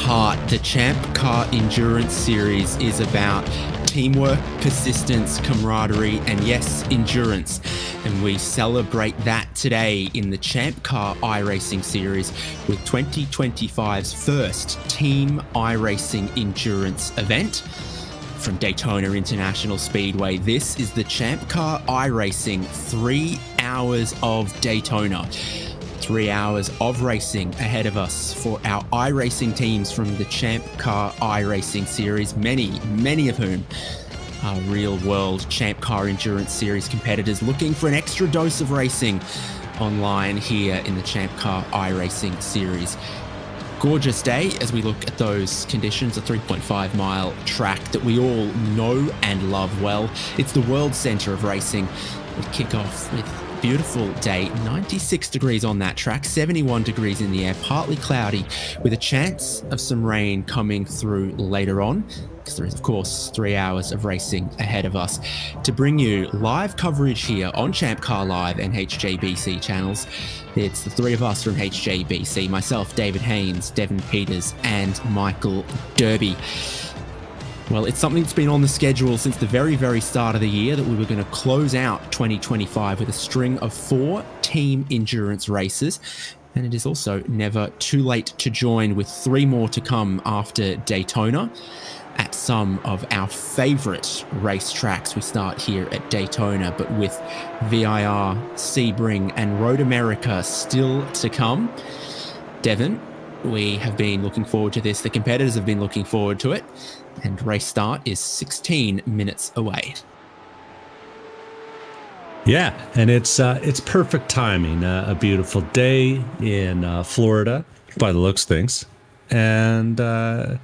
heart. The ChampCar Endurance Series is about teamwork, persistence, camaraderie, and yes, endurance. And we celebrate that today in the ChampCar iRacing Series with 2025's first Team iRacing Endurance event. From Daytona International Speedway, this is the ChampCar iRacing 3 hours of Daytona. 3 hours of racing ahead of us for our iRacing teams from the ChampCar iRacing Series, many of whom are real-world ChampCar Endurance Series competitors looking for an extra dose of racing online here in the ChampCar iRacing Series. Gorgeous day as we look at those conditions, a 3.5-mile track that we all know and love well. It's the world centre of racing. We kick off with beautiful day, 96 degrees on that track, 71 degrees in the air, partly cloudy with a chance of some rain coming through later on, because there is of course 3 hours of racing ahead of us. To bring you live coverage here on ChampCar Live and HJBC channels, it's the three of us from HJBC, myself, David Haynes, Devin Peters and Michael Derby. Well, it's something that's been on the schedule since the very start of the year, that we were going to close out 2025 with a string of 4 team endurance races. And it is also never too late to join, with 3 more to come after Daytona at some of our favourite racetracks. We start here at Daytona, but with VIR, Sebring and Road America still to come. Devin, we have been looking forward to this. The competitors have been looking forward to it. And race start is 16 minutes away. Yeah, and it's perfect timing. A beautiful day in Florida, by the looks of things, and a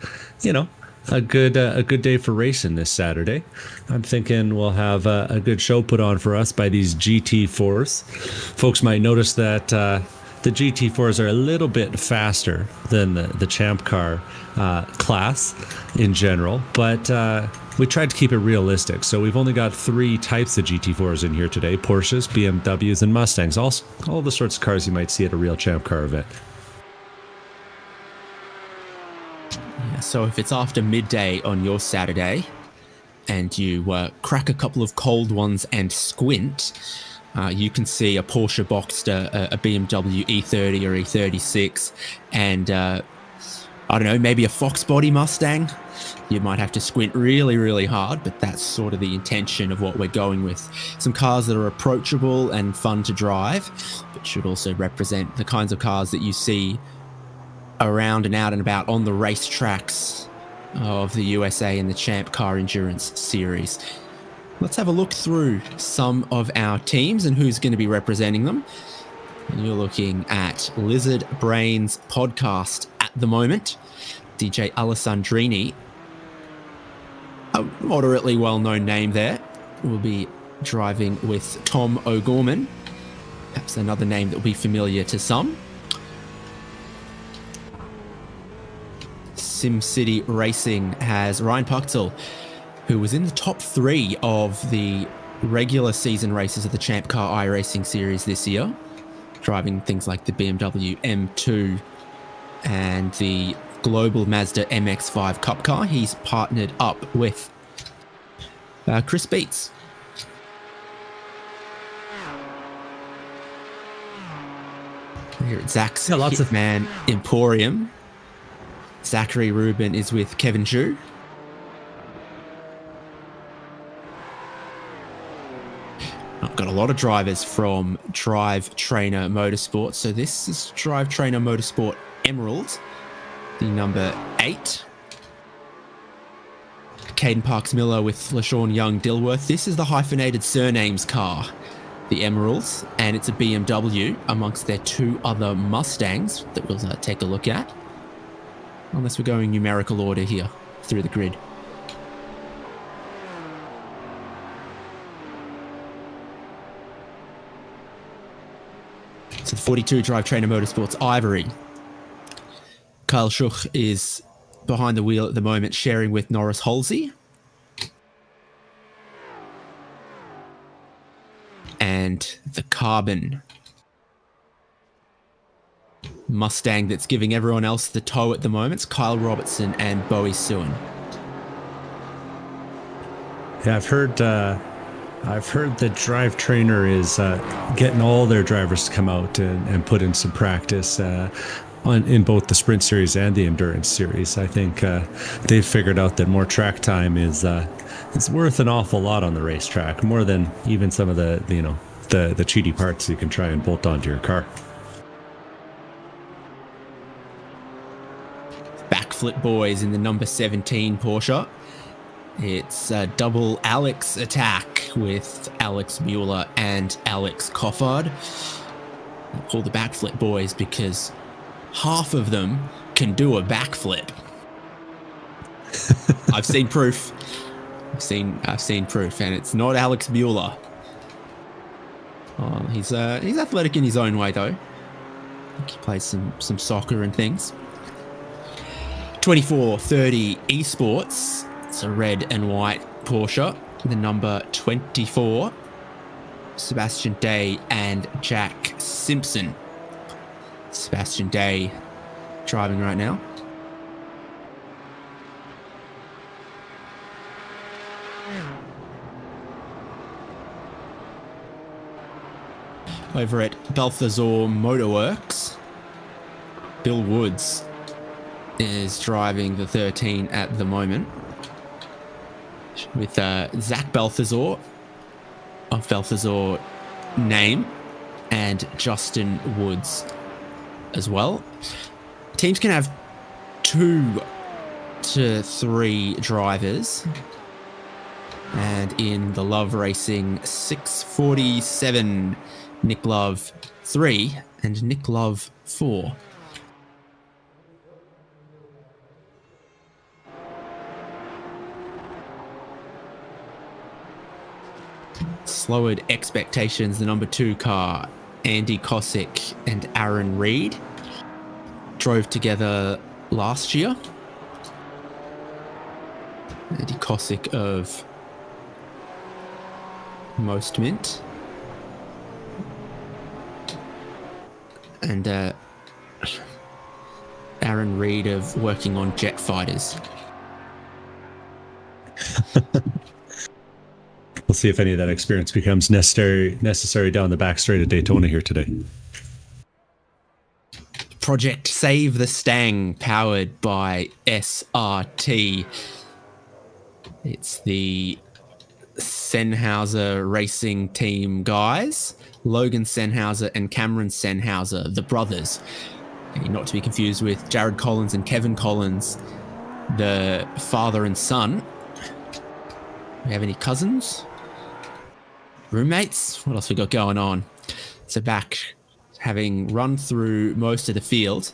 good day for racing this Saturday. I'm thinking we'll have a good show put on for us by these GT4s. Folks might notice that the GT4s are a little bit faster than the ChampCar class in general, but we tried to keep it realistic. So we've only got 3 types of GT4s in here today: Porsches, BMWs, and Mustangs. All the sorts of cars you might see at a real ChampCar event. Yeah, so if it's after midday on your Saturday and you crack a couple of cold ones and squint, you can see a Porsche Boxster, a BMW E30 or E36, and I don't know, maybe a Fox body Mustang. You might have to squint really hard, but that's sort of the intention of what we're going with. Some cars that are approachable and fun to drive, but should also represent the kinds of cars that you see around and out and about on the racetracks of the USA in the ChampCar Endurance Series. Let's have a look through some of our teams and who's going to be representing them. And you're looking at Lizard Brains Podcast at the moment. DJ Alessandrini, a moderately well-known name there, will be driving with Tom O'Gorman, perhaps another name that will be familiar to some. SimCity Racing has Ryan Puchtel, who was in the top 3 of the regular season races of the ChampCar iRacing Series this year, driving things like the BMW M2 and the Global Mazda MX-5 Cup car. He's partnered up with Chris Beats. Here at Zach's Hitman Emporium, Zachary Rubin is with Kevin Zhu. I've got a lot of drivers from Drive Trainer Motorsport. So this is Drive Trainer Motorsport Emerald, the number 8. Caden Parks Miller with LaShawn Young Dilworth. This is the hyphenated surnames car, the Emeralds, and it's a BMW amongst their 2 other Mustangs that we'll take a look at. Unless we're going numerical order here through the grid. So the 42 Drive Trainer Motorsports Ivory. Kyle Schuch is behind the wheel at the moment, sharing with Norris Halsey. And the Carbon Mustang that's giving everyone else the tow at the moment. It's Kyle Robertson and Bowie Suin. Yeah, I've heard the drive trainer is getting all their drivers to come out and put in some practice in both the Sprint Series and the Endurance Series. I think they've figured out that more track time is worth an awful lot on the racetrack, more than even some of the cheaty parts you can try and bolt onto your car. Backflip boys in the number 17 Porsche. It's a double Alex attack with Alex Mueller and Alex Coffard. I call the backflip boys because half of them can do a backflip. I've seen proof. I've seen proof, and it's not Alex Mueller. Oh, he's athletic in his own way, though. I think he plays some soccer and things. 2430 Esports. It's a red and white Porsche, the number 24. Sebastian Day and Jack Simpson. Sebastian Day driving right now. Over at Balthazar Motorworks, Bill Woods is driving the 13 at the moment, with Zach Balthazar of Balthazar name and Justin Woods as well. Teams can have 2 to 3 drivers, and in the Love Racing 647, Nick Love 3 and Nick Love 4. Lowered expectations, the number 2 car, Andy Kosick and Aaron Reed, drove together last year. Andy Kosick of Most Mint, and Aaron Reed of working on jet fighters. We'll see if any of that experience becomes necessary down the back straight at Daytona here today. Project Save the Stang, powered by SRT. It's the Sennhauser Racing Team guys, Logan Sennhauser and Cameron Sennhauser, the brothers. Not to be confused with Jared Collins and Kevin Collins, the father and son. We have any cousins? Roommates? What else we got going on? So back, having run through most of the field,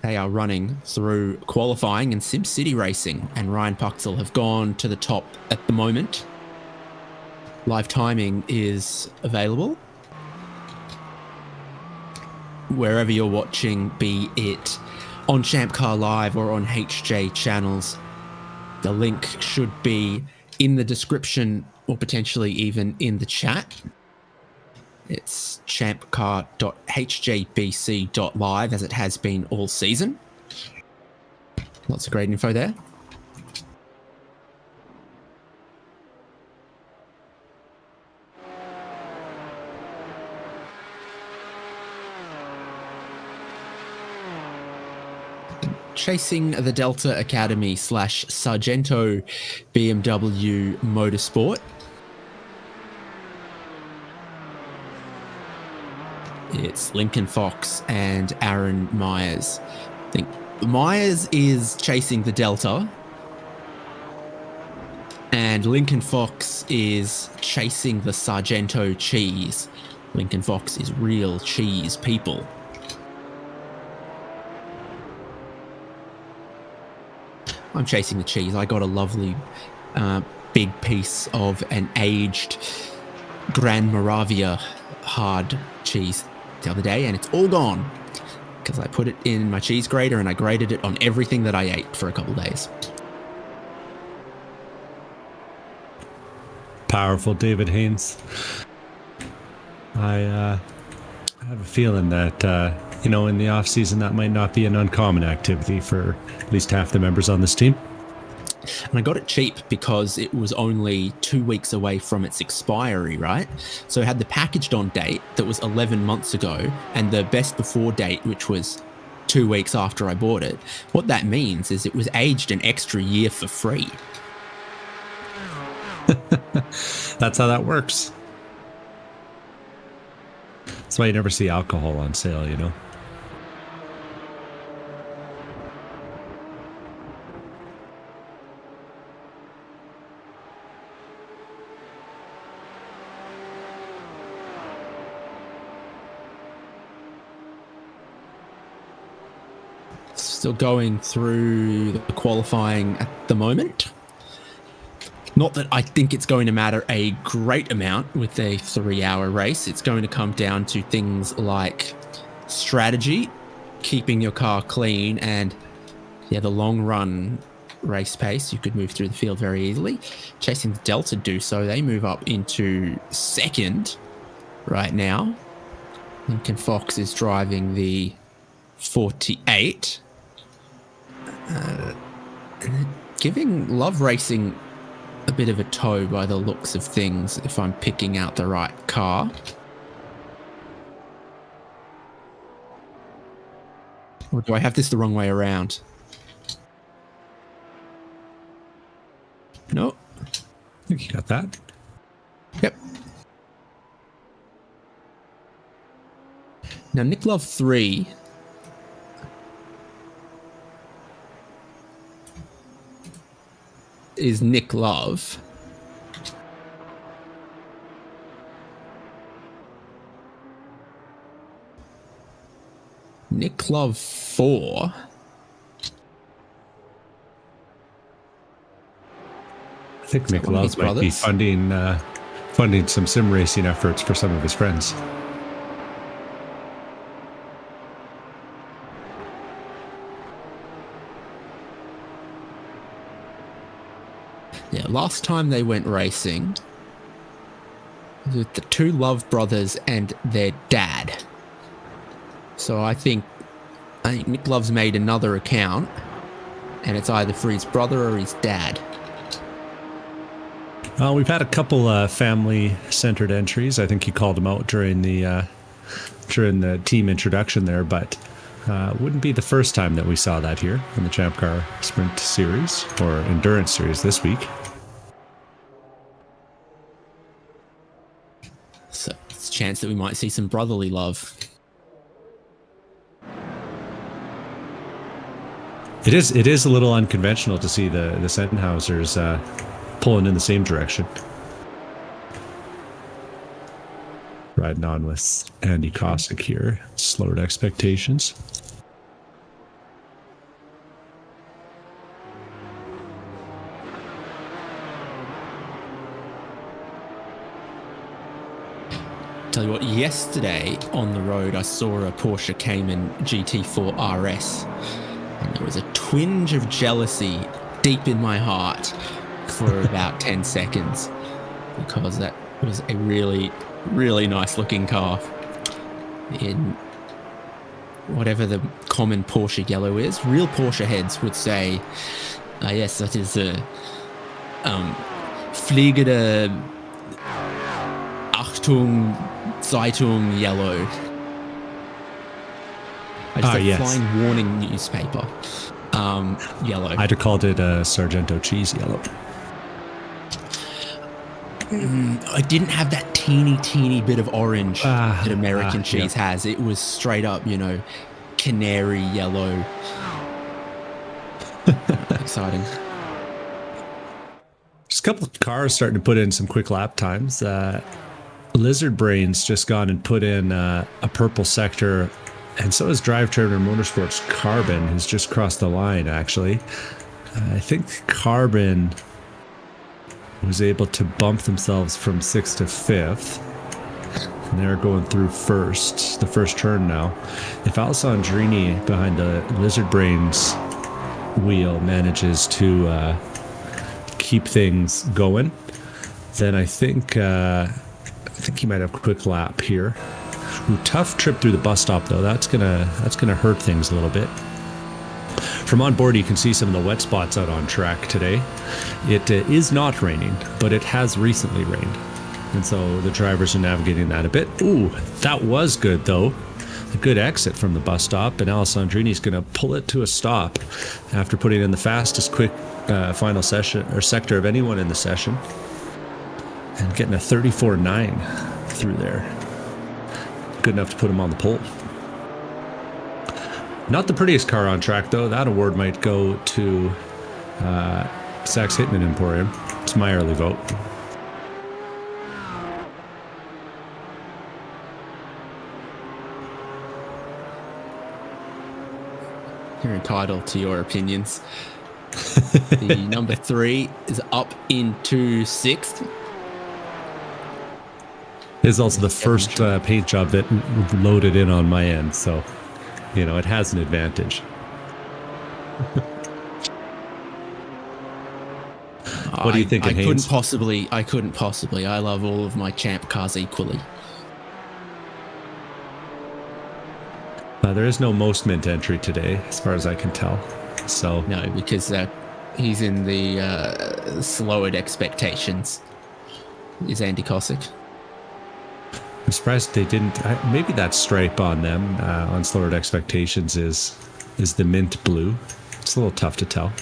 they are running through qualifying and SimCity Racing, and Ryan Puxel have gone to the top at the moment. Live timing is available wherever you're watching, be it on ChampCar Live or on HJ channels. The link should be in the description or potentially even in the chat. It's champcar.hjbc.live, as it has been all season. Lots of great info there. Chasing the Delta Academy / Sargento BMW Motorsport. It's Lincoln Fox and Aaron Myers. I think Myers is chasing the Delta, and Lincoln Fox is chasing the Sargento cheese. Lincoln Fox is real cheese people. I'm chasing the cheese. I got a lovely big piece of an aged Grand Moravia hard cheese the other day, and it's all gone because I put it in my cheese grater and I grated it on everything that I ate for a couple of days. Powerful David Haynes. I have a feeling that in the off season, that might not be an uncommon activity for at least half the members on this team. And I got it cheap because it was only 2 weeks away from its expiry, right? So I had the packaged on date that was 11 months ago and the best before date, which was 2 weeks after I bought it. What that means is it was aged an extra year for free. That's how that works. That's why you never see alcohol on sale, Still going through the qualifying at the moment. Not that I think it's going to matter a great amount with a 3-hour race. It's going to come down to things like strategy, keeping your car clean, and the long run race pace. You could move through the field very easily. Chasing the Delta do so. They move up into second right now. Lincoln Fox is driving the 48. Giving Love Racing a bit of a toe by the looks of things if I'm picking out the right car. Or do I have this the wrong way around? No. I think you got that. Yep. Now, Nick Love 3 is Nick Love. Nick Love 4. I think Nick Love might be funding some sim racing efforts for some of his friends. Yeah, last time they went racing with the two Love brothers and their dad. So I think Nick Love's made another account, and it's either for his brother or his dad. Well, we've had a couple family-centered entries. I think you called them out during the team introduction there, but wouldn't be the first time that we saw that here in the ChampCar Sprint Series or Endurance Series this week. So it's a chance that we might see some brotherly love. It is a little unconventional to see the Sennhausers pulling in the same direction. Riding on with Andy Kosick here. Lowered expectations. Tell you what, yesterday on the road I saw a Porsche Cayman GT4 RS, and there was a twinge of jealousy deep in my heart for about 10 seconds, because that was a really, really nice looking car in whatever the common Porsche yellow is. Real Porsche heads would say, yes, that is a fliegende Achtung Zeitung yellow. Yes. Flying warning newspaper yellow. I'd have called it a Sargento cheese yellow. I didn't have that teeny bit of orange that American cheese has. It was straight up, canary yellow. Exciting. There's a couple of cars starting to put in some quick lap times. Lizard Brain's just gone and put in a purple sector, and so has Drive Trainer Motorsports Carbon, who's just crossed the line, actually. I think Carbon was able to bump themselves from 6th to 5th. And they're going through the first turn now. If Alessandrini behind the Lizard Brains wheel manages to keep things going, then I think he might have a quick lap here. Ooh, tough trip through the bus stop though. That's gonna hurt things a little bit. From on board, you can see some of the wet spots out on track today. It is not raining, but it has recently rained. And so the drivers are navigating that a bit. Ooh, that was good though. A good exit from the bus stop, and Alessandrini's going to pull it to a stop after putting in the fastest quick final session or sector of anyone in the session, and getting a 34.9 through there. Good enough to put him on the pole. Not the prettiest car on track though. That award might go to Sachs Hitman Emporium. It's my early vote. You're entitled to your opinions. The number 3 is up into 6th. It's also the first paint job that loaded in on my end, so you know it has an advantage. What do you think? I couldn't possibly. I love all of my champ cars equally. There is no most mint entry today, as far as I can tell. So no, because he's in the lowered expectations. Is Andy Cossack? I'm surprised they didn't. Maybe that stripe on them on lowered expectations is the mint blue. It's a little tough to tell.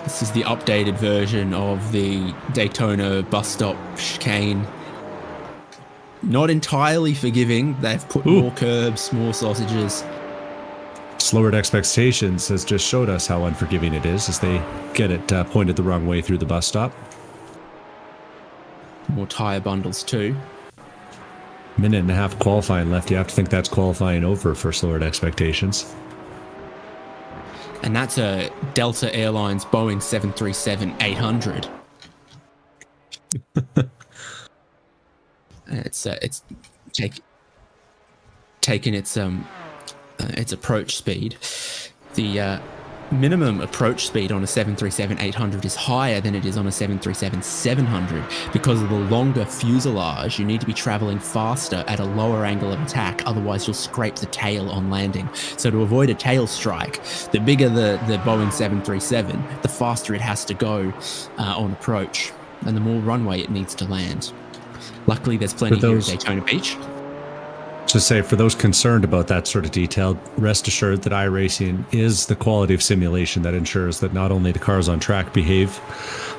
This is the updated version of the Daytona bus stop chicane. Not entirely forgiving. They've put more curbs, more sausages. Lowered expectations has just showed us how unforgiving it is as they get it pointed the wrong way through the bus stop. More tire bundles too. Minute and a half qualifying left. You have to think that's qualifying over for lowered expectations. And that's a Delta Airlines Boeing 737-800. It's taken its approach speed. The minimum approach speed on a 737-800 is higher than it is on a 737-700 because of the longer fuselage. You need to be traveling faster at a lower angle of attack, otherwise you'll scrape the tail on landing. So to avoid a tail strike, the bigger the Boeing 737, the faster it has to go on approach, and the more runway it needs to land. Luckily, there's plenty here at Daytona Beach. To say, for those concerned about that sort of detail, rest assured that iRacing is the quality of simulation that ensures that not only the cars on track behave,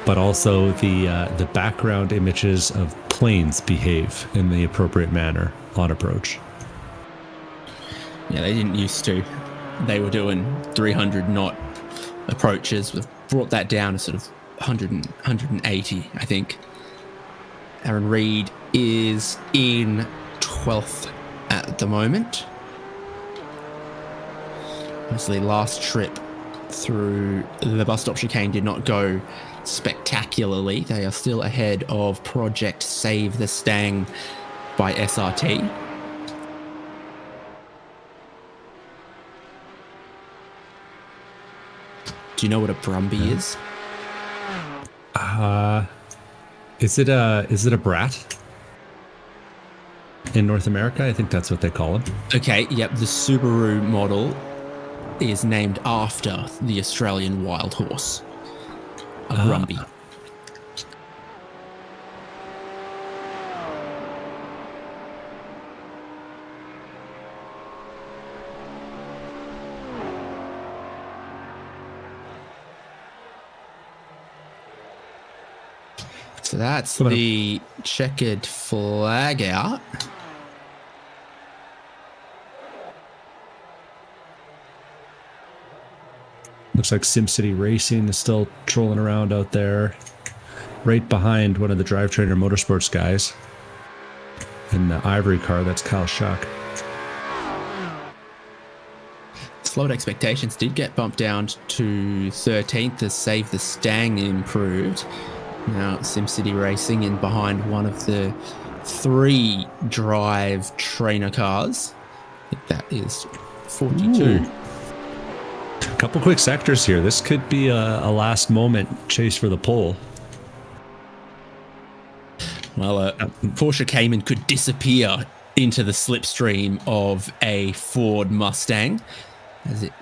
but also the background images of planes behave in the appropriate manner on approach. Yeah, they didn't used to. They were doing 300 knot approaches. We've brought that down to sort of 180, I think. Aaron Reed is in 12th at the moment. Obviously, last trip through the bus stop chicane did not go spectacularly. They are still ahead of Project Save the Stang by SRT. Do you know what a Brumby is? Is it a brat? In North America, I think that's what they call them. Okay, yep. The Subaru model is named after the Australian wild horse, a Brumby. So that's the checkered flag out. Looks like SimCity Racing is still trolling around out there, right behind one of the Drivetrainer Motorsports guys. In the ivory car, that's Kyle Schuck. Slowed expectations did get bumped down to 13th as Save the Stang improved. Now SimCity Racing in behind one of the 3 drive trainer cars. I think that is 42. Ooh. couple quick sectors here. This could be a last moment chase for the pole. Well, Porsche Cayman could disappear into the slipstream of a Ford Mustang as it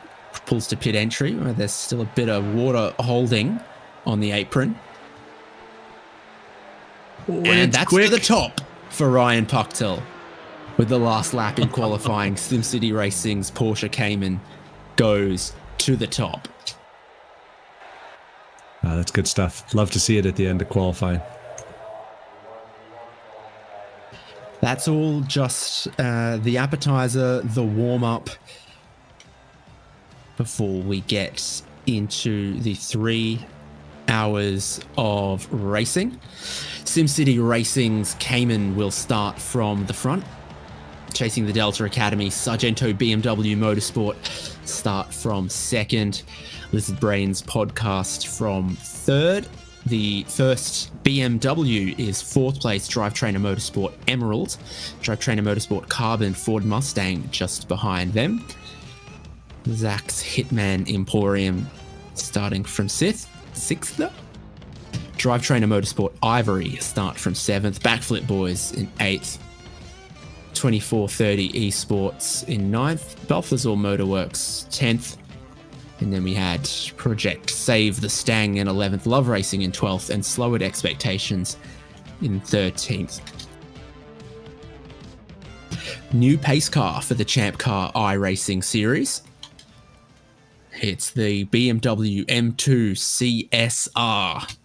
pulls to pit entry, where there's still a bit of water holding on the apron. And that's quick. To the top for Ryan Pucktel with the last lap in qualifying. SimCity Racing's Porsche Cayman goes to the top. That's good stuff. Love to see it at the end of qualifying. That's all just the appetizer, the warm-up, before we get into the 3 hours of racing. SimCity Racing's Cayman will start from the front, chasing the Delta Academy. Sargento BMW Motorsport start from second. Lizard Brains podcast from third. The first BMW is fourth place, Drivetrainer Motorsport Emerald. Drivetrainer Motorsport Carbon Ford Mustang just behind them. Zach's Hitman Emporium starting from sixth. Drivetrainer Motorsport Ivory start from seventh. Backflip Boys in eighth. 2430 Esports in ninth. Balthazar Motorworks 10th. And then we had Project Save the Stang in 11th, Love Racing in 12th, and Slowered Expectations in 13th. New pace car for the ChampCar iRacing series. It's the BMW M2 CSR.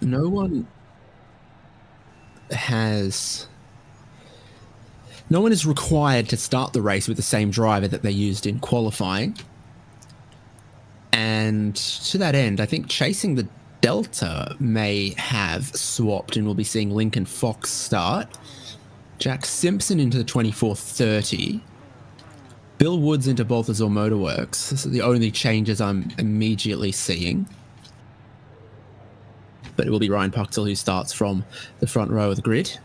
No one is required to start the race with the same driver that they used in qualifying. And to that end, I think Chasing the Delta may have swapped, and we'll be seeing Lincoln Fox start. Jack Simpson into the 2430. Bill Woods into Balthazar Motorworks. This is the only changes I'm immediately seeing. But it will be Ryan Pucktel who starts from the front row of the grid.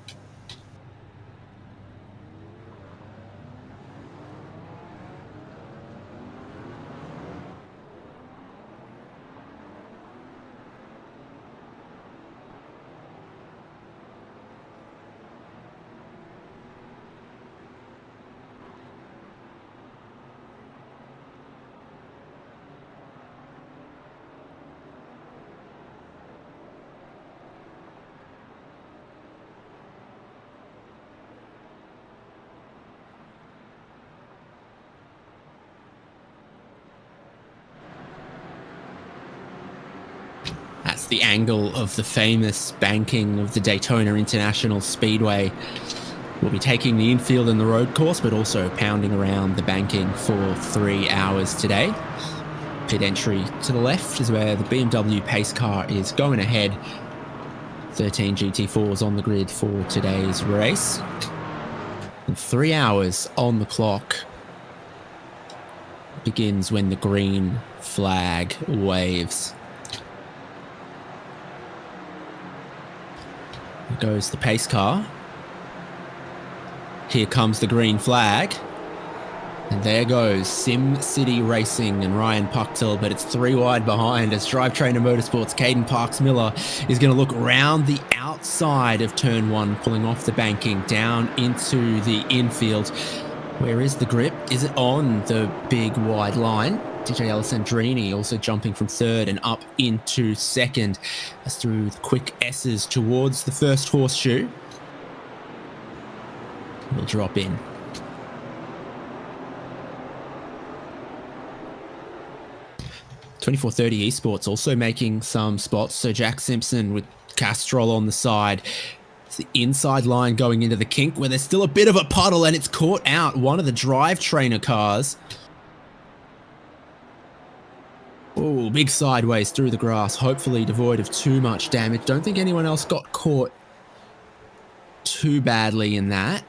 That's the angle of the famous banking of the Daytona International Speedway. We'll be taking the infield and the road course, but also pounding around the banking for 3 hours today. Pit entry to the left is where the BMW pace car is going ahead. 13 GT4s on the grid for today's race. And 3 hours on the clock begins when the green flag waves. There goes the pace car. Here comes the green flag. And there goes SimCity Racing and Ryan Pucktel, but it's 3 wide behind as Drivetrainer Motorsports' Caden Parks-Miller is going to look around the outside of turn 1, pulling off the banking down into the infield. Where is the grip? Is it on the big wide line? DJ Alessandrini also jumping from third and up into second as through the quick S's towards the first horseshoe. We'll drop in. (2430) Esports also making some spots. So Jack Simpson with Castrol on the side. It's the inside line going into the kink where there's still a bit of a puddle and it's caught out one of the Drivetrainer cars. Oh, big sideways through the grass, hopefully devoid of too much damage. Don't think anyone else got caught too badly in that.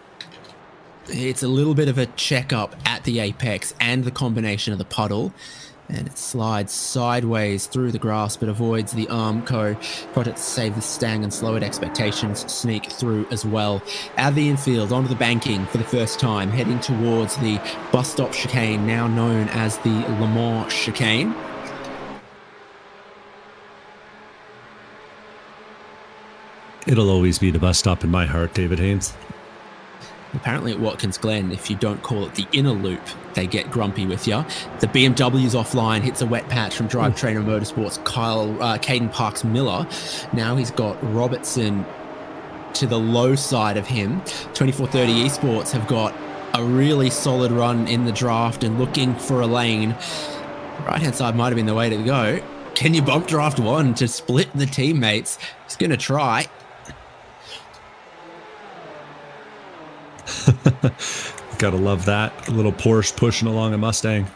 It's a little bit of a checkup at the apex and the combination of the puddle. And it slides sideways through the grass, but avoids the Armco. Got it to save the Stang and Slow It expectations sneak through as well. Out of the infield, onto the banking for the first time, heading towards the bus stop chicane, now known as the Le Mans chicane. It'll always be the bus stop in my heart, David Haynes. Apparently at Watkins Glen, if you don't call it the inner loop, they get grumpy with you. The BMW's offline, hits a wet patch from Drivetrainer Motorsports, Caden Parks-Miller. Now he's got Robertson to the low side of him. 2430 Esports have got a really solid run in the draft and looking for a lane. Right-hand side might have been the way to go. Can you bump draft one to split the teammates? He's going to try. Gotta love that. A little Porsche pushing along a Mustang.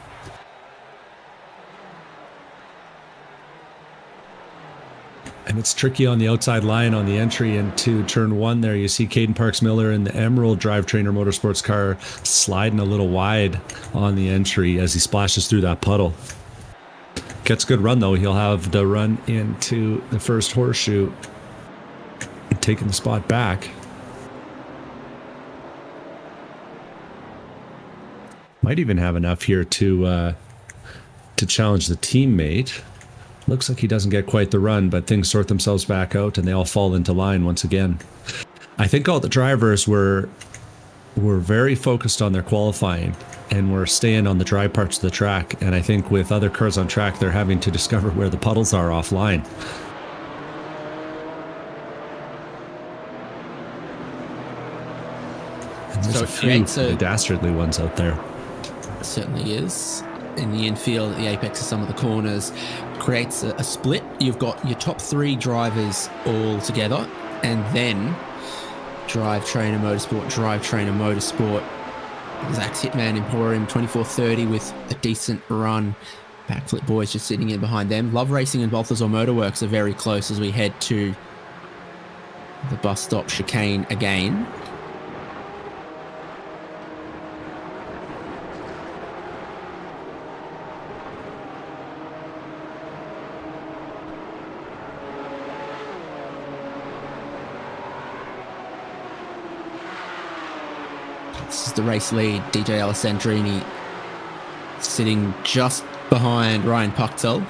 And it's tricky on the outside line on the entry into turn one there. You see Caden Parks-Miller in the Emerald Drivetrainer Motorsports car sliding a little wide on the entry as he splashes through that puddle. Gets a good run though. He'll have the run into the first horseshoe, taking the spot back. Might even have enough here to challenge the teammate. Looks like he doesn't get quite the run, but things sort themselves back out and they all fall into line once again. I think all the drivers were very focused on their qualifying and were staying on the dry parts of the track. And I think with other cars on track, they're having to discover where the puddles are offline. And there's a few dastardly ones out there. Certainly is. In the infield, at the apex of some of the corners, creates a split. You've got your top three drivers all together, and then Drivetrainer Motorsport, Zach's Hitman Emporium 2430 with a decent run. Backflip Boys just sitting in behind them. Love Racing and Balthazar Motorworks are very close as we head to the bus stop chicane again. This is the race lead, DJ Alessandrini sitting just behind Ryan Puchtel.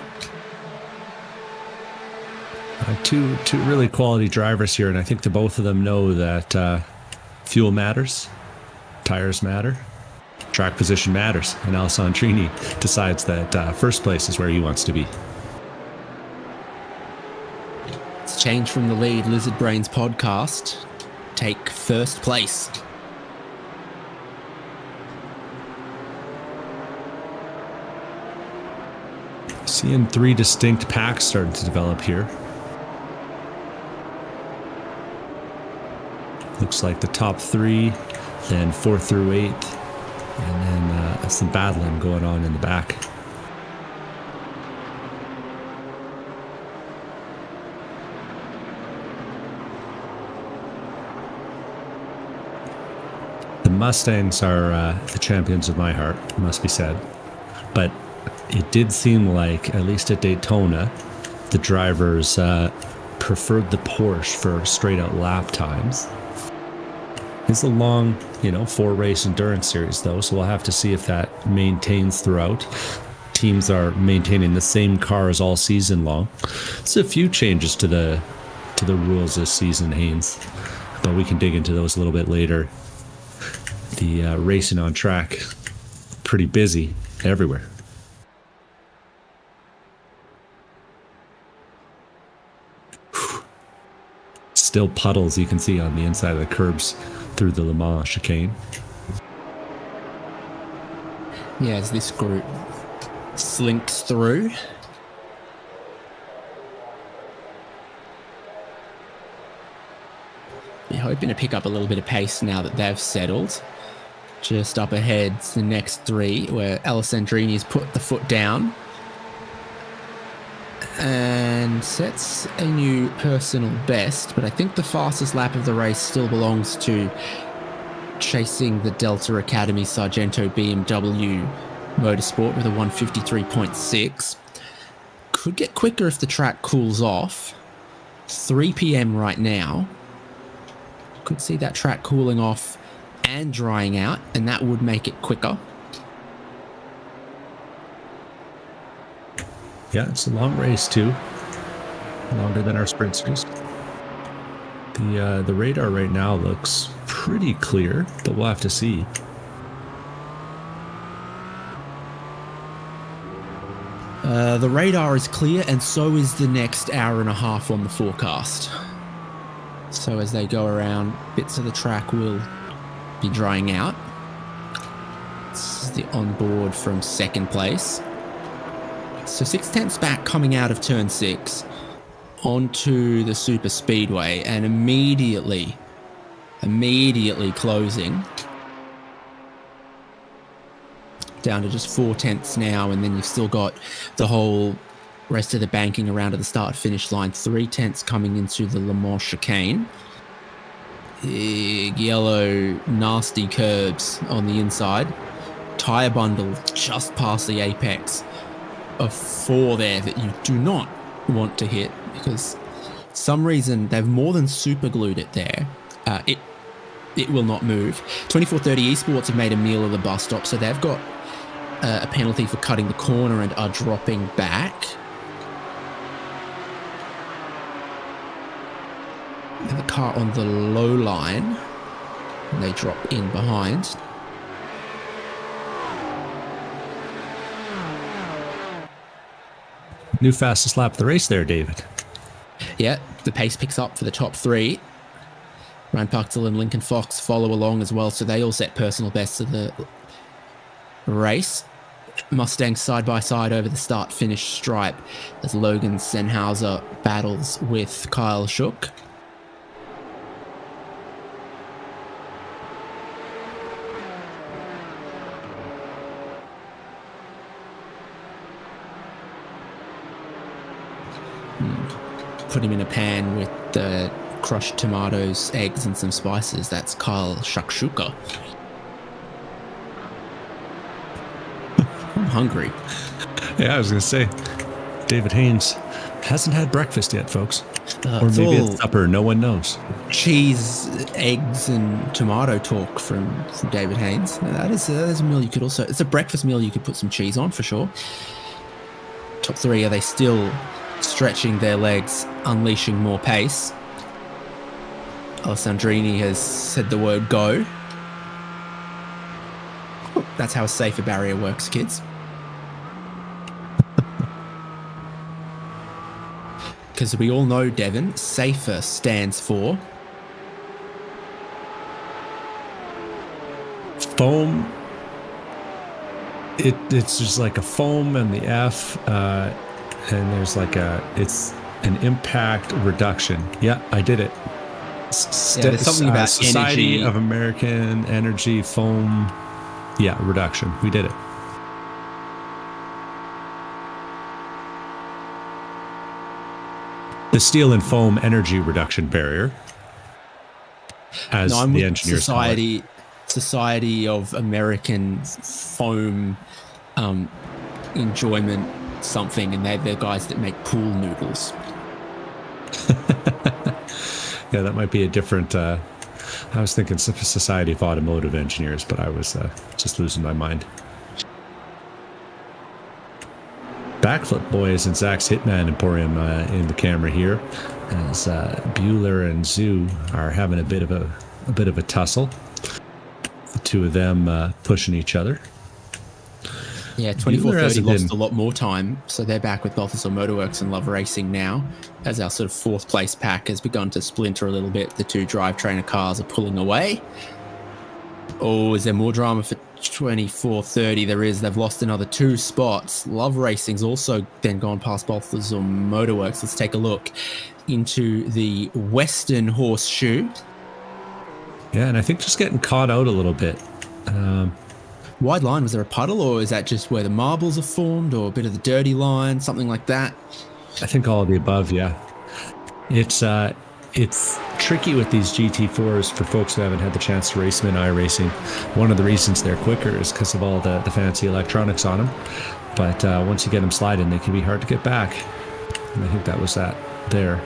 Two really quality drivers here, and I think the both of them know that fuel matters, tires matter, track position matters, and Alessandrini decides that first place is where he wants to be. It's a change from the lead. Lizard Brains podcast take first place. Seeing three distinct packs starting to develop here. Looks like the top three, then 4th through 8th, and then some battling going on in the back. The Mustangs are the champions of my heart, must be said. But it did seem like, at least at Daytona, the drivers preferred the Porsche for straight-out lap times. It's a long, 4-race endurance series, though, so we'll have to see if that maintains throughout. Teams are maintaining the same cars all season long. There's a few changes to the rules this season, Haynes, but we can dig into those a little bit later. The racing on track, pretty busy everywhere. Still puddles you can see on the inside of the curbs through the Le Mans chicane. Yeah, as this group slinks through. You're hoping to pick up a little bit of pace now that they've settled. Just up ahead, the next three, where Alessandrini's put the foot down and sets a new personal best, but I think the fastest lap of the race still belongs to chasing the Delta Academy Sargento BMW Motorsport with a 153.6. Could get quicker if the track cools off. 3 p.m. right now. Could see that track cooling off and drying out, and that would make it quicker. Yeah, it's a long race too. Longer than our sprint series. The radar right now looks pretty clear, but we'll have to see. The radar is clear, and so is the next hour and a half on the forecast. So as they go around, bits of the track will be drying out. This is the onboard from second place. So 6/10 back coming out of turn 6 onto the super speedway, and immediately closing down to just 4/10 now, and then you've still got the whole rest of the banking around to the start finish line. 3/10 coming into the Le Mans chicane. Big yellow nasty curbs on the inside. Tire bundle just past the apex of 4 there that you do not want to hit, because some reason they've more than super glued it there. It will not move. 2430 Esports have made a meal of the bus stop, so they've got a penalty for cutting the corner and are dropping back. And the car on the low line, and they drop in behind. New fastest lap of the race there, David. Yeah, the pace picks up for the top 3. Ryan Puchtel and Lincoln Fox follow along as well, so they all set personal bests of the race. Mustangs side by side over the start-finish stripe as Logan Senhauser battles with Kyle Schuck. Put him in a pan with the crushed tomatoes, eggs, and some spices. That's Kyle Shakshuka. I'm hungry. Yeah, I was going to say, David Haynes hasn't had breakfast yet, folks. Or It's maybe all it's supper, no one knows. cheese, eggs, and tomato talk from David Haynes. That is a meal you could also... It's a breakfast meal you could put some cheese on, for sure. Top 3, are they still stretching their legs, unleashing more pace? Alessandrini has said the word go. That's how a safer barrier works, kids. Because we all know, Devon, safer stands for... Foam. It's just like a foam and the F, and there's like it's an impact reduction. Yeah, I did it. there's something about Society energy. of American Energy Foam. Yeah, reduction. We did it. The steel and foam energy reduction barrier, as I'm the with engineers call it. Society of American Foam Enjoyment something, and they're the guys that make pool noodles. Yeah, that might be a different. I was thinking Society of Automotive Engineers, but I was just losing my mind. Backflip Boys and Zach's Hitman Emporium in the camera here, as Bueller and Zoo are having a bit of a tussle. The two of them pushing each other. Yeah, 2430 lost a lot more time, so they're back with Balthasar Motorworks and Love Racing now, as our sort of 4th place pack has begun to splinter a little bit. The 2 drivetrainer cars are pulling away. Oh, is there more drama for 2430? There is. They've lost another 2 spots. Love Racing's also then gone past Balthasar Motorworks. Let's take a look into the Western Horseshoe. Yeah, and I think just getting caught out a little bit. Wide line, was there a puddle, or is that just where the marbles are formed, or a bit of the dirty line, something like that? I think all of the above, yeah. It's It's tricky with these GT4s for folks who haven't had the chance to race them in iRacing. One of the reasons they're quicker is because of all the fancy electronics on them. But once you get them sliding, they can be hard to get back. And I think that was that there.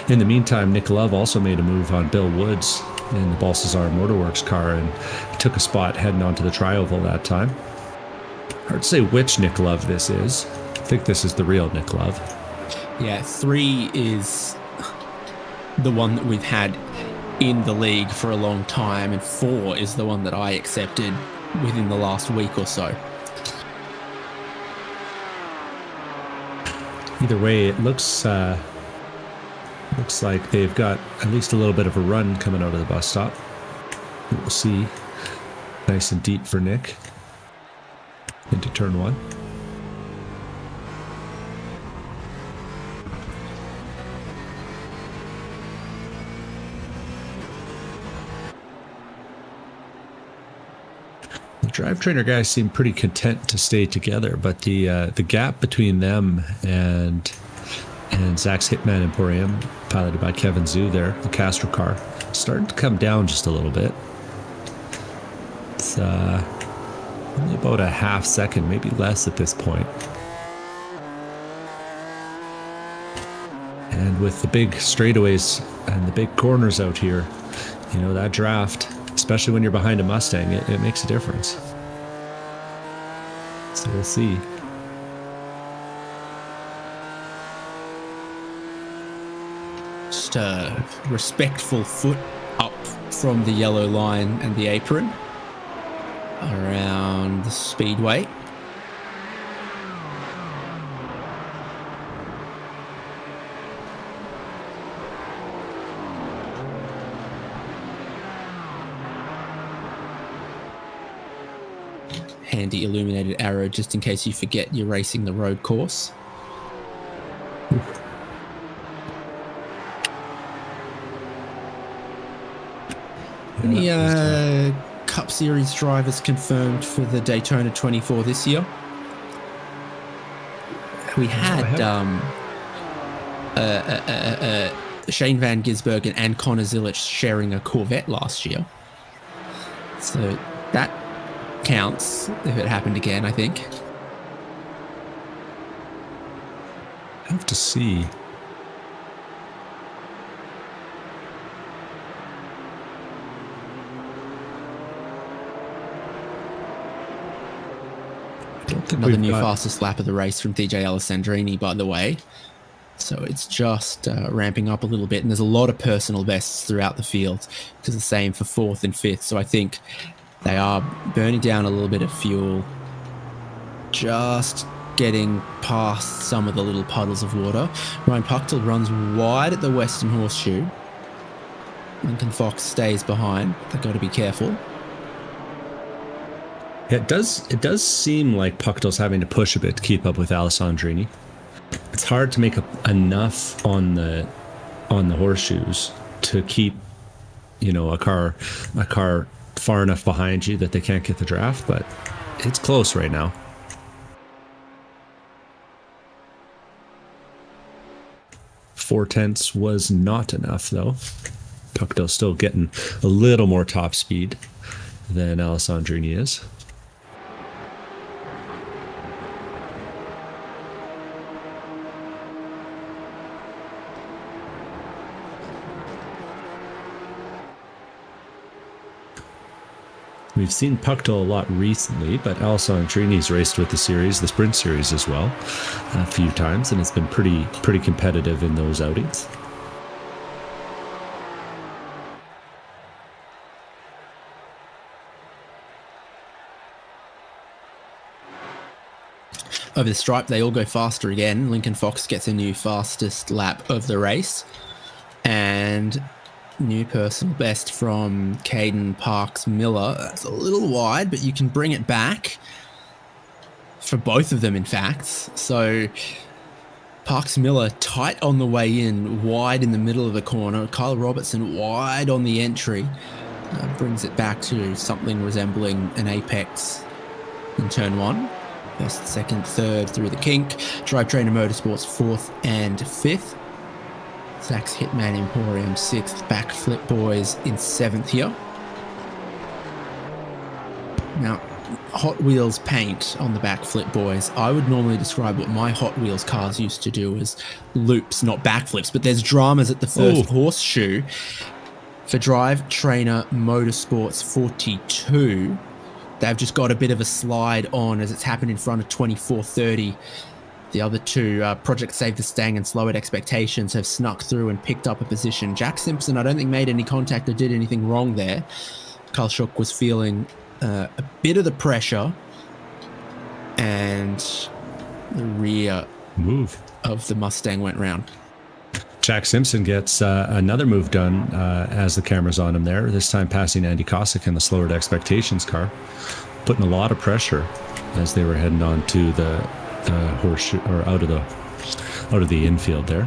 In the meantime, Nick Love also made a move on Bill Woods in the Balsazar Motorworks car and took a spot heading onto the tri-oval that time. Hard to say which Nick Love this is. I think this is the real Nick Love. Yeah, 3 is the one that we've had in the league for a long time, and 4 is the one that I accepted within the last week or so. Either way, it looks like they've got at least a little bit of a run coming out of the bus stop. We'll see. Nice and deep for Nick. Into turn 1. The drive trainer guys seem pretty content to stay together, but the gap between them and Zach's Hitman Emporium, piloted by Kevin Zhu there, the Castro car, starting to come down just a little bit. It's only about a half second, maybe less at this point. And with the big straightaways and the big corners out here, you know, that draft, especially when you're behind a Mustang, it makes a difference. So we'll see. Just a respectful foot up from the yellow line and the apron around the speedway. Handy illuminated arrow just in case you forget you're racing the road course. Any Cup Series drivers confirmed for the Daytona 24 this year? We had Shane Van Gisbergen and Connor Zilic sharing a Corvette last year. So that counts if it happened again, I think. I have to see. Another new fastest lap of the race from DJ Alessandrini, by the way. So it's just ramping up a little bit, and there's a lot of personal bests throughout the field. It's the same for 4th and 5th. So I think they are burning down a little bit of fuel, just getting past some of the little puddles of water. Ryan Puchtel runs wide at the Western Horseshoe. Lincoln Fox stays behind. They've got to be careful. Yeah, it does seem like Puchtel's having to push a bit to keep up with Alessandrini. It's hard to make enough on the horseshoes to keep, you know, a car far enough behind you that they can't get the draft, but it's close right now. Four-tenths was not enough, though. Puchtel's still getting a little more top speed than Alessandrini is. We've seen Puchtel a lot recently, but Alessandrini's raced with the series, the Sprint Series as well, a few times, and it's been pretty competitive in those outings. Over the stripe, they all go faster again. Lincoln Fox gets a new fastest lap of the race. And new personal best from Caden Parks Miller. That's a little wide, but you can bring it back for both of them, in fact. So Parks Miller tight on the way in, wide in the middle of the corner. Kyle Robertson wide on the entry. Brings it back to something resembling an apex in turn 1. First, second, third through the kink. Drivetrainer Motorsports 4th and 5th. Zach's Hitman Emporium 6th, Backflip Boys in 7th here. Now, Hot Wheels paint on the Backflip Boys. I would normally describe what my Hot Wheels cars used to do as loops, not backflips, but there's dramas at the first horseshoe. For Drive Trainer Motorsports 42, they've just got a bit of a slide on as it's happened in front of 2430. The other two, Project Save the Stang and Slow It Expectations, have snuck through and picked up a position. Jack Simpson, I don't think, made any contact or did anything wrong there. Carl Schuck was feeling a bit of the pressure, and the rear move of the Mustang went round. Jack Simpson gets another move done as the camera's on him there, this time passing Andy Kosick in the Slower to Expectations car, putting a lot of pressure as they were heading on to the horseshoe, or out of the infield there.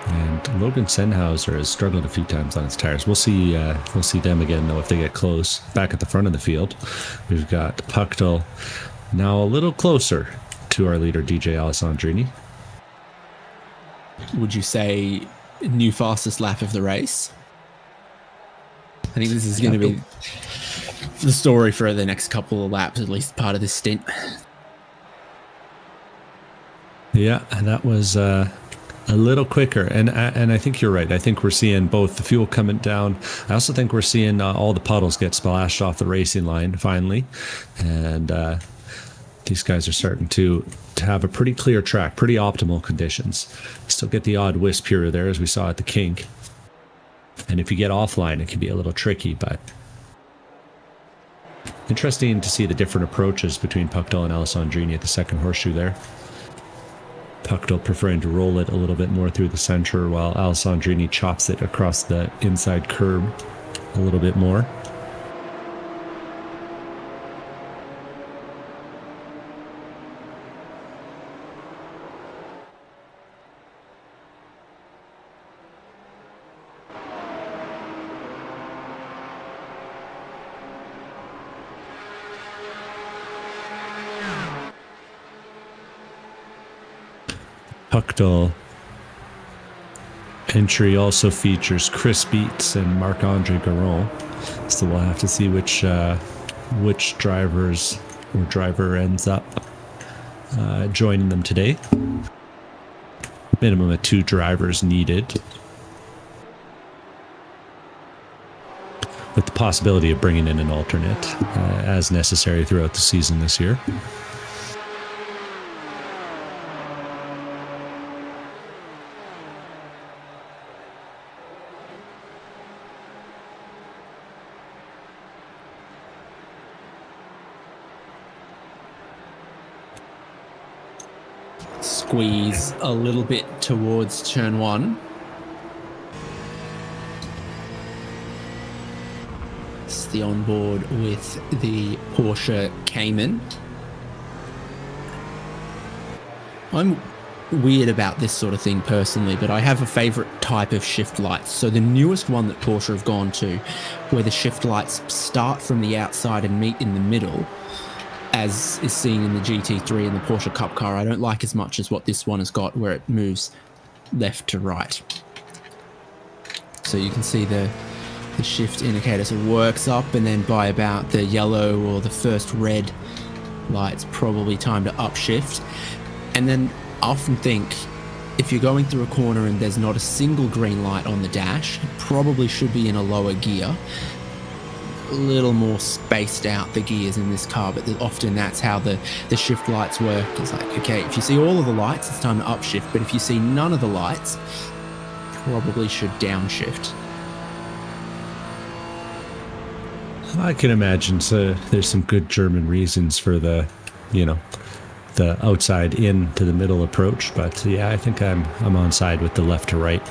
And Logan Sennhauser has struggled a few times on his tires. We'll see them again though if they get close. Back at the front of the field, we've got Pucktel now a little closer to our leader DJ Alessandrini. Would you say new fastest lap of the race? I think this is going to be the story for the next couple of laps, at least part of this stint. Yeah, and that was a little quicker, and I think you're right. I think we're seeing both the fuel coming down. I also think we're seeing all the puddles get splashed off the racing line finally, and these guys are starting to have a pretty clear track, pretty optimal conditions. Still get the odd wisp here or there, as we saw at the kink. And if you get offline, it can be a little tricky, but interesting to see the different approaches between Pucktel and Alessandrini at the second horseshoe there. Pucktel preferring to roll it a little bit more through the center, while Alessandrini chops it across the inside curb a little bit more. Pucktel entry also features Chris Beats and Marc-Andre Garon, so we'll have to see which drivers or driver ends up joining them today. Minimum of 2 drivers needed, with the possibility of bringing in an alternate as necessary throughout the season this year. Squeeze a little bit towards turn 1. It's the onboard with the Porsche Cayman. I'm weird about this sort of thing personally, but I have a favorite type of shift lights. So the newest one that Porsche have gone to, where the shift lights start from the outside and meet in the middle, as is seen in the GT3 and the Porsche Cup car, I don't like as much as what this one has got, where it moves left to right. So you can see the shift indicator sort of works up, and then by about the yellow or the first red light's probably time to upshift. And then I often think if you're going through a corner and there's not a single green light on the dash, it probably should be in a lower gear. A little more spaced out, the gears in this car, but often that's how the shift lights work. It's like, okay, if you see all of the lights, it's time to upshift, but if you see none of the lights, probably should downshift. I can imagine there's some good German reasons for the outside in to the middle approach, but yeah, I think I'm on side with the left to right.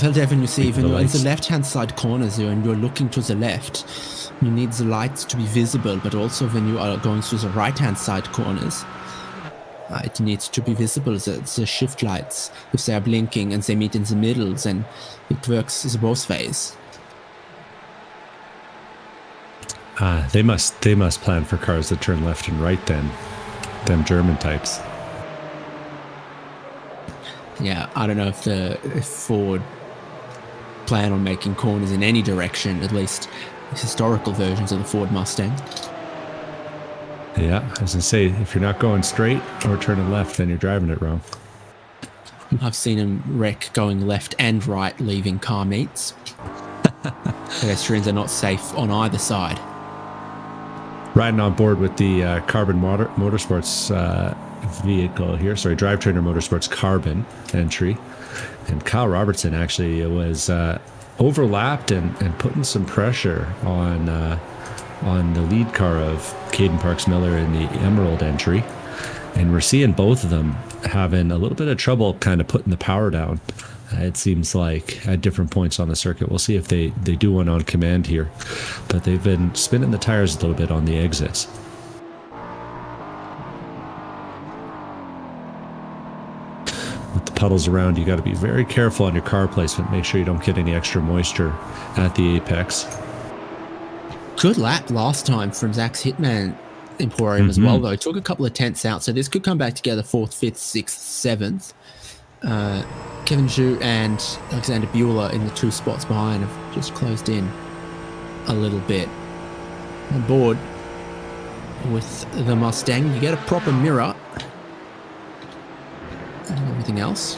Well, Devin, you see, when you're in the left-hand side corners here and you're looking to the left, you need the lights to be visible, but also when you are going through the right-hand side corners, it needs to be visible, the shift lights. If they are blinking and they meet in the middle, then it works both ways. They must plan for cars that turn left and right then. Them German types. Yeah, I don't know if Ford plan on making corners in any direction, at least historical versions of the Ford Mustang. Yeah, I was going to say, if you're not going straight or turning left, then you're driving it wrong. I've seen them wreck going left and right, leaving car meets. Pedestrians are not safe on either side. Riding on board with the Carbon Motorsports vehicle here. Sorry, Drivetrainer Motorsports Carbon entry. And Kyle Robertson actually was overlapped and putting some pressure on the lead car of Caden Parks Miller in the Emerald entry. And we're seeing both of them having a little bit of trouble kind of putting the power down. It seems like at different points on the circuit. We'll see if they do one on command here. But they've been spinning the tires a little bit on the exits. With the puddles around, you got to be very careful on your car placement. Make sure you don't get any extra moisture at the apex. Good lap last time from Zach's Hitman Emporium as well, though. Took a couple of tenths out, so this could come back together 4th, 5th, 6th, 7th. Kevin Zhu and Alexander Bueller in the 2 spots behind have just closed in a little bit. On board with the Mustang, you get a proper mirror and everything else.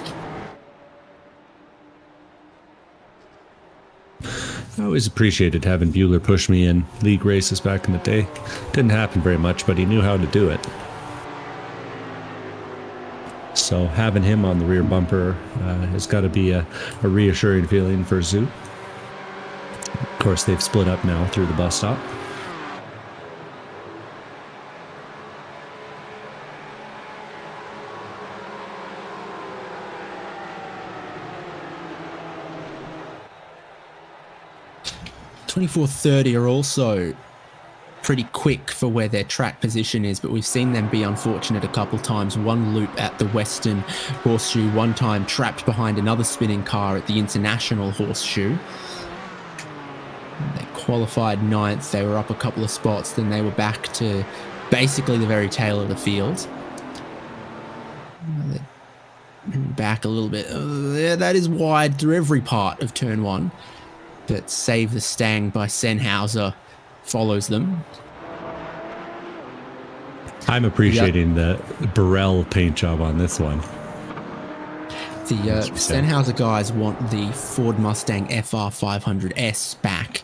I always appreciated having Bueller push me in league races back in the day. Didn't happen very much, but he knew how to do it. So having him on the rear bumper has got to be a reassuring feeling for Zhu. Of course, they've split up now through the bus stop. .24.30 are also pretty quick for where their track position is, but we've seen them be unfortunate a couple times. One loop at the Western Horseshoe, one time trapped behind another spinning car at the International Horseshoe. They qualified 9th, they were up a couple of spots, then they were back to basically the very tail of the field. Back a little bit. That is wide through every part of turn 1. But Save the Stang by Sennhauser follows them. I'm appreciating the Burrell paint job on this one. The Sennhauser guys want the Ford Mustang FR 500S back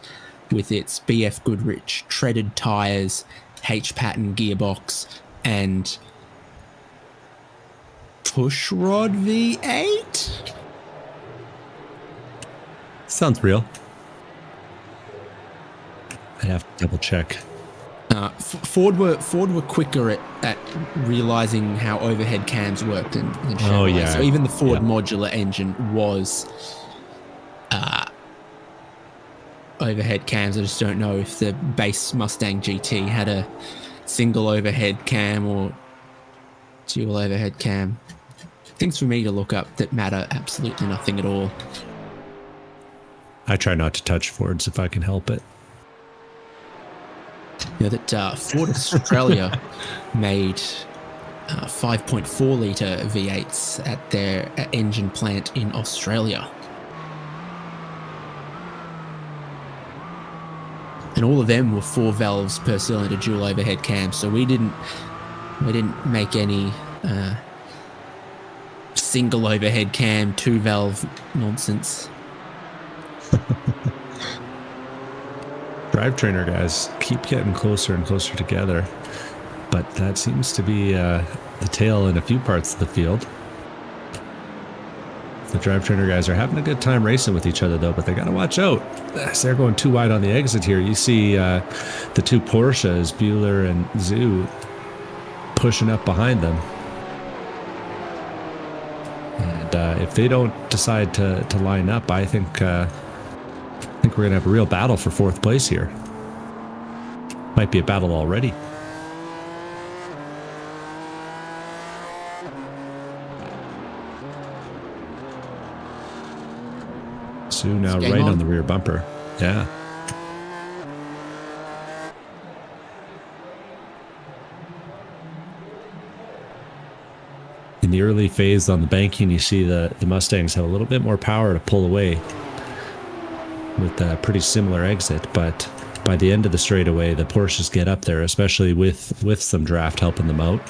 with its BF Goodrich treaded tires, H-pattern gearbox, and pushrod V8? Sounds real. I have to double check. Ford were quicker at realizing how overhead cams worked than Chevrolet. Oh, yeah. So even the Ford modular engine was overhead cams. I just don't know if the base Mustang GT had a single overhead cam or dual overhead cam. Things for me to look up that matter absolutely nothing at all. I try not to touch Fords if I can help it. You know that Ford Australia made 5.4 litre V8s at their engine plant in Australia. And all of them were 4 valves per cylinder dual overhead cams. So we didn't make any single overhead cam 2 valve nonsense. Drivetrainer guys keep getting closer and closer together, but that seems to be the tail in a few parts of the field. The Drivetrainer guys are having a good time racing with each other though, but they got to watch out. They're going too wide on the exit here. You see the 2 Porsches, Bueller and Zhu, pushing up behind them. And if they don't decide to line up, I think we're going to have a real battle for 4th place here. Might be a battle already. Sue now right on the rear bumper. Yeah. in the early phase on the banking, you see the Mustangs have a little bit more power to pull away with a pretty similar exit, but by the end of the straightaway, the Porsches get up there, especially with some draft helping them out.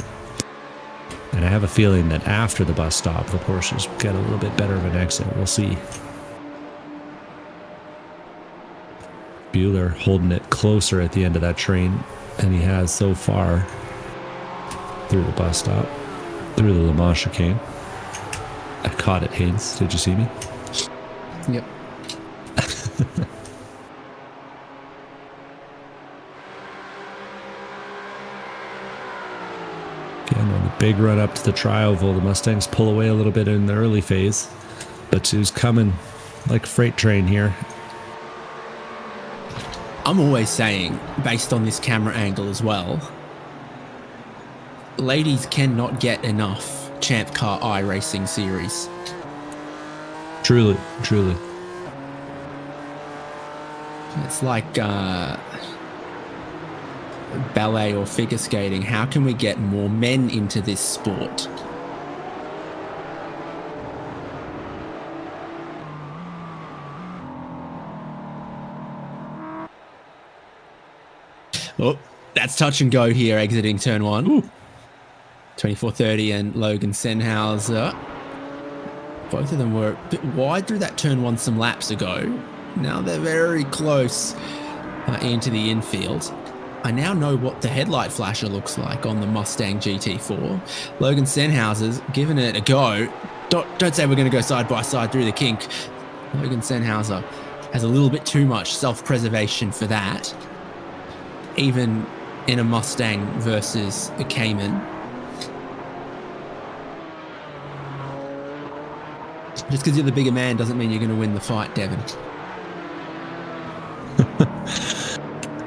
And I have a feeling that after the bus stop, the Porsches get a little bit better of an exit. We'll see. Bueller holding it closer at the end of that train than he has so far through the bus stop, through the Le Mans chicane. I caught it, Haynes. Did you see me? Yep. Again, on the big run up to the tri-oval, the Mustangs pull away a little bit in the early phase, but Sue's coming like a freight train here. I'm always saying, based on this camera angle as well, ladies cannot get enough ChampCar iRacing series. Truly, truly. It's like ballet or figure skating. How can we get more men into this sport? Oh, that's touch and go here, exiting turn one. Ooh. 2430 and Logan Sennhauser. Both of them were a bit wide through that turn one some laps ago. Now they're very close into the infield. I now know what the headlight flasher looks like on the Mustang GT4. Logan Sennhauser's giving it a go. Don't say we're going to go side by side through the kink. Logan Sennhauser has a little bit too much self-preservation for that. Even in a Mustang versus a Cayman. Just because you're the bigger man doesn't mean you're going to win the fight, Devin.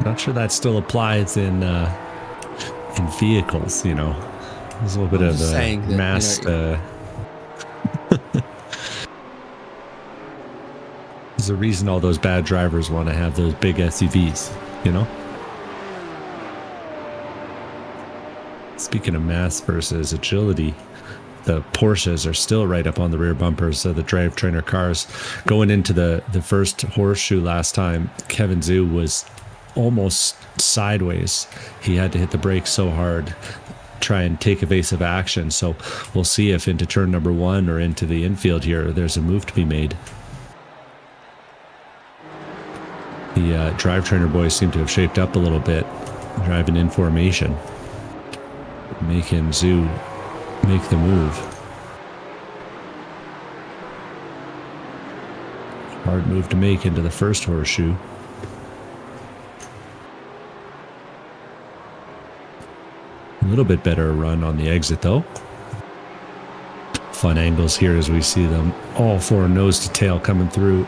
Not sure that still applies in vehicles, you know. There's a little bit of a mass. There's a reason all those bad drivers want to have those big SUVs, you know. Speaking of mass versus agility, the Porsches are still right up on the rear bumpers of the drivetrainer cars. Going into the first horseshoe last time, Kevin Zhu was almost sideways. He had to hit the brakes so hard, try and take evasive action. So we'll see if into turn number one or into the infield here, there's a move to be made. The drivetrainer boys seem to have shaped up a little bit, driving in formation, making Zhu make the move. Hard move to make into the first horseshoe. A little bit better run on the exit though. Fun angles here as we see them all four nose to tail coming through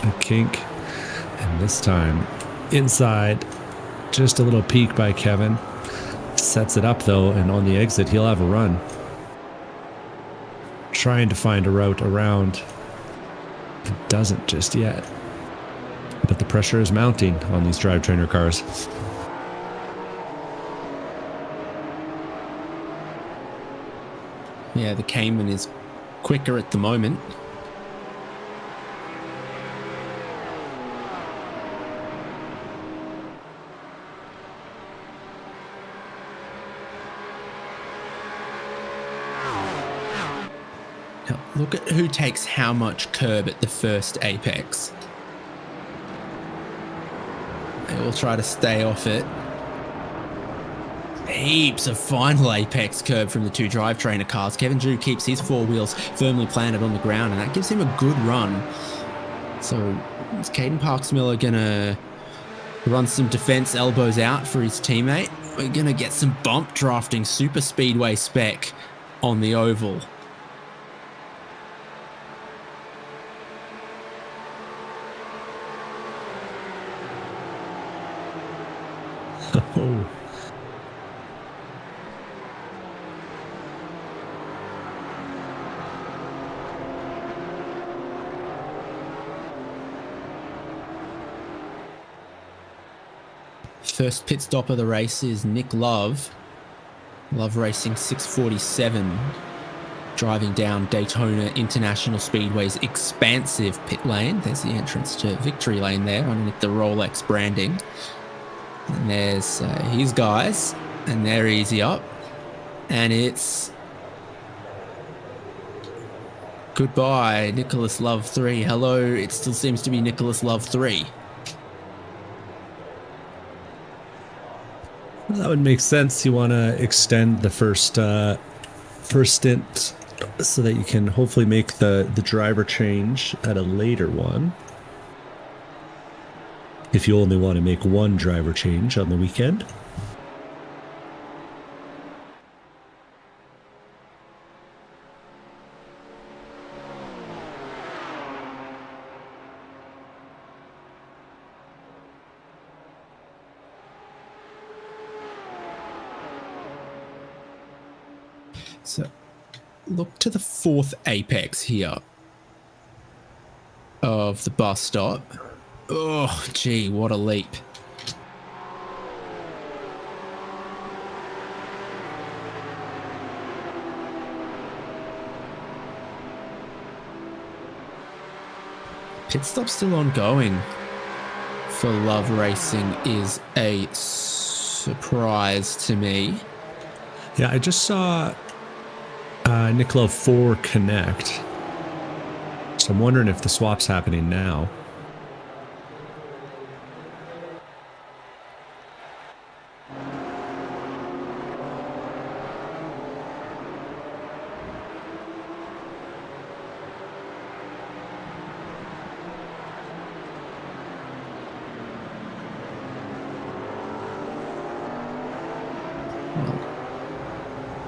a kink. And this time inside, just a little peek by Kevin. Sets it up though, and on the exit he'll have a run. Trying to find a route around. It doesn't just yet. But the pressure is mounting on these drivetrainer cars. Yeah, the Cayman is quicker at the moment. Now, look at who takes how much curb at the first apex. They all try to stay off it. Heaps of final apex curb from the two drivetrainer cars. Kevin Zhu keeps his four wheels firmly planted on the ground, and that gives him a good run. So is Caden Parks-Miller gonna run some defense elbows out for his teammate? We're gonna get some bump drafting super speedway spec on the oval. Oh. First pit stop of the race is Nick Love. Love Racing 647. driving down Daytona International Speedway's expansive pit lane. There's the entrance to Victory Lane there underneath the Rolex branding. And there's his guys, and they're easy up. And it's goodbye, Nicholas Love 3. Hello, it still seems to be Nicholas Love 3. Well, that would make sense. You want to extend the first stint so that you can hopefully make the driver change at a later one. If you only want to make one driver change on the weekend. So look to the fourth apex here of the bus stop. Oh, gee, what a leap. Pit stop still ongoing for Love Racing is a surprise to me. Yeah, I just saw Nicola 4 connect. So I'm wondering if the swap's happening now.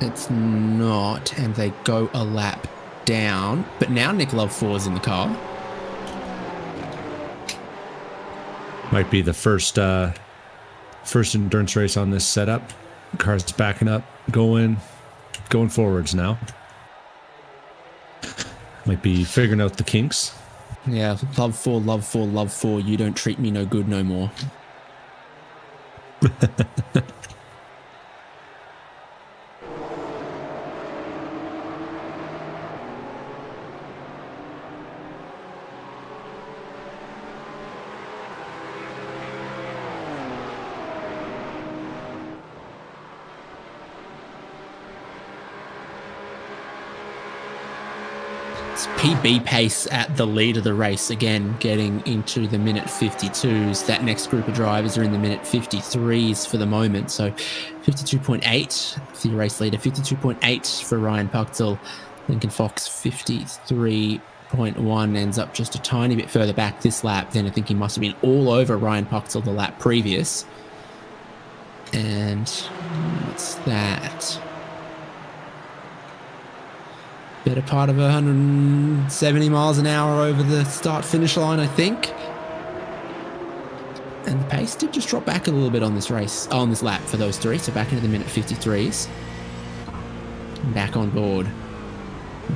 It's not, and they go a lap down. But now Nick Love 4 is in the car. Might be the first endurance race on this setup. Car's backing up, going forwards now. Might be figuring out the kinks. Yeah, Love 4, Love 4, Love 4. You don't treat me no good no more. It's PB pace at the lead of the race again, getting into the minute 52s. That next group of drivers are in the minute 53s for the moment. So 52.8 for the race leader, 52.8 for Ryan Puchtel. Lincoln Fox 53.1 ends up just a tiny bit further back this lap. Then I think he must have been all over Ryan Puchtel the lap previous. And what's that? Better part of 170 miles an hour over the start-finish line, I think. And the pace did just drop back a little bit on this race, on this lap for those three. So back into the minute 53s. Back on board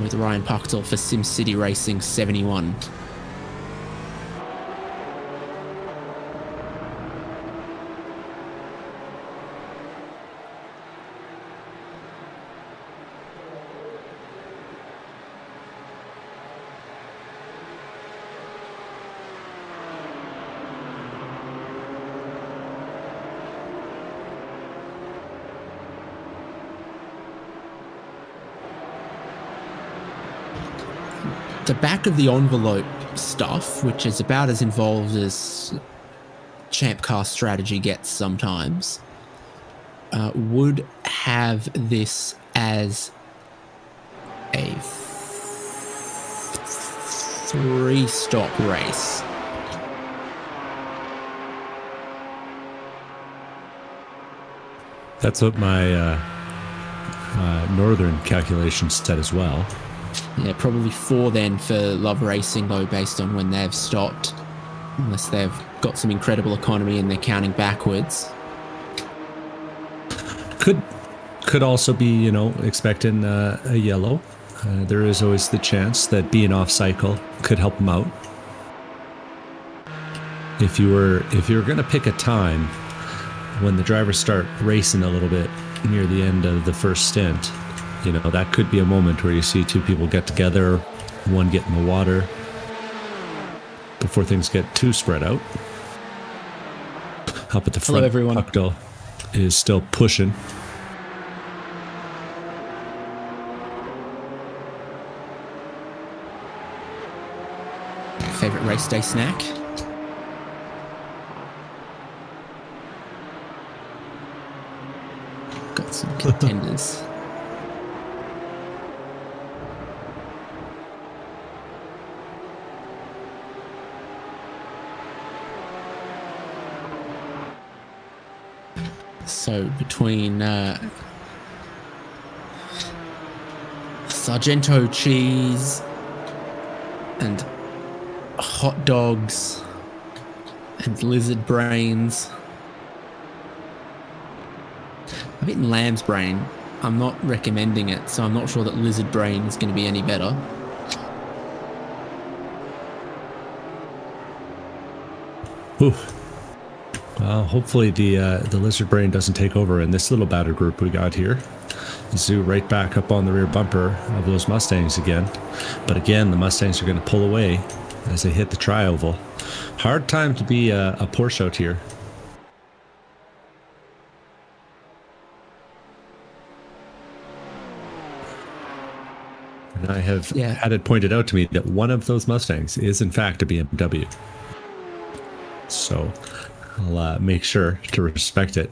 with Ryan Puchtel for SimCity Racing 71. The back of the envelope stuff, which is about as involved as ChampCar strategy gets sometimes, would have this as a 3-stop race. That's what my northern calculations said as well. Yeah, probably 4 then for Love Racing, though, based on when they've stopped. Unless they've got some incredible economy and they're counting backwards. Could also be, expecting a yellow. There is always the chance that being off cycle could help them out. If you were going to pick a time when the drivers start racing a little bit near the end of the first stint, You know, that could be a moment where you see two people get together, one get in the water before things get too spread out. Up at the front, everyone. Puckdale is still pushing. Favorite race day snack? Got some contenders. So between Sargento cheese and hot dogs and lizard brains. I've eaten lamb's brain. I'm not recommending it, so I'm not sure that lizard brain is going to be any better. Ooh. Well, hopefully the lizard brain doesn't take over in this little batter group we got here. Zoo right back up on the rear bumper of those Mustangs again. But again, the Mustangs are going to pull away as they hit the tri-oval. Hard time to be a Porsche out here. And I have had it pointed out to me that one of those Mustangs is in fact a BMW. So I'll make sure to respect it.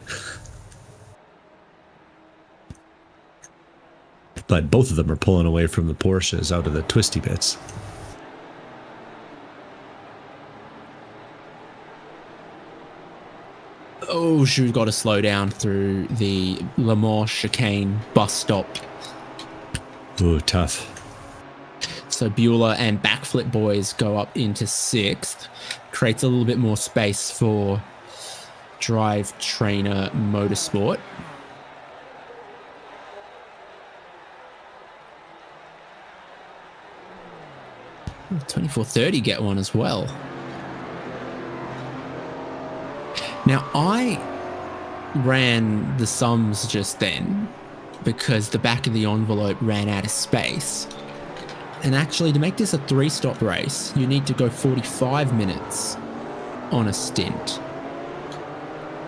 But both of them are pulling away from the Porsches out of the twisty bits. Oh, she's got to slow down through the Le Mans chicane bus stop. Ooh, tough. So Bueller and Backflip Boys go up into 6th. Creates a little bit more space for Drive Trainer Motorsport. Ooh, 2430 get one as well. Now, I ran the sums just then because the back of the envelope ran out of space. And actually, to make this a 3-stop race, you need to go 45 minutes on a stint.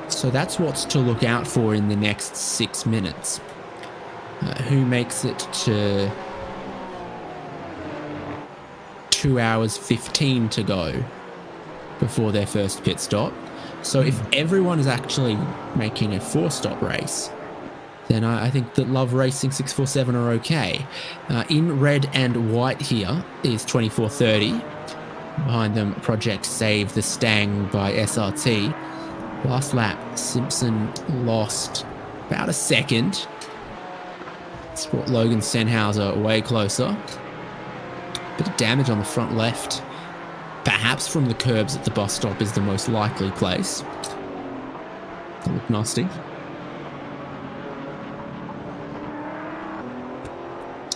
So that's what's to look out for in the next 6 minutes. Who makes it to 2 hours 15 to go before their first pit stop? So if everyone is actually making a 4-stop race, then I think that Love Racing 647 are okay. In red and white here is 2430. Behind them, Project Save the Stang by SRT. Last lap, Simpson lost about a second. It's brought Logan Stenhauser way closer. Bit of damage on the front left. Perhaps from the curbs at the bus stop is the most likely place. They look nasty.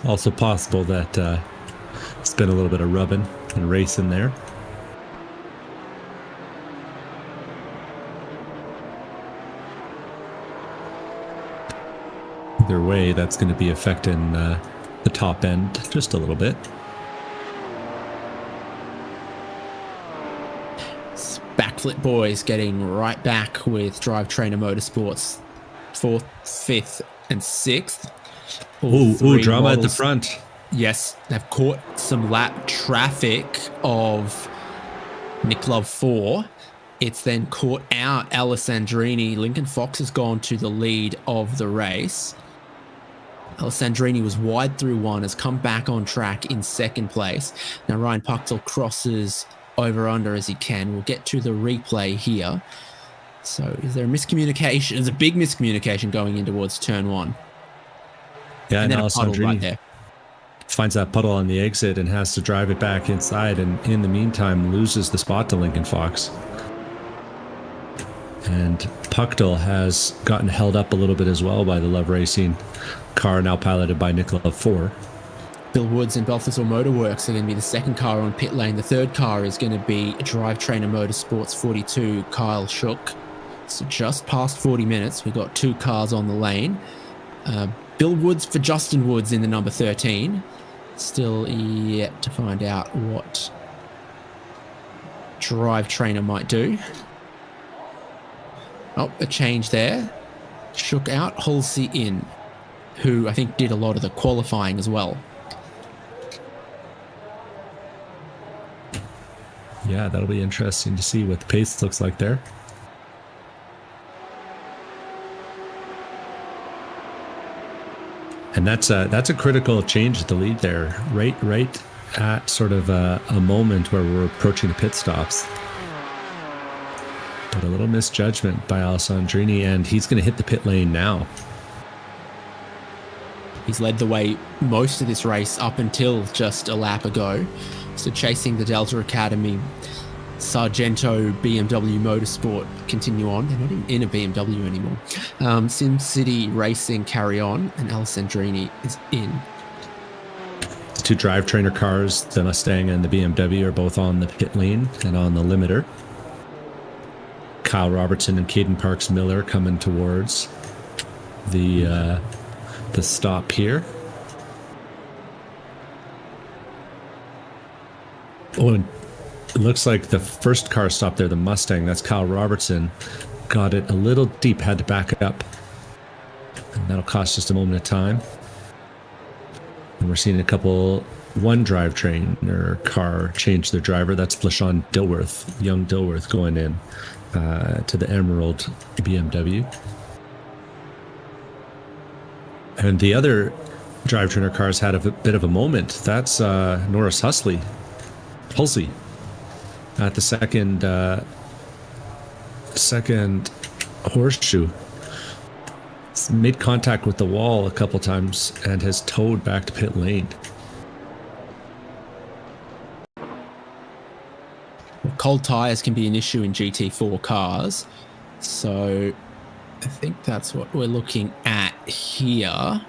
Also possible that it's been a little bit of rubbing and racing there. Either way, that's going to be affecting the top end just a little bit. Backflip Boys getting right back with Drive Trainer Motorsports 4th, 5th, and 6th. Ooh, drama models at the front. Yes, they've caught some lap traffic of Nick Love 4. It's then caught out Alessandrini. Lincoln Fox has gone to the lead of the race. Alessandrini was wide through 1, has come back on track in 2nd place. Now Ryan Pucktel crosses over under as he can. We'll get to the replay here. So is there a miscommunication? There's a big miscommunication going in towards turn 1. Yeah, and then a puddle Alessandrini right there. Finds that puddle on the exit and has to drive it back inside, and in the meantime loses the spot to Lincoln Fox. And Pucktel has gotten held up a little bit as well by the Love Racing car, now piloted by Nick Love 4. Bill Woods and Balthasar Motorworks are going to be the second car on pit lane. The third car is going to be Drive Trainer Motorsports 42, Kyle Shook. So just past 40 minutes, we've got 2 cars on the lane. Bill Woods for Justin Woods in the number 13. Still yet to find out what drive trainer might do. Oh, a change there. Shook out, Halsey in, who I think did a lot of the qualifying as well. Yeah, that'll be interesting to see what the pace looks like there. And that's a critical change at the lead there, right at sort of a moment where we're approaching the pit stops. But a little misjudgment by Alessandrini, and he's going to hit the pit lane now. He's led the way most of this race up until just a lap ago. So chasing the Delta Academy, Sargento BMW Motorsport continue on. They're not even in a BMW anymore. SimCity Racing carry on, and Alessandrini is in. The two drive trainer cars, the Mustang and the BMW, are both on the pit lane and on the limiter. Kyle Robertson and Caden Parks Miller coming towards the stop here. Oh, and it looks like the first car stopped there, the Mustang, that's Kyle Robertson, got it a little deep, had to back up. And that'll cost just a moment of time. And we're seeing a couple one drivetrain or car change their driver. That's LaShawn Dilworth, young Dilworth, going in to the Emerald BMW. And the other drivetrainer cars had a bit of a moment. That's Norris Halsey at the second horseshoe. It's made contact with the wall a couple times and has towed back to pit lane. Cold tyres can be an issue in GT4 cars, so I think that's what we're looking at here.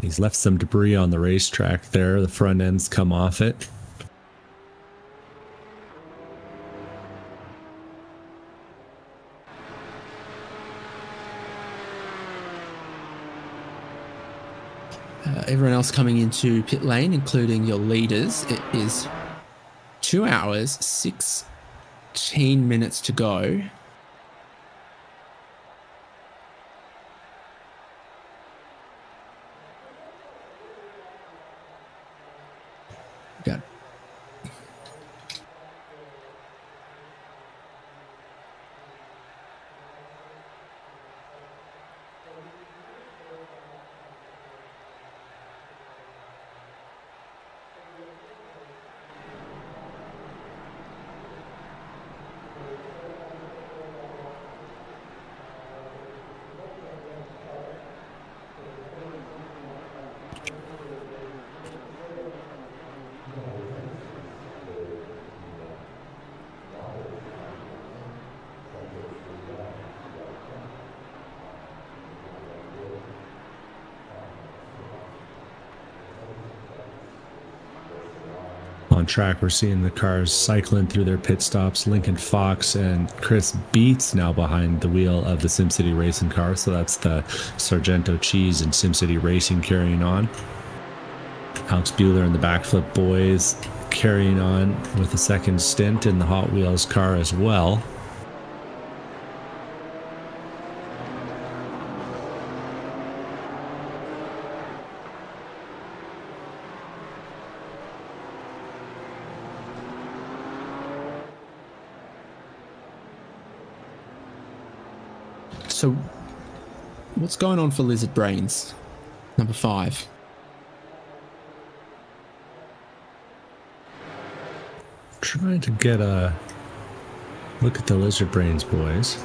He's left some debris on the racetrack there. The front end's come off it. Everyone else coming into pit lane, including your leaders. It is 2 hours, 16 minutes to go. Got on track, we're seeing the cars cycling through their pit stops. Lincoln Fox and Chris Beats now behind the wheel of the SimCity Racing car. So that's the Sargento Cheese and SimCity Racing carrying on. Alex Bueller and the Backflip Boys carrying on with a second stint in the Hot Wheels car as well. So, what's going on for Lizard Brains? Number 5. Trying to get a look at the Lizard Brains boys.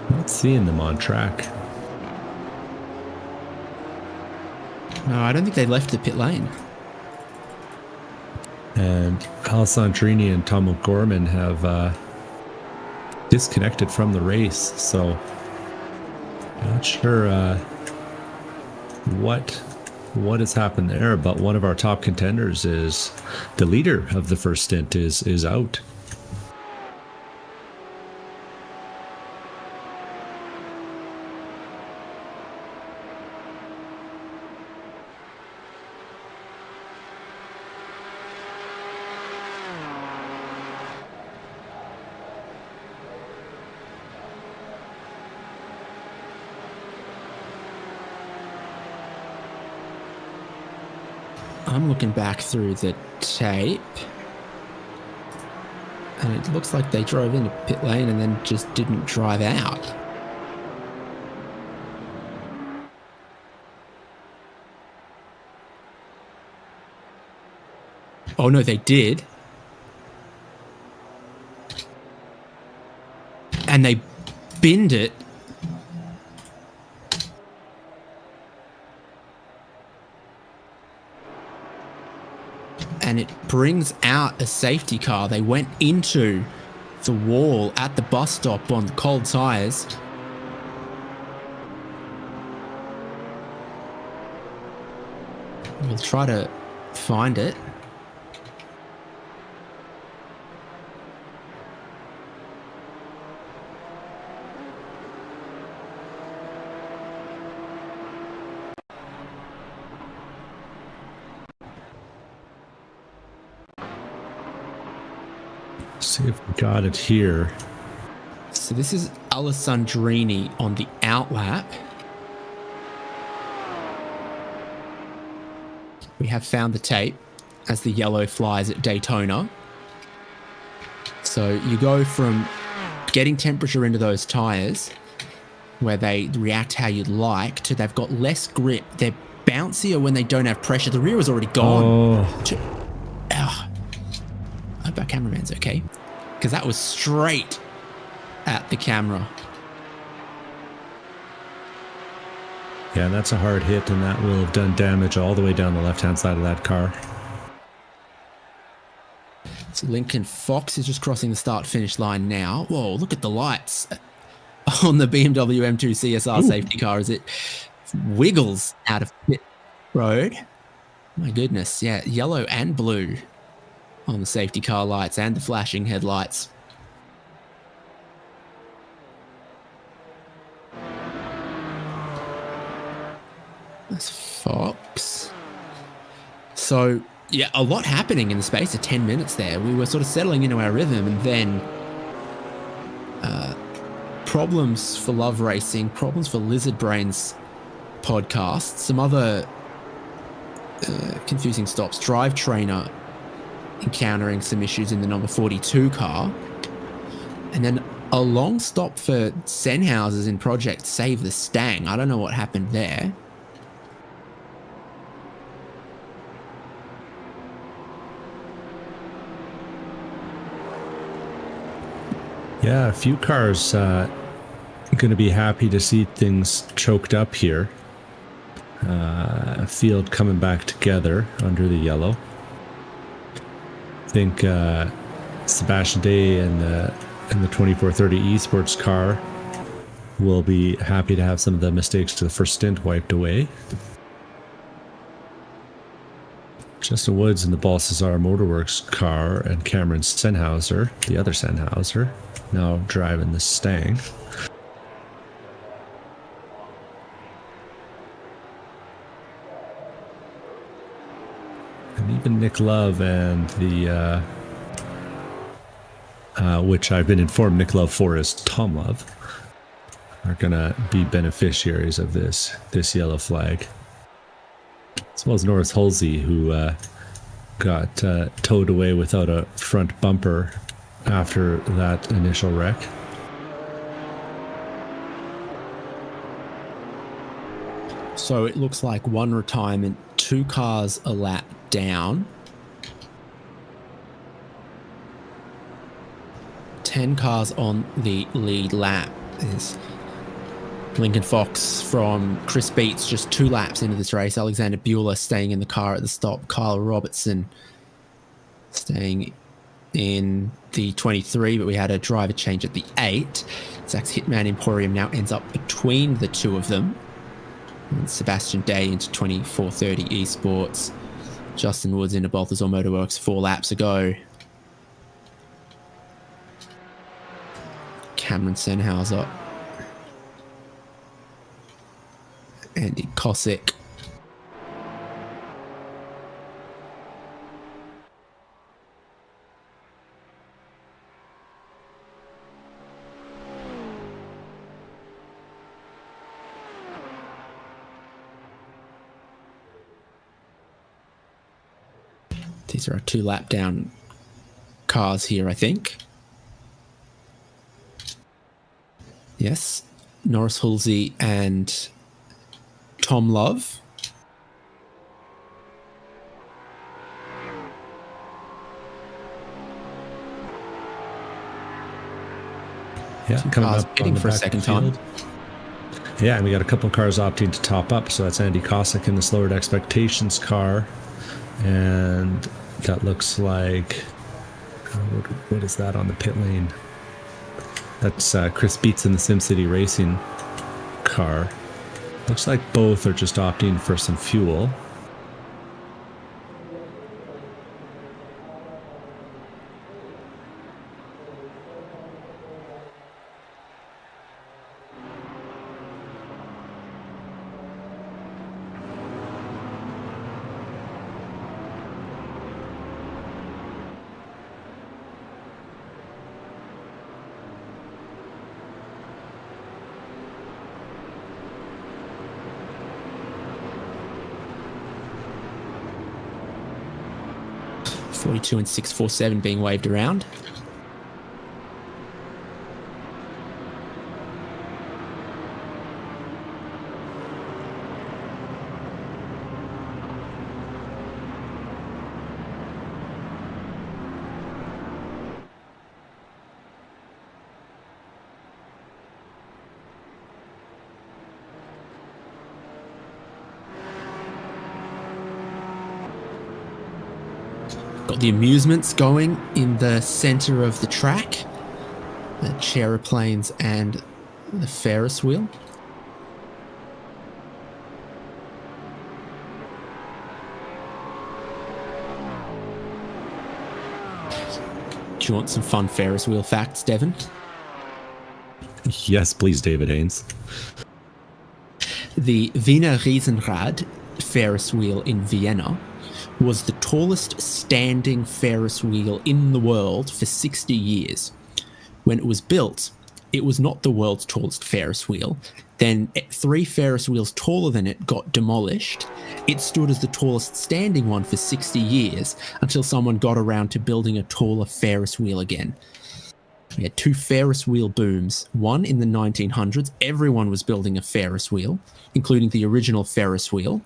Not seeing them on track. No, I don't think they left the pit lane. And Alessandrini and Tom O'Gorman have disconnected from the race. So not sure what has happened there, but one of our top contenders is the leader of the first stint is out. I'm looking back through the tape, and it looks like they drove into pit lane and then just didn't drive out. Oh no, they did. And they binned it. And it brings out a safety car. They went into the wall at the bus stop on cold tires. We'll try to find it. See if we got it here. So this is Alessandrini on the outlap. We have found the tape as the yellow flies at Daytona. So you go from getting temperature into those tires where they react how you'd like to they've got less grip. They're bouncier when they don't have pressure. The rear is already gone. I hope our cameraman's okay, because that was straight at the camera. Yeah, that's a hard hit, and that will have done damage all the way down the left-hand side of that car. So Lincoln Fox is just crossing the start-finish line now. Whoa, look at the lights on the BMW M2 CSR safety car as it wiggles out of pit road. My goodness, yeah, yellow and blue on the safety car lights and the flashing headlights. That's Fox. So, yeah, a lot happening in the space of 10 minutes there. We were sort of settling into our rhythm, and then problems for Love Racing, problems for Lizard Brains podcast, some other confusing stops. Drive Trainer encountering some issues in the number 42 car, and then a long stop for Sennhauser's in Project Save the Stang. I don't know what happened there. Yeah, a few cars going to be happy to see things choked up here. Field coming back together under the yellow. I think Sebastian Day and the 2430 Esports car will be happy to have some of the mistakes to the first stint wiped away. Justin Woods in the Balsazar Motorworks car and Cameron Sennhauser, the other Sennhauser, now driving the Stang. And even Nick Love and the, which I've been informed Nick Love for is Tom Love, are going to be beneficiaries of this yellow flag. As well as Norris Halsey, who got towed away without a front bumper after that initial wreck. So it looks like one retirement, 2 cars a lap down. 10 cars on the lead lap. There's Lincoln Fox from Chris Beats just 2 laps into this race. Alexander Bueller staying in the car at the stop. Kyle Robertson staying in the 23, but we had a driver change at the 8. Zach's Hitman Emporium now ends up between the two of them. And Sebastian Day into 2430 Esports. Justin Woods into Balthazar Motorworks 4 laps ago. Cameron Senhauser. Andy Kosick. These are our 2 lap down cars here, I think. Yes, Norris Hulsey and Tom Love. Yeah, coming up pitting for a second time. Yeah, and we got a couple of cars opting to top up. So that's Andy Kosick in the Slowered Expectations car. And that looks like, what is that on the pit lane? That's Chris Beats in the SimCity Racing car. Looks like both are just opting for some fuel. .42 and 647 being waved around. Got the amusements going in the center of the track. The chairplanes and the Ferris wheel. Do you want some fun Ferris wheel facts, Devon? Yes, please, David Haynes. The Wiener Riesenrad Ferris wheel in Vienna was the tallest standing Ferris wheel in the world for 60 years. When it was built, it was not the world's tallest Ferris wheel. Then 3 Ferris wheels taller than it got demolished. It stood as the tallest standing one for 60 years until someone got around to building a taller Ferris wheel again. We had 2 Ferris wheel booms. One in the 1900s, everyone was building a Ferris wheel, including the original Ferris wheel.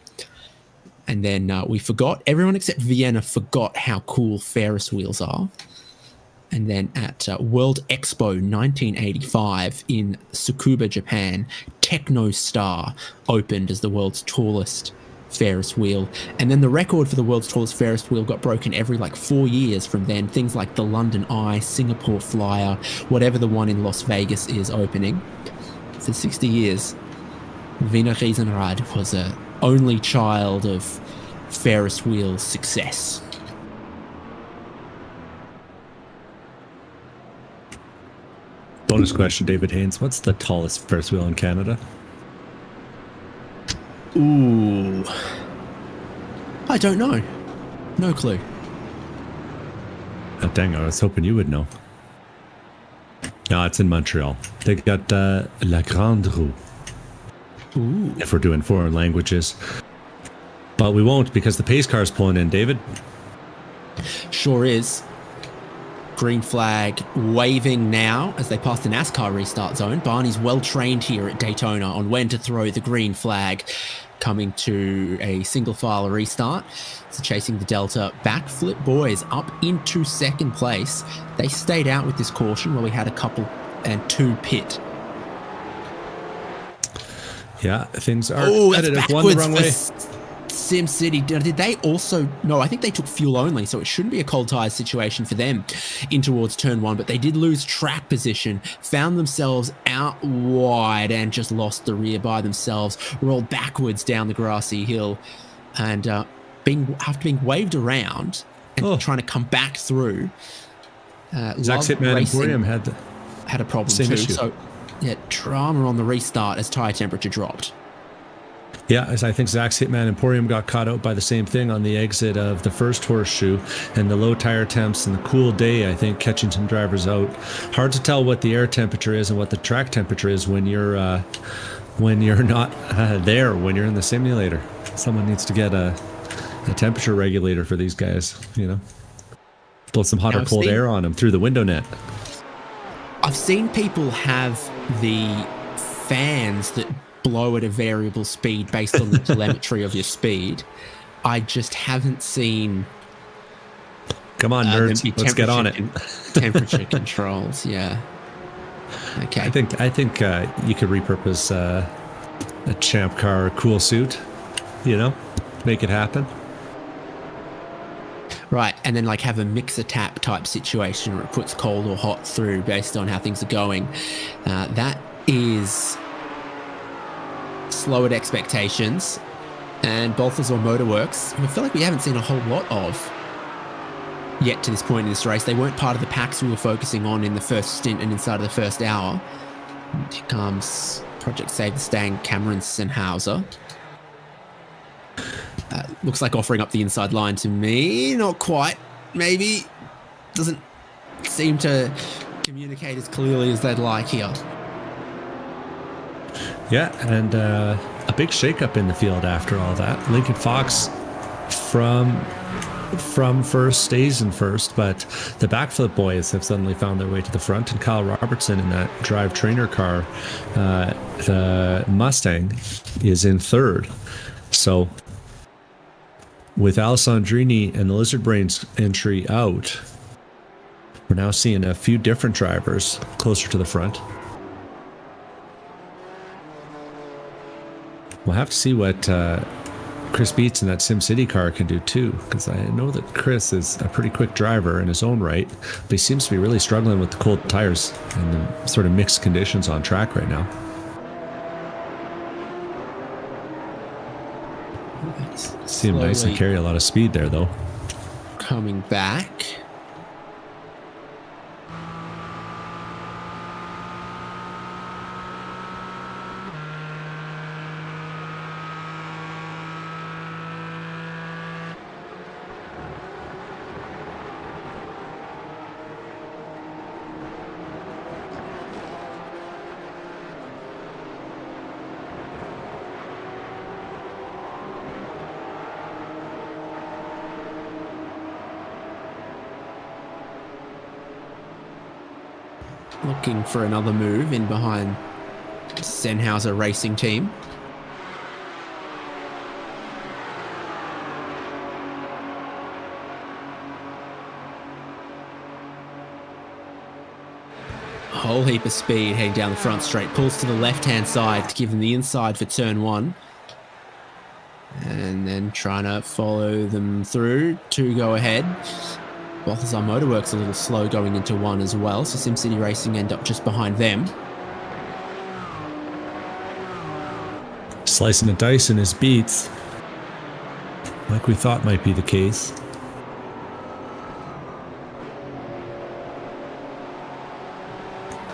And then we forgot, everyone except Vienna forgot how cool Ferris wheels are. And then at World Expo 1985 in Tsukuba, Japan, Techno Star opened as the world's tallest Ferris wheel. And then the record for the world's tallest Ferris wheel got broken every 4 years from then. Things like the London Eye, Singapore Flyer, whatever the one in Las Vegas is opening. For 60 years, Wiener Riesenrad was a only child of Ferris wheel success. Bonus question, David Haynes. What's the tallest Ferris wheel in Canada? Ooh. I don't know. No clue. Oh, dang, I was hoping you would know. No, it's in Montreal. They got La Grande Roue. Ooh. If we're doing foreign languages. But we won't because the pace car's pulling in, David. Sure is. Green flag waving now as they pass the NASCAR restart zone. Barney's well trained here at Daytona on when to throw the green flag. Coming to a single file restart. So chasing the Delta backflip boys up into second place. They stayed out with this caution while we had a couple and 2 pit. Yeah, things are headed one the wrong way. SimCity, did they also? No, I think they took fuel only, so it shouldn't be a cold tire situation for them in towards turn 1, but they did lose track position, found themselves out wide and just lost the rear by themselves, rolled backwards down the grassy hill, and after being waved around and trying to come back through. Zach's Hitman Emporium had a problem same too. issue. So, yeah, drama on the restart as tire temperature dropped. Yeah, as I think Zach's Hitman Emporium got caught out by the same thing on the exit of the first horseshoe, and the low tire temps and the cool day, I think, catching some drivers out. Hard to tell what the air temperature is and what the track temperature is when you're not there, when you're in the simulator. Someone needs to get a temperature regulator for these guys, blow some hot or cold air on them through the window net. I've seen people have the fans that blow at a variable speed based on the telemetry of your speed. I just haven't seen. Come on, nerds, let's get on it. Temperature controls, yeah. Okay. I think you could repurpose a ChampCar cool suit, make it happen. Right, and then have a mixer tap type situation where it puts cold or hot through based on how things are going. That is slow at expectations. And Balthazar Motorworks, who I feel like we haven't seen a whole lot of yet to this point in this race. They weren't part of the packs we were focusing on in the first stint and inside of the first hour. And here comes Project Save the Stang, Cameron Senhauser. Looks like offering up the inside line to me. Not quite, maybe. Doesn't seem to communicate as clearly as they'd like here. Yeah, and a big shakeup in the field after all that. Lincoln Fox from first stays in first, but the backflip boys have suddenly found their way to the front, and Kyle Robertson in that drive trainer car, the Mustang, is in third. So with Alessandrini and the Lizard Brains entry out, we're now seeing a few different drivers closer to the front. We'll have to see what Chris Beats in that SimCity car can do too, because I know that Chris is a pretty quick driver in his own right, but he seems to be really struggling with the cold tires and the sort of mixed conditions on track right now. See him nice and carry a lot of speed there, though. Coming back. Looking for another move in behind Senhauser Racing Team. A whole heap of speed heading down the front straight. Pulls to the left-hand side to give them the inside for turn 1. And then trying to follow them through to go ahead. Balthazar Motorworks a little slow going into 1 as well, so SimCity Racing end up just behind them. Slicing and dicing his beats, like we thought might be the case.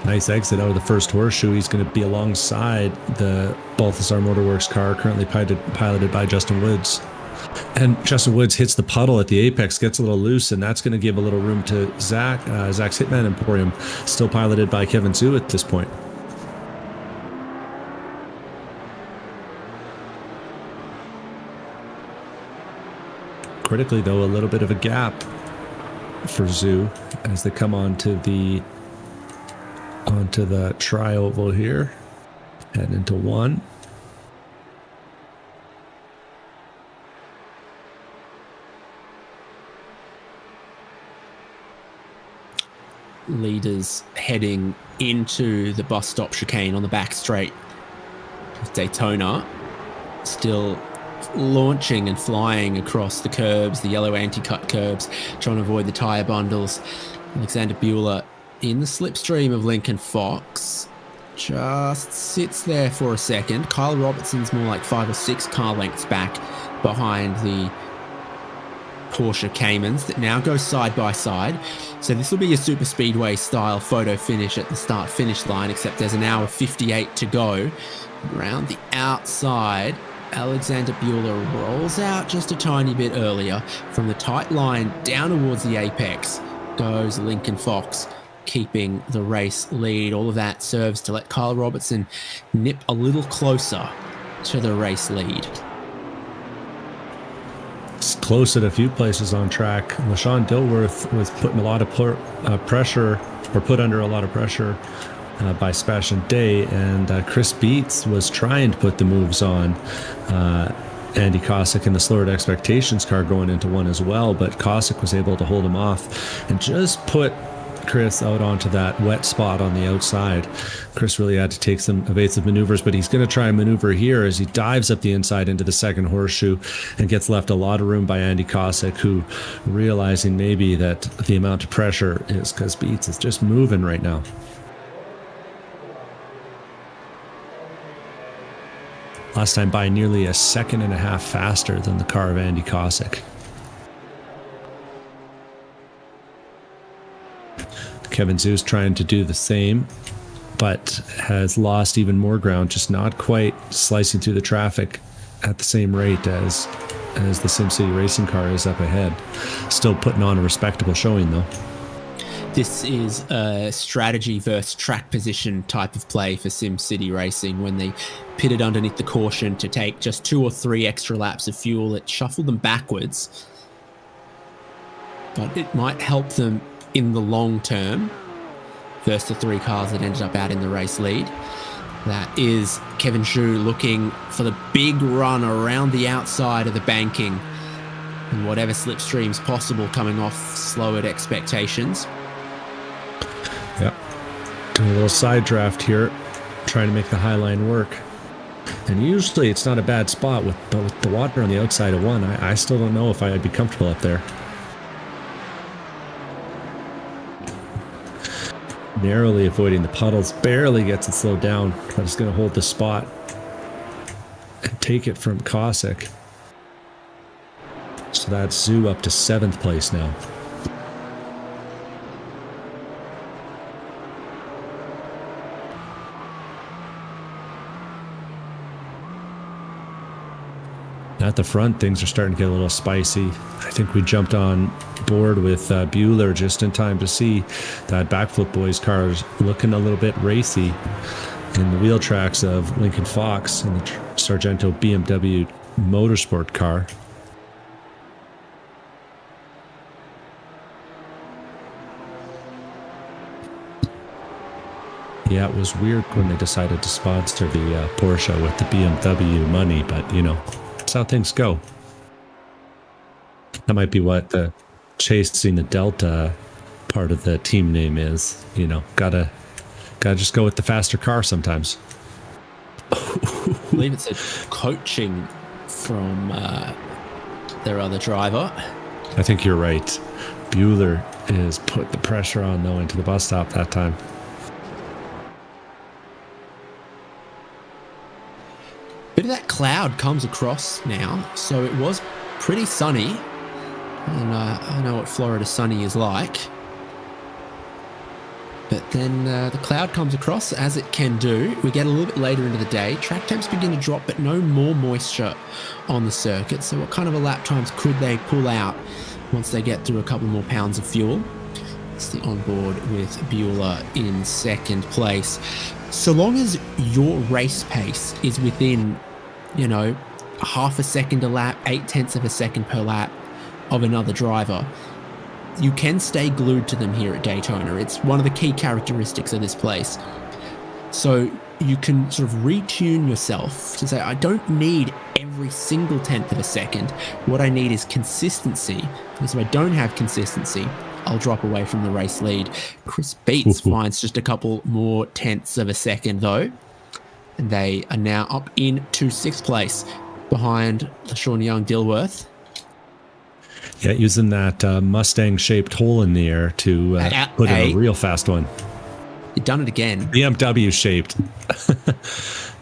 Nice exit out of the first horseshoe. He's going to be alongside the Balthazar Motorworks car, currently piloted by Justin Woods. And Justin Woods hits the puddle at the apex, gets a little loose, and that's going to give a little room to Zach's Hitman Emporium, still piloted by Kevin Zhu at this point. Critically, though, a little bit of a gap for Zhu as they come onto the tri-oval here, heading into 1. Leaders heading into the bus stop chicane on the back straight of Daytona. Still launching and flying across the curbs, the yellow anti-cut curbs, trying to avoid the tyre bundles. Alexander Bueller in the slipstream of Lincoln Fox. Just sits there for a second. Kyle Robertson's more like 5 or 6 car lengths back behind the Porsche Caymans that now go side by side. So this will be a super speedway style photo finish at the start finish line, except there's an hour 58 to go. Around the outside, Alexander Bueller rolls out just a tiny bit earlier. From the tight line down towards the apex goes Lincoln Fox, keeping the race lead. All of that serves to let Kyle Robertson nip a little closer to the race lead. It's close at a few places on track. LaShawn Dilworth was putting a lot of pressure, or put under a lot of pressure by Sebastian Day, and Chris Beats was trying to put the moves on Andy Cossack in the Slower Expectations car going into one as well, but Cossack was able to hold him off and just put Chris out onto that wet spot on the outside. Chris really had to take some evasive maneuvers, but he's going to try and maneuver here as he dives up the inside into the second horseshoe and gets left a lot of room by Andy Cossack, who, realizing maybe that the amount of pressure is because Beats is just moving right now. Last time by nearly a second and a half faster than the car of Andy Cossack. Kevin Zeus trying to do the same, but has lost even more ground, just not quite slicing through the traffic at the same rate as the SimCity racing car is up ahead. Still putting on a respectable showing though. This is a strategy versus track position type of play for SimCity Racing. When they pitted underneath the caution to take just 2 or 3 extra laps of fuel, it shuffled them backwards. But it might help them in the long term versus the 3 cars that ended up out in the race lead. That is Kevin Zhu looking for the big run around the outside of the banking and whatever slipstreams possible coming off slowered expectations. Yep. Doing a little side draft here, trying to make the high line work. And usually it's not a bad spot, but with the water on the outside of one, I still don't know if I'd be comfortable up there. Narrowly avoiding the puddles, barely gets it slowed down, but it's going to hold the spot and take it from Cossack. So that's Zhu up to 7th place now. At the front, things are starting to get a little spicy. I think we jumped on board with Bueller just in time to see that Backflip Boys car is looking a little bit racy in the wheel tracks of Lincoln Fox and the Sargento BMW Motorsport car. Yeah, it was weird when they decided to sponsor the Porsche with the BMW money, but you know, that's how things go. That might be what the chasing the Delta part of the team name is. You know, gotta just go with the faster car sometimes. I believe it's a coaching from their other driver. I think you're right. Bueller is put the pressure on though into the bus stop that time. Bit of that cloud comes across now, so it was pretty sunny, and I know what Florida sunny is like. But then the cloud comes across, as it can do. We get a little bit later into the day. Track temps begin to drop, but no more moisture on the circuit. So what kind of a lap times could they pull out once they get through a couple more pounds of fuel? It's the onboard with Bueller in 2nd place. So long as your race pace is within, you know, half a second a lap, 0.8 of a second per lap of another driver, you can stay glued to them here at Daytona. It's one of the key characteristics of this place. So you can sort of retune yourself to say, I don't need every single 0.1 of a second. What I need is consistency. Because if I don't have consistency, I'll drop away from the race lead. Chris Beats finds just a couple more 0.1 of a second though. And they are now up into 6th place. behind Sean Young Dilworth. Yeah, using that Mustang-shaped hole in the air to put in a real fast one. You've done it again. BMW-shaped.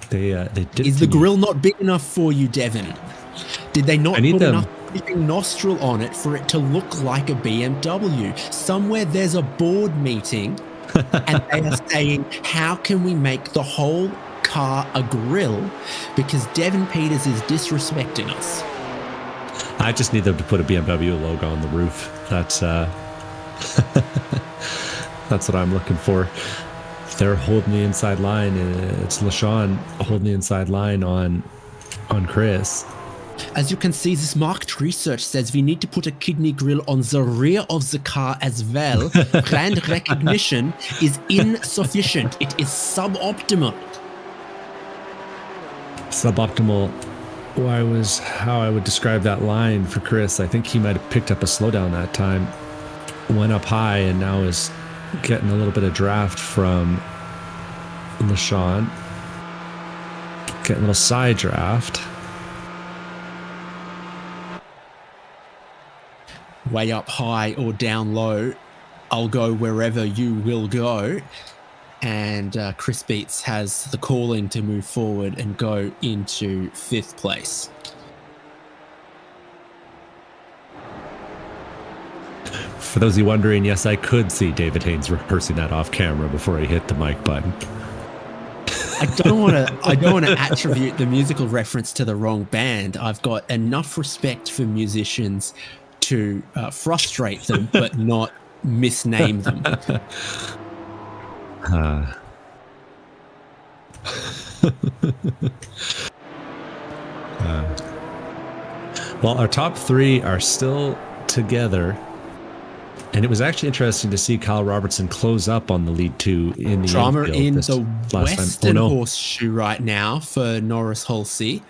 They did. Is the grill not big enough for you, Devon? Did they not put enough nostril on it for it to look like a BMW? Somewhere there's a board meeting and they are saying, how can we make the whole car a grill? Because Devon Peters is disrespecting us. I just need them to put a BMW logo on the roof. That's that's what I'm looking for. They're holding the inside line. It's LaShawn holding the inside line on Chris. As you can see, this market research says we need to put a kidney grill on the rear of the car as well. Brand recognition is insufficient. It is suboptimal. Suboptimal. How I would describe that line for Chris. I think he might have picked up a slowdown that time, went up high, and now is getting a little bit of draft from LaShawn. Getting a little side draft. Way up high or down low, I'll go wherever you will go. And Chris Beats has the calling to move forward and go into 5th place. For those of you wondering, yes, I could see David Haynes rehearsing that off camera before he hit the mic button. I don't want to attribute the musical reference to the wrong band. I've got enough respect for musicians to frustrate them, but not misname them. Well, our top 3 are still together, and it was actually interesting to see Kyle Robertson close up on the lead 2 in the drama in the Western Horseshoe right now for Norris Halsey.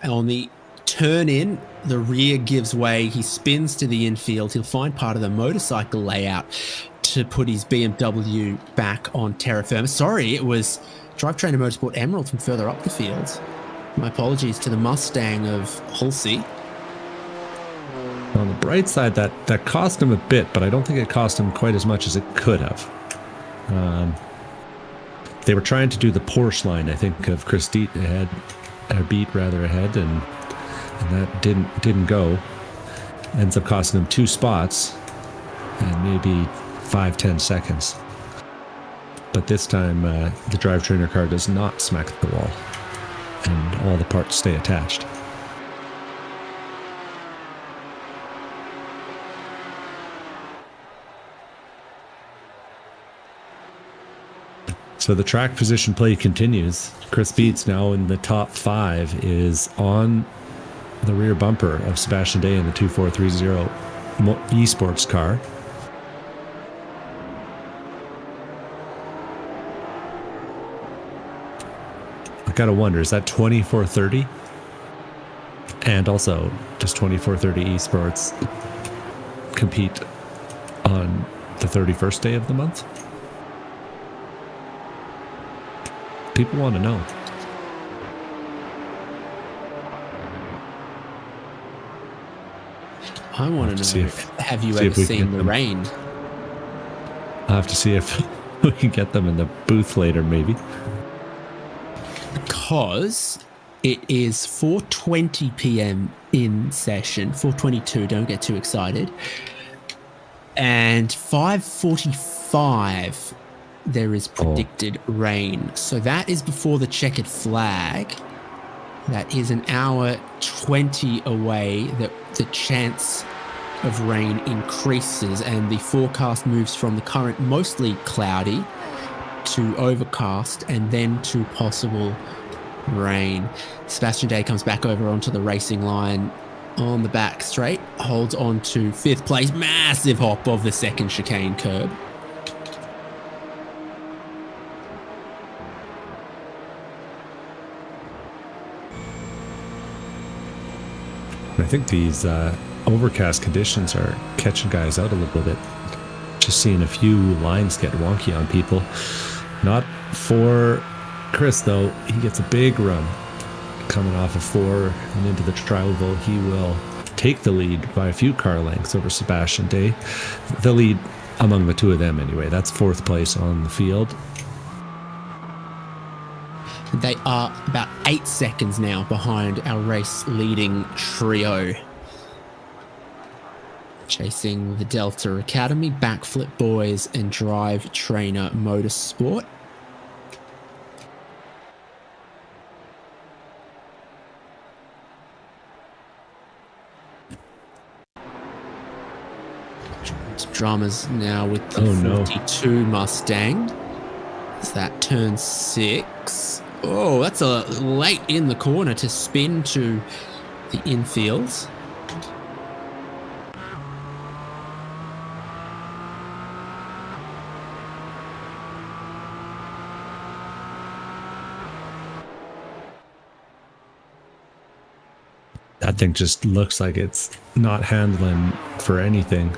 On the turn in, the rear gives way. He spins to the infield. He'll find part of the motorcycle layout to put his BMW back on terra firma. Sorry, it was Drivetrain Motorsport Emerald from further up the field. My apologies to the Mustang of Halsey. On the bright side, that cost him a bit, but I don't think it cost him quite as much as it could have. They were trying to do the Porsche line, I think, of Chris Beat ahead, and that didn't go. Ends up costing him 2 spots and maybe 5-10 seconds. But this time, the drivetrainer car does not smack the wall, and all the parts stay attached. So the track position play continues. Chris Beats, now in the top 5, is on the rear bumper of Sebastian Day in the 2430 eSports car. I gotta wonder, is that 2430? And also, does 2430 eSports compete on the 31st day of the month? People want to know. I want to know, have you ever seen the rain? I'll have to see if we can get them in the booth later, maybe. Because it is 4:20 p.m. in session, 4:22, don't get too excited. And 5:45, there is predicted rain. So that is before the checkered flag. That is an hour 20 away that the chance of rain increases, and the forecast moves from the current mostly cloudy to overcast and then to possible rain. Sebastian Day comes back over onto the racing line on the back straight, holds on to 5th place, massive hop of the second chicane curb. I think these overcast conditions are catching guys out a little bit. Just seeing a few lines get wonky on people. Not for Chris, though. He gets a big run. coming off of 4 and into the tri-oval. He will take the lead by a few car lengths over Sebastian Day. The lead among the two of them anyway. That's 4th place on the field. They are about 8 seconds now behind our race leading trio. Chasing the Delta Academy, Backflip Boys and Drive Trainer Motorsport. Dramas now with the 42 Mustang. Is that turn 6? Oh, that's a late in the corner to spin to the infield. That thing just looks like it's not handling for anything.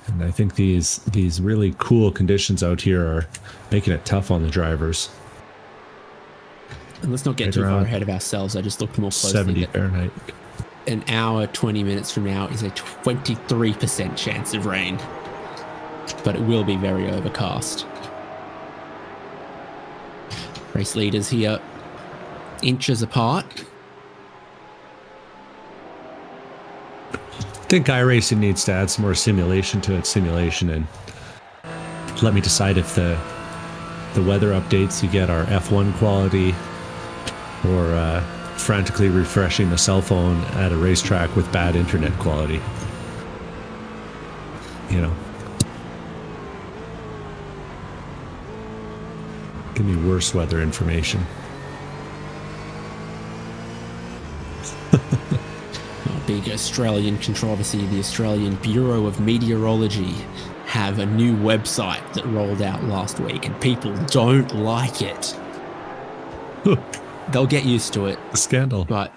And I think these really cool conditions out here are making it tough on the drivers. And let's not get too far ahead of ourselves. I just looked more closely. 70 Fahrenheit. An hour, 20 minutes from now is a 23% chance of rain. But it will be very overcast. Race leaders here, inches apart. I think iRacing needs to add some more simulation to its simulation and let me decide if the weather updates you get are F1 quality or frantically refreshing the cell phone at a racetrack with bad internet quality. You know. Give me worse weather information. Big Australian controversy. The Australian Bureau of Meteorology have a new website that rolled out last week and people don't like it. They'll get used to it. A scandal. But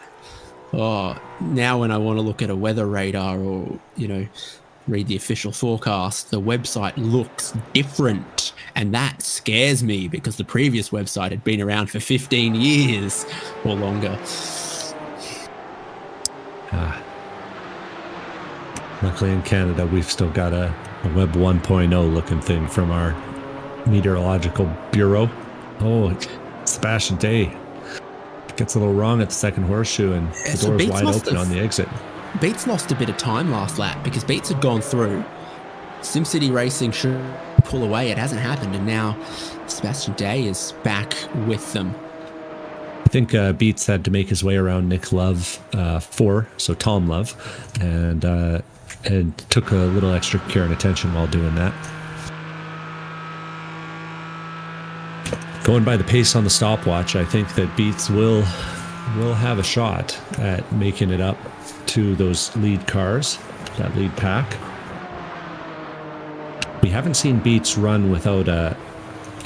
now when I want to look at a weather radar or, read the official forecast, the website looks different. And that scares me because the previous website had been around for 15 years or longer. Luckily in Canada, we've still got a Web 1.0 looking thing from our meteorological bureau. Oh, Sebastian Day gets a little wrong at the second horseshoe and the door's wide open on the exit. Beats lost a bit of time last lap because Beats had gone through. SimCity Racing should pull away. It hasn't happened. And now Sebastian Day is back with them. I think Beats had to make his way around Nick Love 4, so Tom Love, and took a little extra care and attention while doing that. Going by the pace on the stopwatch, I think that Beats will have a shot at making it up to those lead cars, that lead pack. We haven't seen Beats run without a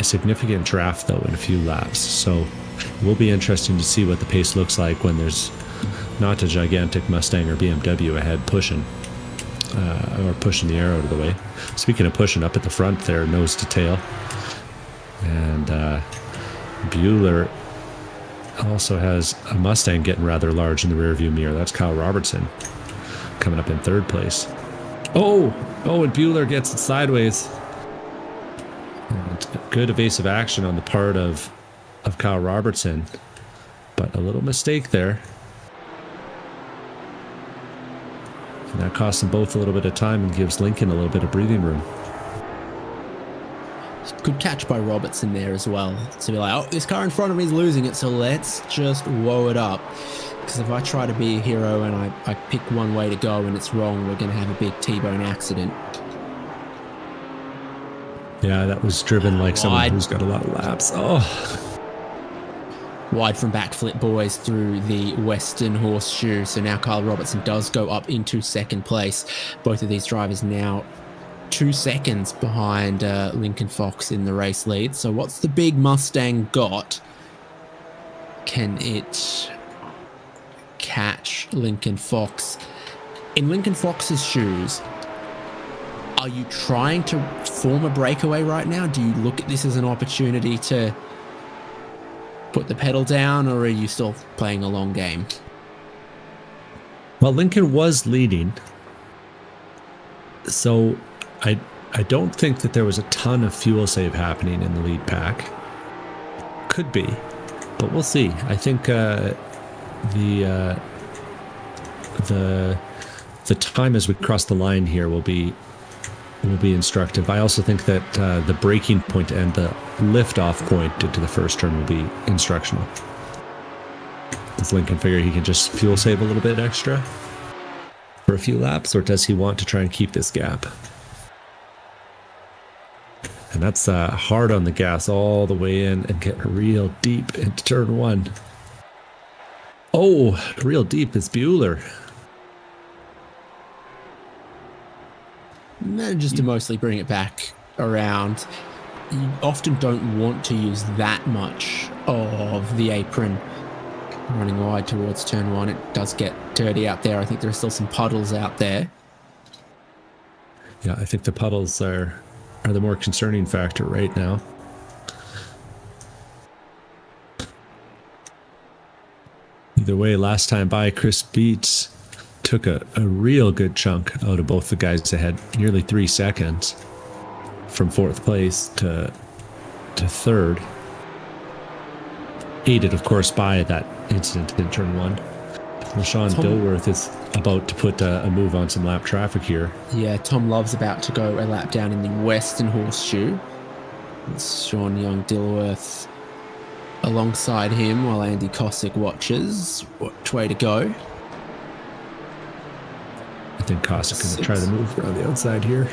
significant draft, though, in a few laps, so it will be interesting to see what the pace looks like when there's not a gigantic Mustang or BMW ahead pushing the air out of the way. Speaking of pushing up at the front there, nose to tail. And Bueller also has a Mustang getting rather large in the rearview mirror. That's Kyle Robertson coming up in 3rd place. Oh, and Bueller gets it sideways. And good evasive action on the part of Kyle Robertson, but a little mistake there. And that costs them both a little bit of time and gives Lincoln a little bit of breathing room. Good catch by Robertson there as well. To be like, this car in front of me is losing it, so let's just woe it up. Because if I try to be a hero and I pick one way to go and it's wrong, we're going to have a big T-bone accident. Yeah, that was driven like someone who's got a lot of laps. Oh. Wide from Backflip Boys through the Western Horseshoe. So now Kyle Robertson does go up into 2nd place. Both of these drivers now 2 seconds behind Lincoln Fox in the race lead. So what's the big Mustang got? Can it catch Lincoln Fox? In Lincoln Fox's shoes, are you trying to form a breakaway right now? Do you look at this as an opportunity to put the pedal down, or are you still playing a long game? Well, Lincoln was leading, so I don't think that there was a ton of fuel save happening in the lead pack. Could be, but we'll see. I think the time as we cross the line here will be instructive. I also think that the braking point and the lift-off point into the first turn will be instructional. Does Lincoln figure he can just fuel save a little bit extra for a few laps, or does he want to try and keep this gap? And that's hard on the gas all the way in and get real deep into turn one. Oh, real deep is Bueller. Just to mostly bring it back around, you often don't want to use that much of the apron running wide towards turn one. It does get dirty out there. I think there are still some puddles out there. Yeah, I think the puddles are the more concerning factor right now. Either way, last time by, Chris Beats took a real good chunk out of both the guys ahead, nearly 3 seconds from 4th place to 3rd. Aided, of course, by that incident in turn 1. LaShawn Dilworth is about to put a move on some lap traffic here. Yeah, Tom Love's about to go a lap down in the Western Horseshoe. It's Sean Young-Dilworth alongside him while Andy Cossack watches. Which way to go? I think Cossack going to try to move around the outside here.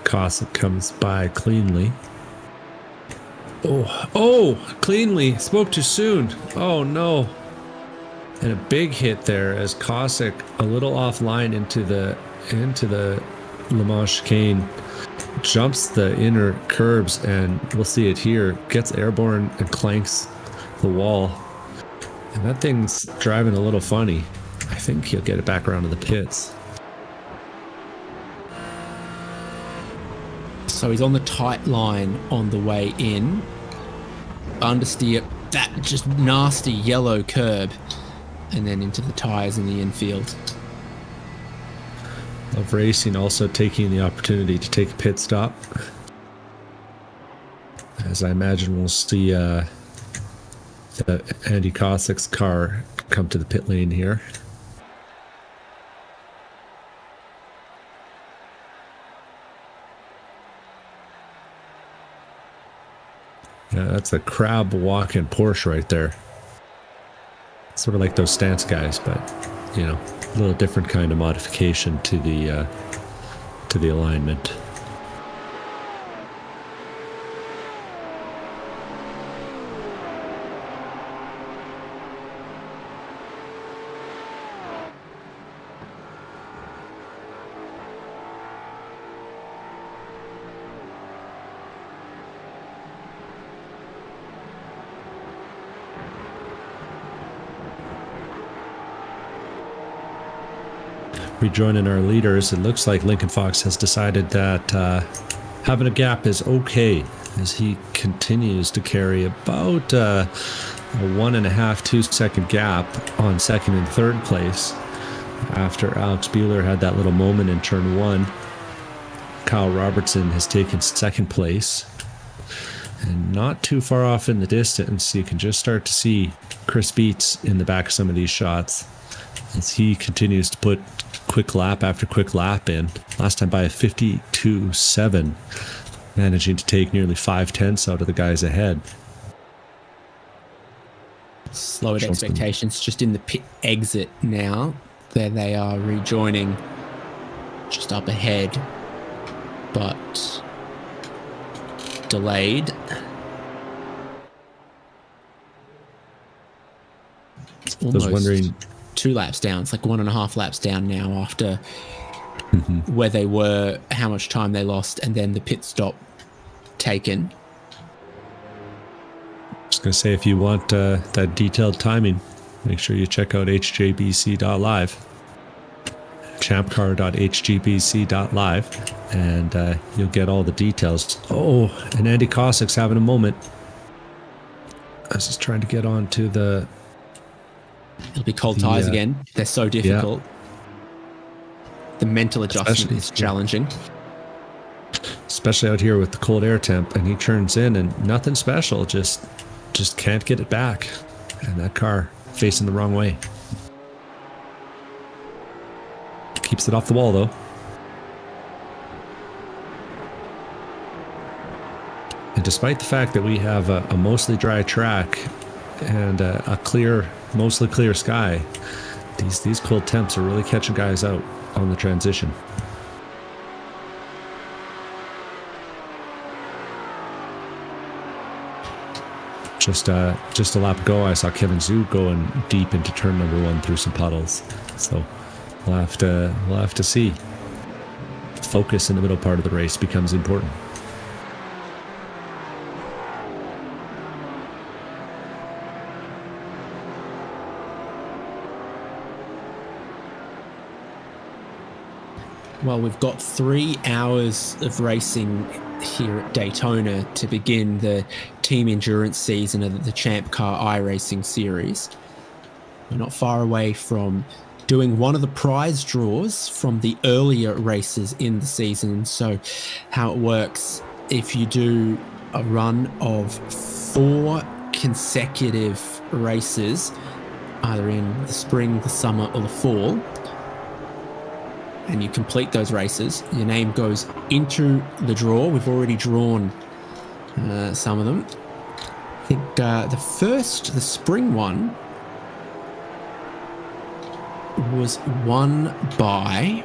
Cossack comes by cleanly. Oh, cleanly. Spoke too soon. Oh, no. And a big hit there as Cossack a little offline into the Le Mans chicane, jumps the inner curbs, and we'll see it here. Gets airborne and clanks the wall. And that thing's driving a little funny. I think he'll get it back around to the pits. So he's on the tight line on the way in. Understeer that just nasty yellow curb, and then into the tyres in the infield. Love Racing also taking the opportunity to take a pit stop. As I imagine we'll see the Andy Cossack's car come to the pit lane here. Yeah, that's a crab walking Porsche right there. Sort of like those stance guys, but you know, a little different kind of modification to the alignment. Rejoining our leaders, it looks like Lincoln Fox has decided that having a gap is okay, as he continues to carry about a 1.5, 2 second gap on 2nd and 3rd place. After Alex Bueller had that little moment in turn 1, Kyle Robertson has taken 2nd place. And not too far off in the distance, you can just start to see Chris Beats in the back of some of these shots as he continues to put quick lap after quick lap in. Last time by a 52.7, managing to take nearly 5/10 out of the guys ahead. Slower expectations just in the pit exit now. There they are rejoining just up ahead, but delayed. I was wondering, 2 laps down. It's like 1.5 laps down now after where they were, how much time they lost, and then the pit stop taken. I was going to say, if you want that detailed timing, make sure you check out hjbc.live, champcar.hgbc.live, and you'll get all the details. Oh, and Andy Cossack's having a moment. I was just trying to get on to the... It'll be cold tires again. They're so difficult. Yeah. The mental adjustment is challenging. Especially out here with the cold air temp, and he turns in and nothing special, just can't get it back. And that car facing the wrong way. Keeps it off the wall though. And despite the fact that we have a mostly dry track and a clear, mostly clear sky, these cold temps are really catching guys out on the transition. Just a lap ago, I saw Kevin Zhu going deep into turn number 1 through some puddles. So we'll have to see. Focus in the middle part of the race becomes important. Well, we've got 3 hours of racing here at Daytona to begin the team endurance season of the ChampCar iRacing series. We're not far away from doing one of the prize draws from the earlier races in the season. So how it works, if you do a run of 4 consecutive races, either in the spring, the summer, or the fall, and you complete those races, your name goes into the draw. We've already drawn some of them. I think the spring one was won by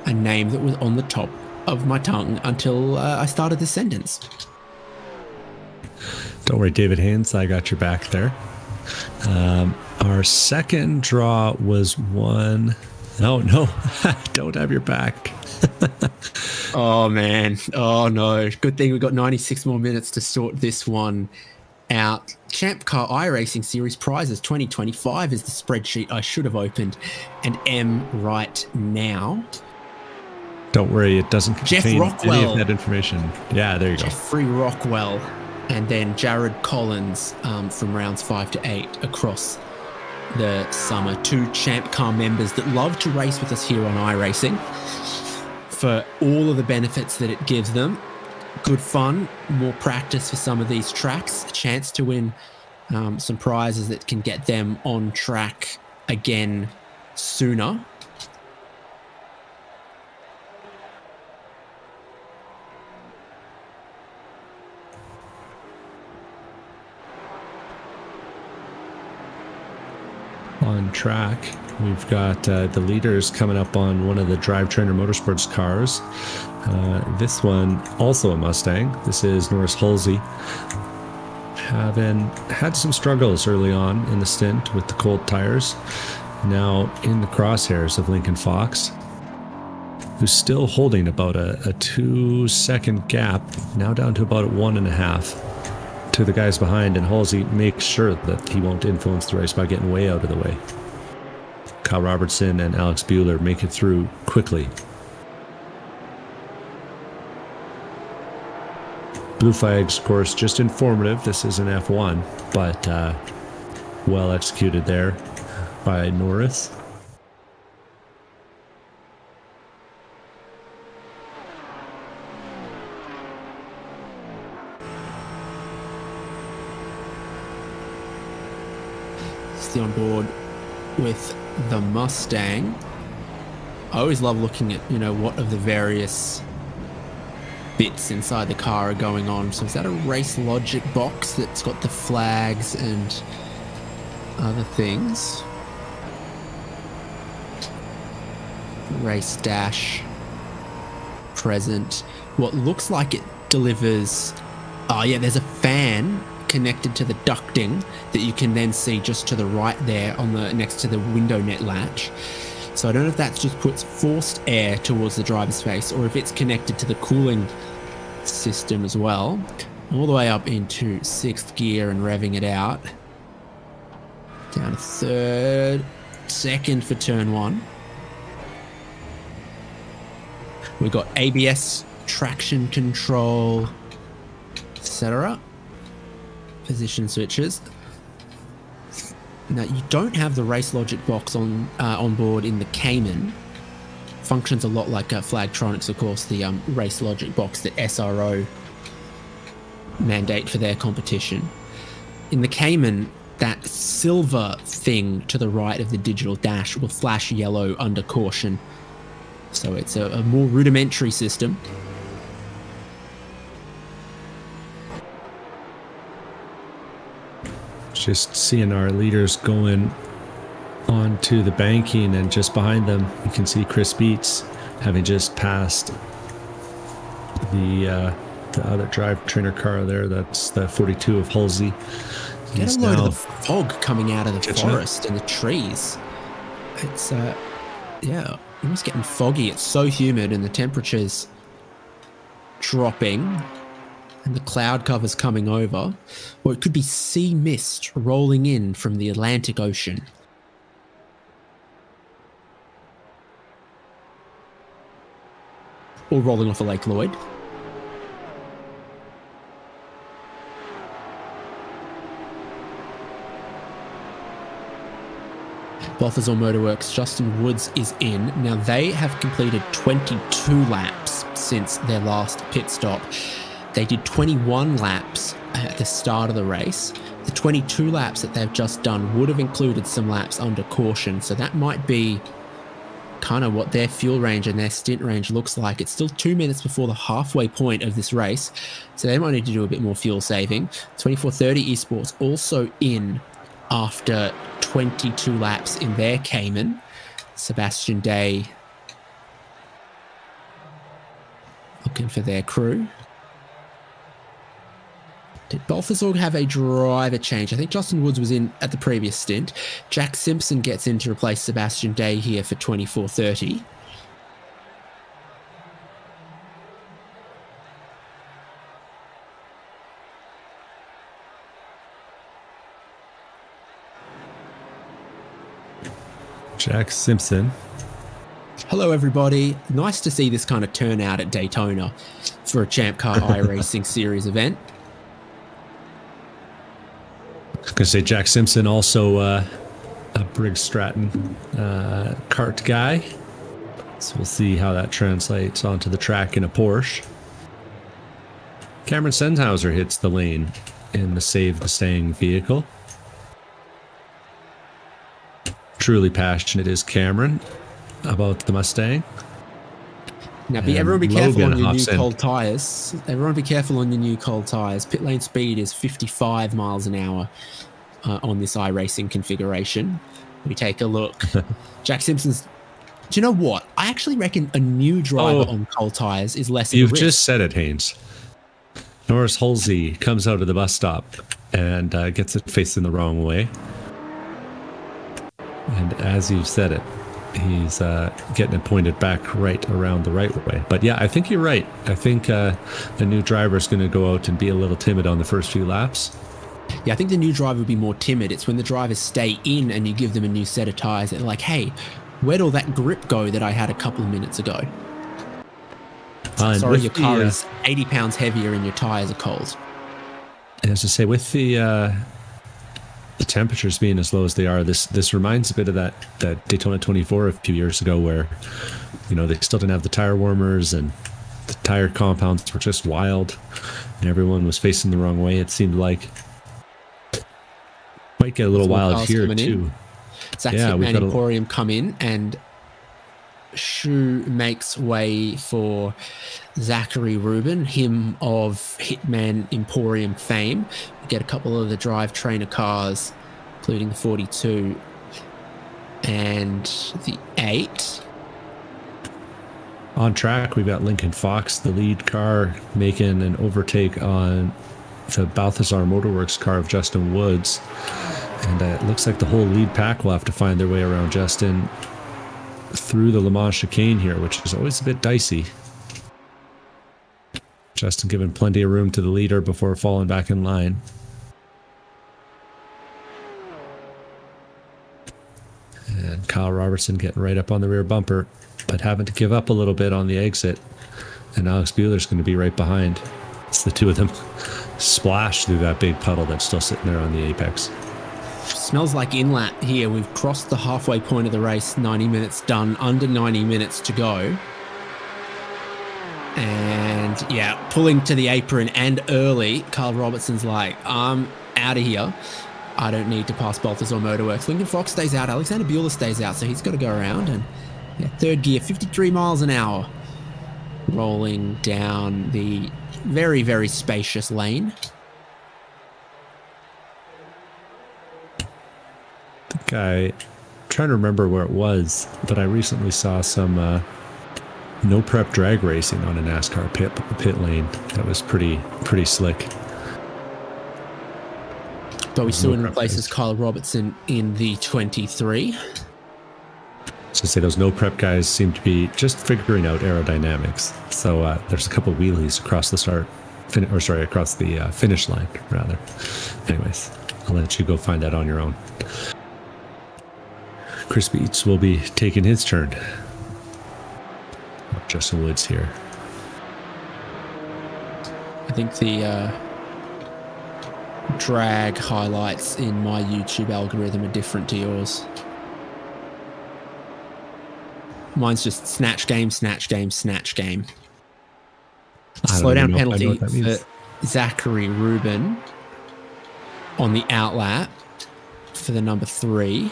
a name that was on the top of my tongue until I started the sentence. Don't worry, David Haynes, I got your back there. Our second draw was won... No, I don't have your back. Oh, man. Oh, no. Good thing we've got 96 more minutes to sort this one out. ChampCar iRacing Series prizes 2025 is the spreadsheet I should have opened and am right now. Don't worry, it doesn't contain any of that information. Yeah, there you go. Jeffrey Rockwell, and then Jared Collins from rounds 5 to 8 across the summer. 2 ChampCar members that love to race with us here on iRacing for all of the benefits that it gives them. Good fun, more practice for some of these tracks, a chance to win some prizes that can get them on track again sooner. On track, we've got the leaders coming up on one of the Drive Trainer Motorsports cars. This one, also a Mustang. This is Norris Halsey. Having had some struggles early on in the stint with the cold tires. Now in the crosshairs of Lincoln Fox, who's still holding about a 2-second gap, now down to about 1.5. to the guys behind, and Halsey makes sure that he won't influence the race by getting way out of the way. Kyle Robertson and Alex Bueller make it through quickly. Blue flags, of course, just informative. This is an F1, but well executed there by Norris. On board with the Mustang. I always love looking at, what of the various bits inside the car are going on. So is that a race logic box that's got the flags and other things? Race dash present. What looks like it delivers... Oh yeah, there's a fan connected to the ducting that you can then see just to the right there on the next to the window net latch. So I don't know if that just puts forced air towards the driver's face or if it's connected to the cooling system as well. All the way up into 6th gear and revving it out. Down to 3rd, 2nd for turn 1. We've got ABS, traction control, etc. Position switches. Now you don't have the race logic box on board in the Cayman. Functions a lot like Flagtronics, of course, the race logic box that SRO mandate for their competition. In the Cayman, that silver thing to the right of the digital dash will flash yellow under caution. So it's a more rudimentary system. Just seeing our leaders going onto the banking, and just behind them you can see Chris Beats having just passed the other drive trainer car there. That's the 42 of Halsey. Get a load of the fog coming out of the forest and the trees. It's yeah, almost getting foggy. It's so humid and the temperature's dropping and the cloud cover's coming over. Or it could be sea mist rolling in from the Atlantic Ocean. Or rolling off a Lake Lloyd. Balthazar Motorworks, Justin Woods is in. Now they have completed 22 laps since their last pit stop. They did 21 laps at the start of the race. The 22 laps that they've just done would have included some laps under caution, so that might be kind of what their fuel range and their stint range looks like. It's still 2 minutes before the halfway point of this race, so they might need to do a bit more fuel saving. 2430 Esports also in after 22 laps in their Cayman. Sebastian Day looking for their crew. Did Balthazar have a driver change? I think Justin Woods was in at the previous stint. Jack Simpson gets in to replace Sebastian Day here for 2430. Jack Simpson. Hello, everybody. Nice to see this kind of turnout at Daytona for a ChampCar iRacing Series event. I was going to say Jack Simpson, also a Briggs Stratton kart guy. So we'll see how that translates onto the track in a Porsche. Cameron Sennhauser hits the lane in the Save the Stang vehicle. Truly passionate is Cameron about the Mustang. Now, everyone be careful on your new cold tyres. Everyone be careful on your new cold tyres. Pit lane speed is 55 miles an hour on this iRacing configuration. We take a look. Jack Simpson's... Do you know what? I actually reckon a new driver on cold tyres is less of a risk. You've just said it, Haynes. Norris Halsey comes out of the bus stop and gets it facing the wrong way. And as you've said it, he's getting it pointed back right around the right way. But yeah, I think you're right. I think the new driver is going to go out and be a little timid on the first few laps. Yeah, I think the new driver would be more timid. It's when the drivers stay in and you give them a new set of tyres. They're like, hey, where'd all that grip go that I had a couple of minutes ago? Sorry, your car is 80 pounds heavier and your tyres are cold. As I say, with the temperatures being as low as they are, this reminds a bit of that Daytona 24 a few years ago, where they still didn't have the tire warmers and the tire compounds were just wild and everyone was facing the wrong way. It seemed like might get a little wild here too. Zach's Hitman Emporium come in, and Shu makes way for Zachary Rubin, him of Hitman Emporium fame. We get a couple of the drive trainer cars, including the 42 and the 8. On track, we've got Lincoln Fox, the lead car, making an overtake on the Balthazar Motorworks car of Justin Woods. And it looks like the whole lead pack will have to find their way around Justin through the Le Mans chicane here, which is always a bit dicey. Justin giving plenty of room to the leader before falling back in line. And Kyle Robertson getting right up on the rear bumper, but having to give up a little bit on the exit. And Alex Bueller's going to be right behind. It's the two of them splash through that big puddle that's still sitting there on the apex. Smells like inlap here. We've crossed the halfway point of the race. 90 minutes done, under 90 minutes to go. And yeah, pulling to the apron and early. Carl Robertson's like, I'm out of here. I don't need to pass Balthazar Motorworks. Lincoln Fox stays out. Alexander Bueller stays out, so he's got to go around. And yeah, third gear, 53 miles an hour. Rolling down the very, very spacious lane. I think I'm trying to remember where it was, but I recently saw some no prep drag racing on a NASCAR pit lane. That was pretty slick. But we still replaces Kyle Robertson in the 23. So say those no prep guys seem to be just figuring out aerodynamics. So there's a couple wheelies across the across the finish line rather. Anyways, I'll let you go find that on your own. Chris Beats will be taking his turn. Justin Woods here. I think the drag highlights in my YouTube algorithm are different to yours. Mine's just snatch game, snatch game, snatch game. Slow down penalty for Zachary Rubin on the outlap for the number 3.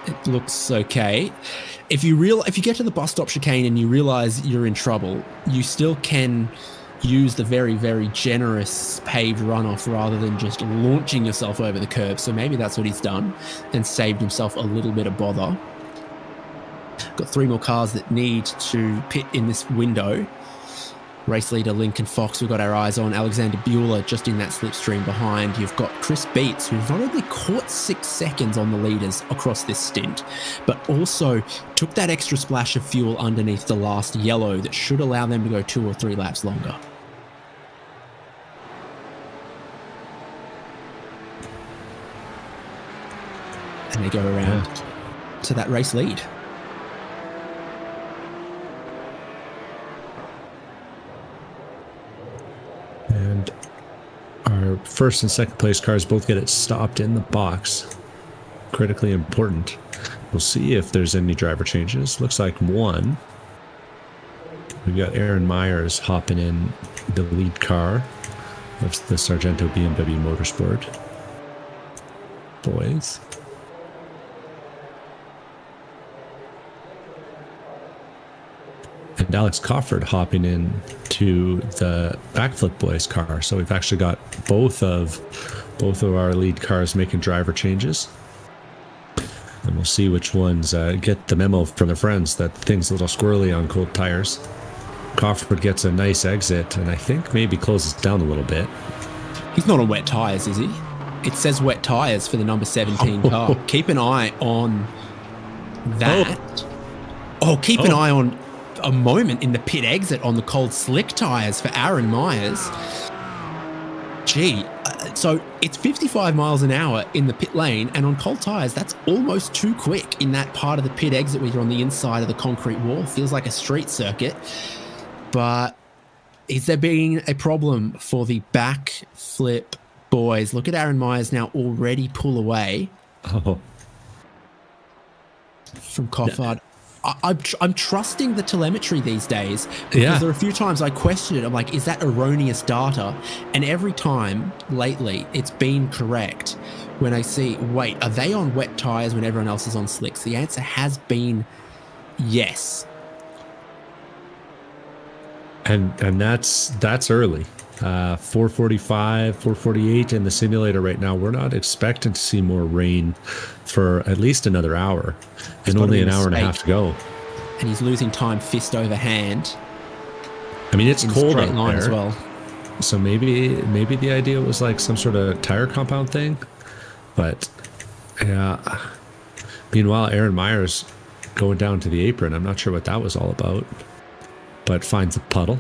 It looks okay. If you get to the bus stop chicane and you realize you're in trouble, you still can use the very, very generous paved runoff rather than just launching yourself over the curb. So maybe that's what he's done and saved himself a little bit of bother. Got 3 more cars that need to pit in this window. Race leader Lincoln Fox, we've got our eyes on. Alexander Bueller just in that slipstream behind. You've got Chris Beats, who's not only caught 6 seconds on the leaders across this stint, but also took that extra splash of fuel underneath the last yellow that should allow them to go 2 or 3 laps longer. And they go around to that race lead. And our first and second place cars both get it stopped in the box. Critically important. We'll see if there's any driver changes. Looks like one. We've got Aaron Myers hopping in the lead car of the Sargento BMW Motorsport boys. And Alex Cofford hopping in to the Backflip Boys car. So we've actually got both of our lead cars making driver changes. And we'll see which ones get the memo from their friends that things a little squirrely on cold tires. Cofford gets a nice exit and I think maybe closes down a little bit. He's not on wet tires, is he? It says wet tires for the number 17 car. Keep an eye on that. Keep an eye on a moment in the pit exit on the cold slick tires for Aaron Myers. So it's 55 miles an hour in the pit lane, and on cold tires, that's almost too quick in that part of the pit exit where you're on the inside of the concrete wall. Feels like a street circuit. But is there being a problem for the Backflip Boys? Look at Aaron Myers now already pull away from Coffard. I'm trusting the telemetry these days because there are a few times I questioned it. I'm like, is that erroneous data? And every time lately, it's been correct. When I see, wait, are they on wet tires when everyone else is on slicks? The answer has been yes. And that's early. 445, 448 in the simulator right now. We're not expecting to see more rain for at least another hour, and only an hour and a half to go. And he's losing time fist over hand. I mean, it's cold out there as well. So maybe the idea was like some sort of tire compound thing, but yeah. Meanwhile, Aaron Myers going down to the apron. I'm not sure what that was all about, but finds a puddle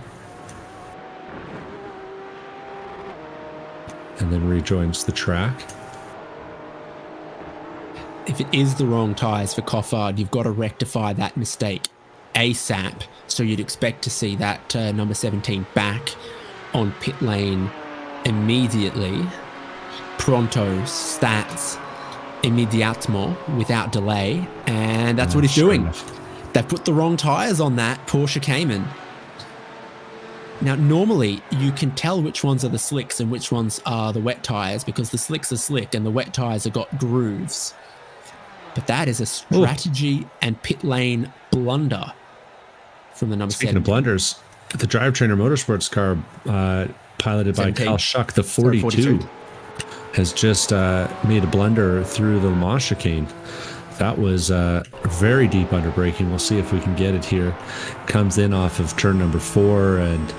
and then rejoins the track. If it is the wrong tyres for Coffard, you've got to rectify that mistake ASAP. So you'd expect to see that number 17 back on pit lane immediately. Pronto, stats, immediatement, without delay. And that's what he's doing. Enough. They've put the wrong tyres on that Porsche Cayman. Now, normally you can tell which ones are the slicks and which ones are the wet tyres because the slicks are slick and the wet tyres have got grooves. But that is a strategy and pit lane blunder from the number 7. Speaking of blunders, the Drivetrainer Motorsports car piloted 17. by Kyle Schuck, the 42, has just made a blunder through the Le Mans chicane. That was very deep under braking. We'll see if we can get it here. Comes in off of turn number 4 and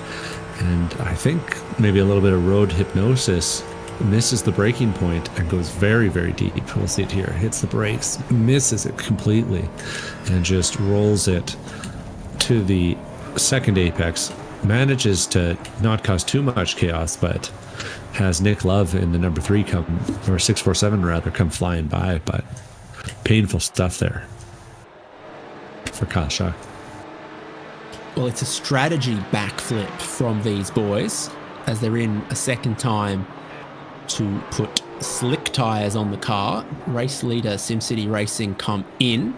I think maybe a little bit of road hypnosis. Misses the braking point and goes very, very deep. We'll see it here. Hits the brakes, misses it completely, and just rolls it to the second apex. Manages to not cause too much chaos, but has Nick Love in the number 3 come, or 647 rather, come flying by. But painful stuff there for Kyle Schuck. Well, it's a strategy backflip from these boys as they're in a second time to put slick tyres on the car. Race leader SimCity Racing come in.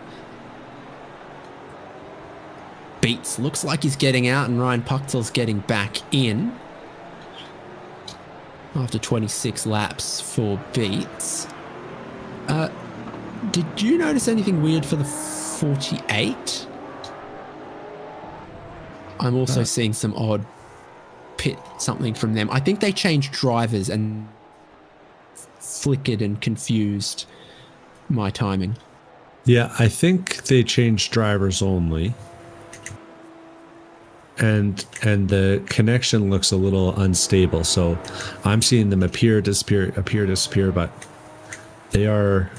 Beats looks like he's getting out and Ryan Puchtel's getting back in after 26 laps for Beats. Did you notice anything weird for the 48? I'm also seeing some odd pit something from them. I think they changed drivers and flickered and confused my timing. Yeah, I think they changed drivers only. And the connection looks a little unstable. So I'm seeing them appear, disappear, but they are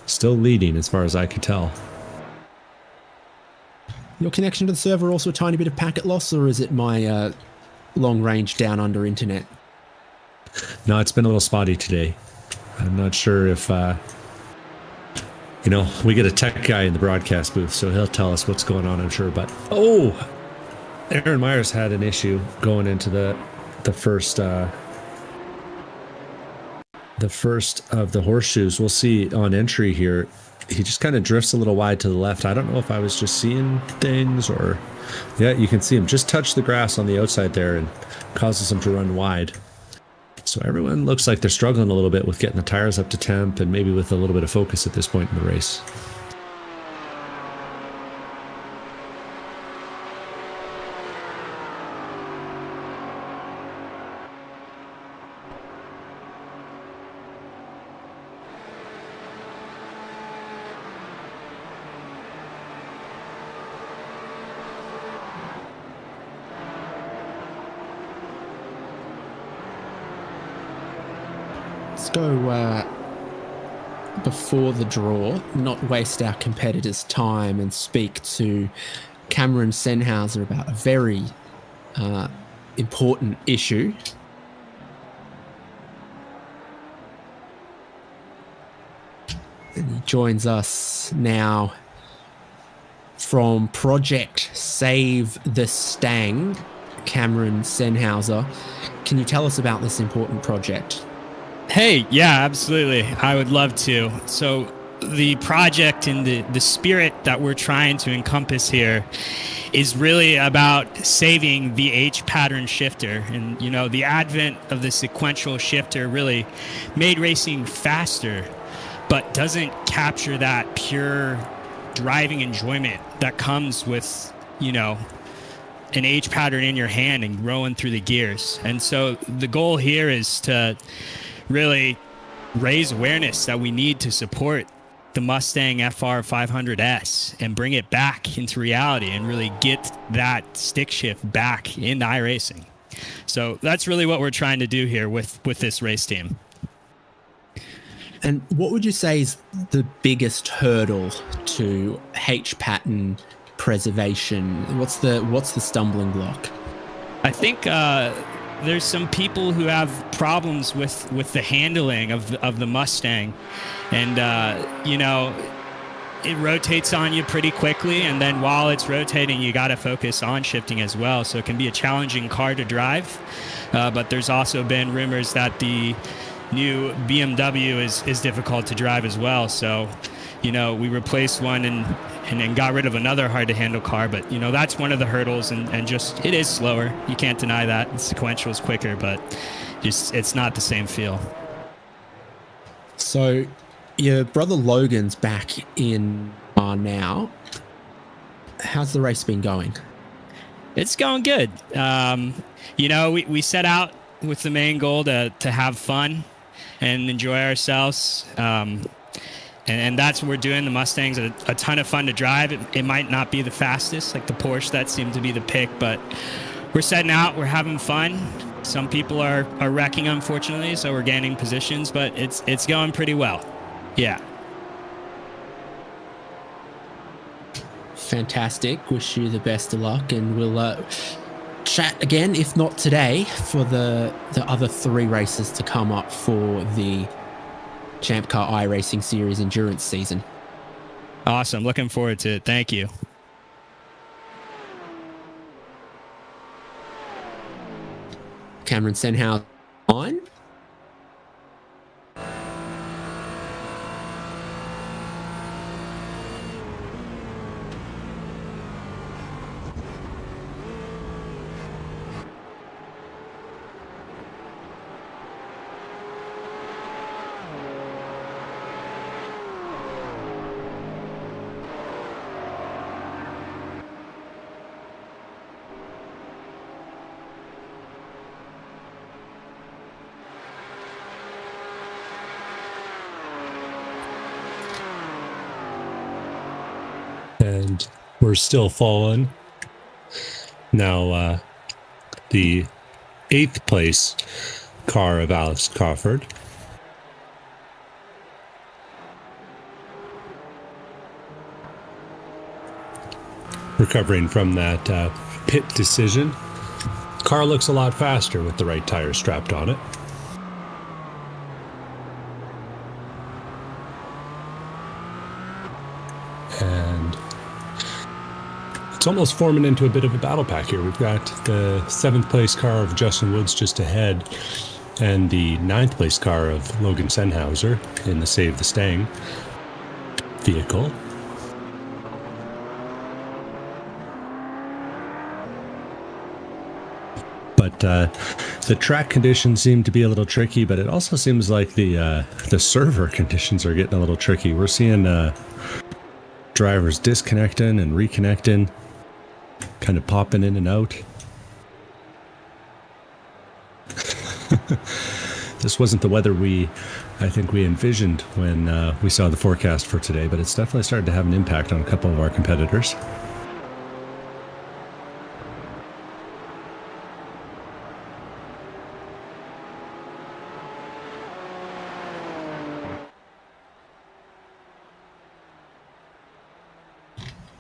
still leading as far as I can tell. Your connection to the server also a tiny bit of packet loss, or is it my long range down under internet? No, it's been a little spotty today. I'm not sure if, we get a tech guy in the broadcast booth, so he'll tell us what's going on, I'm sure. But, Aaron Myers had an issue going into the first of the horseshoes. We'll see on entry here. He just kind of drifts a little wide to the left. I don't know if I was just seeing things or... Yeah, you can see him just touch the grass on the outside there and causes him to run wide. So everyone looks like they're struggling a little bit with getting the tires up to temp and maybe with a little bit of focus at this point in the race. Let's go before the draw, not waste our competitors' time and speak to Cameron Sennhauser about a very important issue. And he joins us now from Project Save the Stang, Cameron Sennhauser. Can you tell us about this important project? Hey, yeah, absolutely. I would love to. So the project and the spirit that we're trying to encompass here is really about saving the H pattern shifter. And, the advent of the sequential shifter really made racing faster, but doesn't capture that pure driving enjoyment that comes with, an H pattern in your hand and growing through the gears. And so the goal here is to really raise awareness that we need to support the Mustang FR 500S and bring it back into reality and really get that stick shift back into iRacing. So that's really what we're trying to do here with this race team. And what would you say is the biggest hurdle to H pattern preservation? What's the stumbling block? I think there's some people who have problems with the handling of the Mustang, and it rotates on you pretty quickly, and then while it's rotating, you got to focus on shifting as well. So it can be a challenging car to drive. But there's also been rumors that the new BMW is difficult to drive as well. So, we replaced one and then got rid of another hard to handle car. But, that's one of the hurdles, and just it is slower. You can't deny that. The sequential is quicker, but just it's not the same feel. So your brother Logan's back in now. How's the race been going? It's going good. We set out with the main goal to have fun and enjoy ourselves. And that's what we're doing. The Mustang's a ton of fun to drive. It might not be the fastest, like the Porsche that seemed to be the pick, but we're setting out. We're having fun. Some people are wrecking, unfortunately, so we're gaining positions, but it's going pretty well. Yeah. Fantastic. Wish you the best of luck, and we'll chat again, if not today, for the other 3 races to come up for the ChampCar iRacing Series endurance season. Awesome. Looking forward to it. Thank you. Cameron Senhouse on. And we're still falling. Now, the 8th place car of Alex Crawford. Recovering from that pit decision. Car looks a lot faster with the right tire strapped on it. And it's almost forming into a bit of a battle pack here. We've got the 7th place car of Justin Woods just ahead, and the 9th place car of Logan Senhauser in the Save the Stang vehicle. But the track conditions seem to be a little tricky, but it also seems like the server conditions are getting a little tricky. We're seeing drivers disconnecting and reconnecting, kind of popping in and out. This wasn't the weather I think we envisioned when we saw the forecast for today, but it's definitely started to have an impact on a couple of our competitors.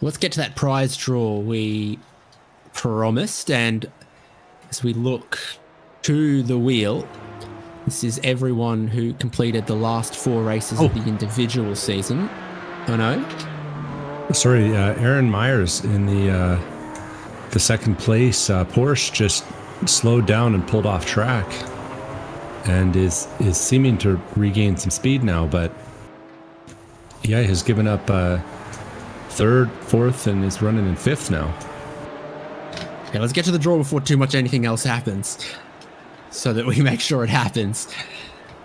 Let's get to that prize draw we promised, and as we look to the wheel, this is everyone who completed the last 4 races of the individual season. Oh no. Sorry, Aaron Myers in the 2nd place Porsche just slowed down and pulled off track, and is seeming to regain some speed now, but yeah, has given up 3rd, 4th, and is running in 5th now. Okay, let's get to the draw before too much anything else happens, so that we make sure it happens.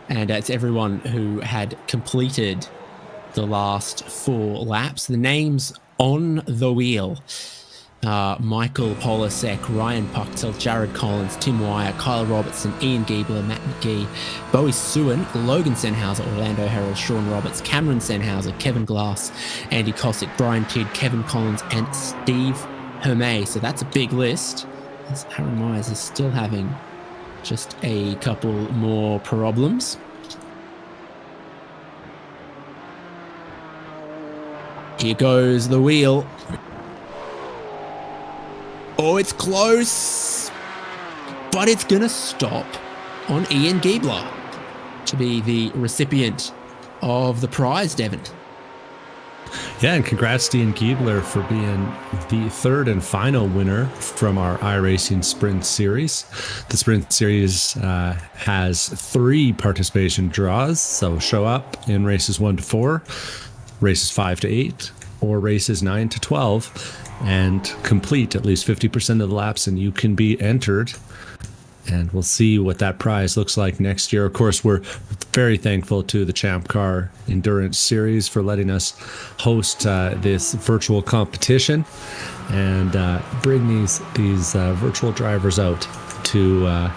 And it's everyone who had completed the last 4 laps. The names on the wheel: Michael Polasek, Ryan Puchtel, Jared Collins, Tim Wire, Kyle Robertson, Ian Giebler, Matt McGee, Bowie Suin, Logan Senhauser, Orlando Herald, Sean Roberts, Cameron Senhauser, Kevin Glass, Andy Cossack, Brian Tidd, Kevin Collins, and Steve Hermé. So that's a big list. As Aaron Myers is still having just a couple more problems. Here goes the wheel. Oh, it's close, but it's going to stop on Ian Giebler to be the recipient of the prize, Devon. Yeah, and congrats to Ian Giebler for being the third and final winner from our iRacing Sprint Series. The Sprint Series has 3 participation draws, so show up in races 1 to 4, races 5 to 8, or races 9 to 12, and complete at least 50% of the laps, and you can be entered. And we'll see what that prize looks like next year. Of course, we're very thankful to the ChampCar Endurance Series for letting us host this virtual competition and bring these virtual drivers out to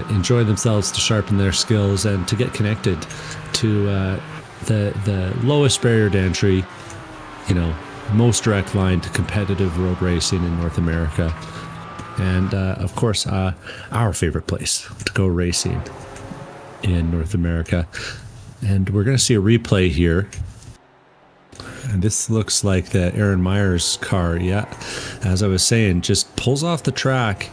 enjoy themselves, to sharpen their skills, and to get connected to the lowest barrier to entry, most direct line to competitive road racing in North America. And, of course, our favorite place to go racing in North America. And we're going to see a replay here. And this looks like the Aaron Myers car. Yeah, as I was saying, just pulls off the track.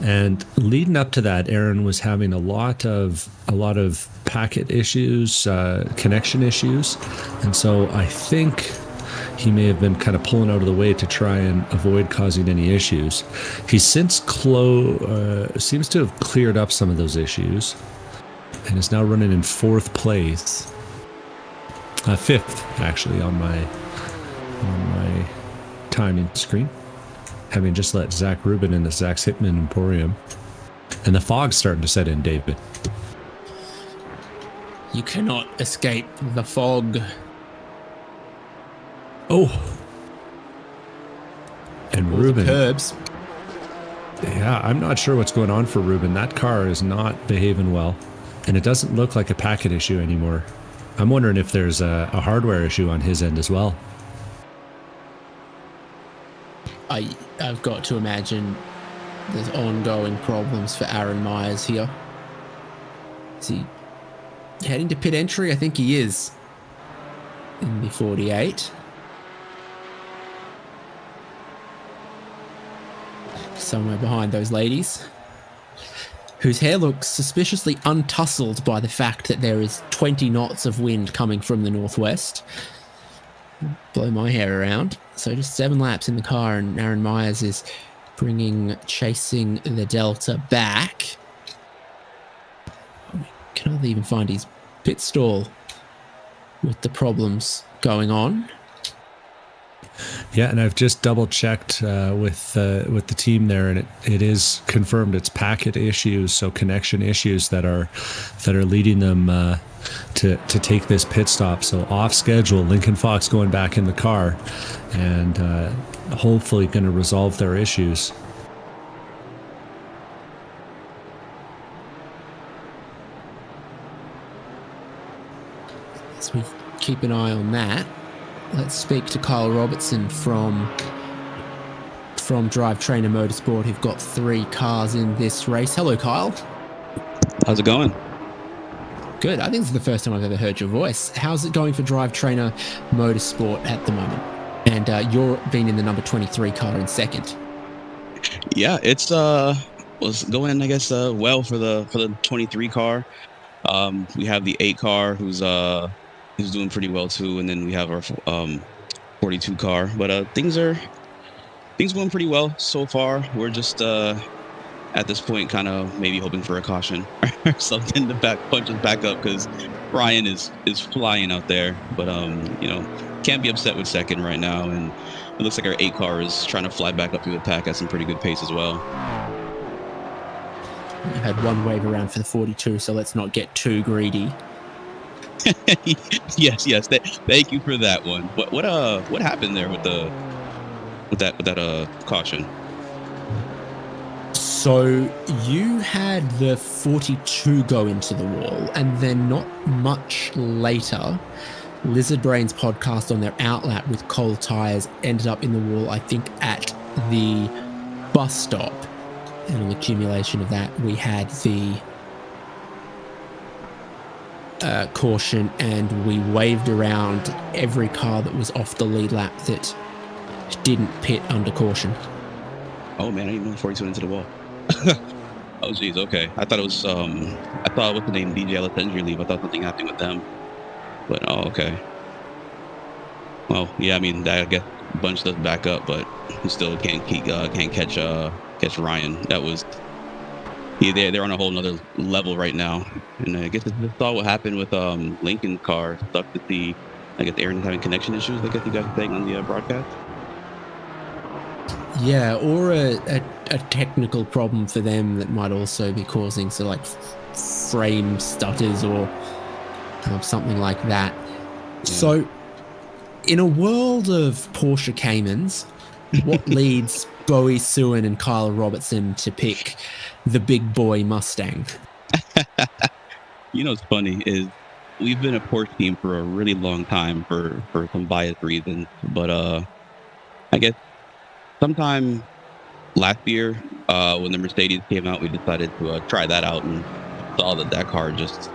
And leading up to that, Aaron was having a lot of packet issues, connection issues. And so I think he may have been kind of pulling out of the way to try and avoid causing any issues. He's since seems to have cleared up some of those issues and is now running in 4th place. 5th, actually, on my timing screen, having just let Zach Rubin in the Zach's Hitman Emporium. And the fog's starting to set in, David. You cannot escape the fog. Oh, and Ruben. Curbs. Yeah, I'm not sure what's going on for Ruben. That car is not behaving well, and it doesn't look like a packet issue anymore. I'm wondering if there's a hardware issue on his end as well. I've got to imagine there's ongoing problems for Aaron Myers here. Is he heading to pit entry? I think he is in the 48. Somewhere behind those ladies, whose hair looks suspiciously untussled by the fact that there is 20 knots of wind coming from the northwest. Blow my hair around. So just 7 laps in the car, and Aaron Myers is chasing the Delta back. Can hardly even find his pit stall with the problems going on. Yeah, and I've just double checked with the team there, and it is confirmed it's packet issues, so connection issues that are leading them to take this pit stop. So off schedule, Lincoln Fox going back in the car, and hopefully going to resolve their issues. So we keep an eye on that. Let's speak to Kyle Robertson from Drive Trainer Motorsport, who've got 3 cars in this race. Hello, Kyle. How's it going? Good. I think this is the first time I've ever heard your voice. How's it going for Drive Trainer Motorsport at the moment? And you're been in the number 23 car in 2nd. Yeah, it's was going, I guess, well for the 23 car. We have the 8 car who's doing pretty well too, and then we have our 42 car. But things going pretty well so far. We're just at this point kind of maybe hoping for a caution or something to punch us back up, because Ryan is flying out there. But can't be upset with 2nd right now, and it looks like our 8 car is trying to fly back up through the pack at some pretty good pace as well. You had 1 wave around for the 42, so let's not get too greedy. yes. Thank you for that one. What happened there with that caution? So you had the 42 go into the wall, and then not much later, Lizard Brain's podcast on their outlap with cold tires ended up in the wall, I think, at the bus stop. And on the accumulation of that, we had the caution, and we waved around every car that was off the lead lap that didn't pit under caution. Oh man, I didn't know 42 went into the wall. Oh geez, okay. I thought it was I thought what's the name, DJ let the injury leave. I thought something happened with them. But oh okay. Well, yeah, I mean I guess bunched us back up, but he still can't catch Ryan. That was they're on a whole nother level right now. And I guess I saw what happened with Lincoln's car. Stuck to see, I guess Aaron's having connection issues, I guess you guys are saying on the broadcast. Yeah, or a technical problem for them that might also be causing frame stutters or something like that. Yeah. So, in a world of Porsche Caymans, what leads Bowie Suin and Kyle Robertson to pick the big boy Mustang? You know what's funny is we've been a Porsche team for a really long time for some biased reasons, but I guess sometime last year when the Mercedes came out, we decided to try that out and saw that car just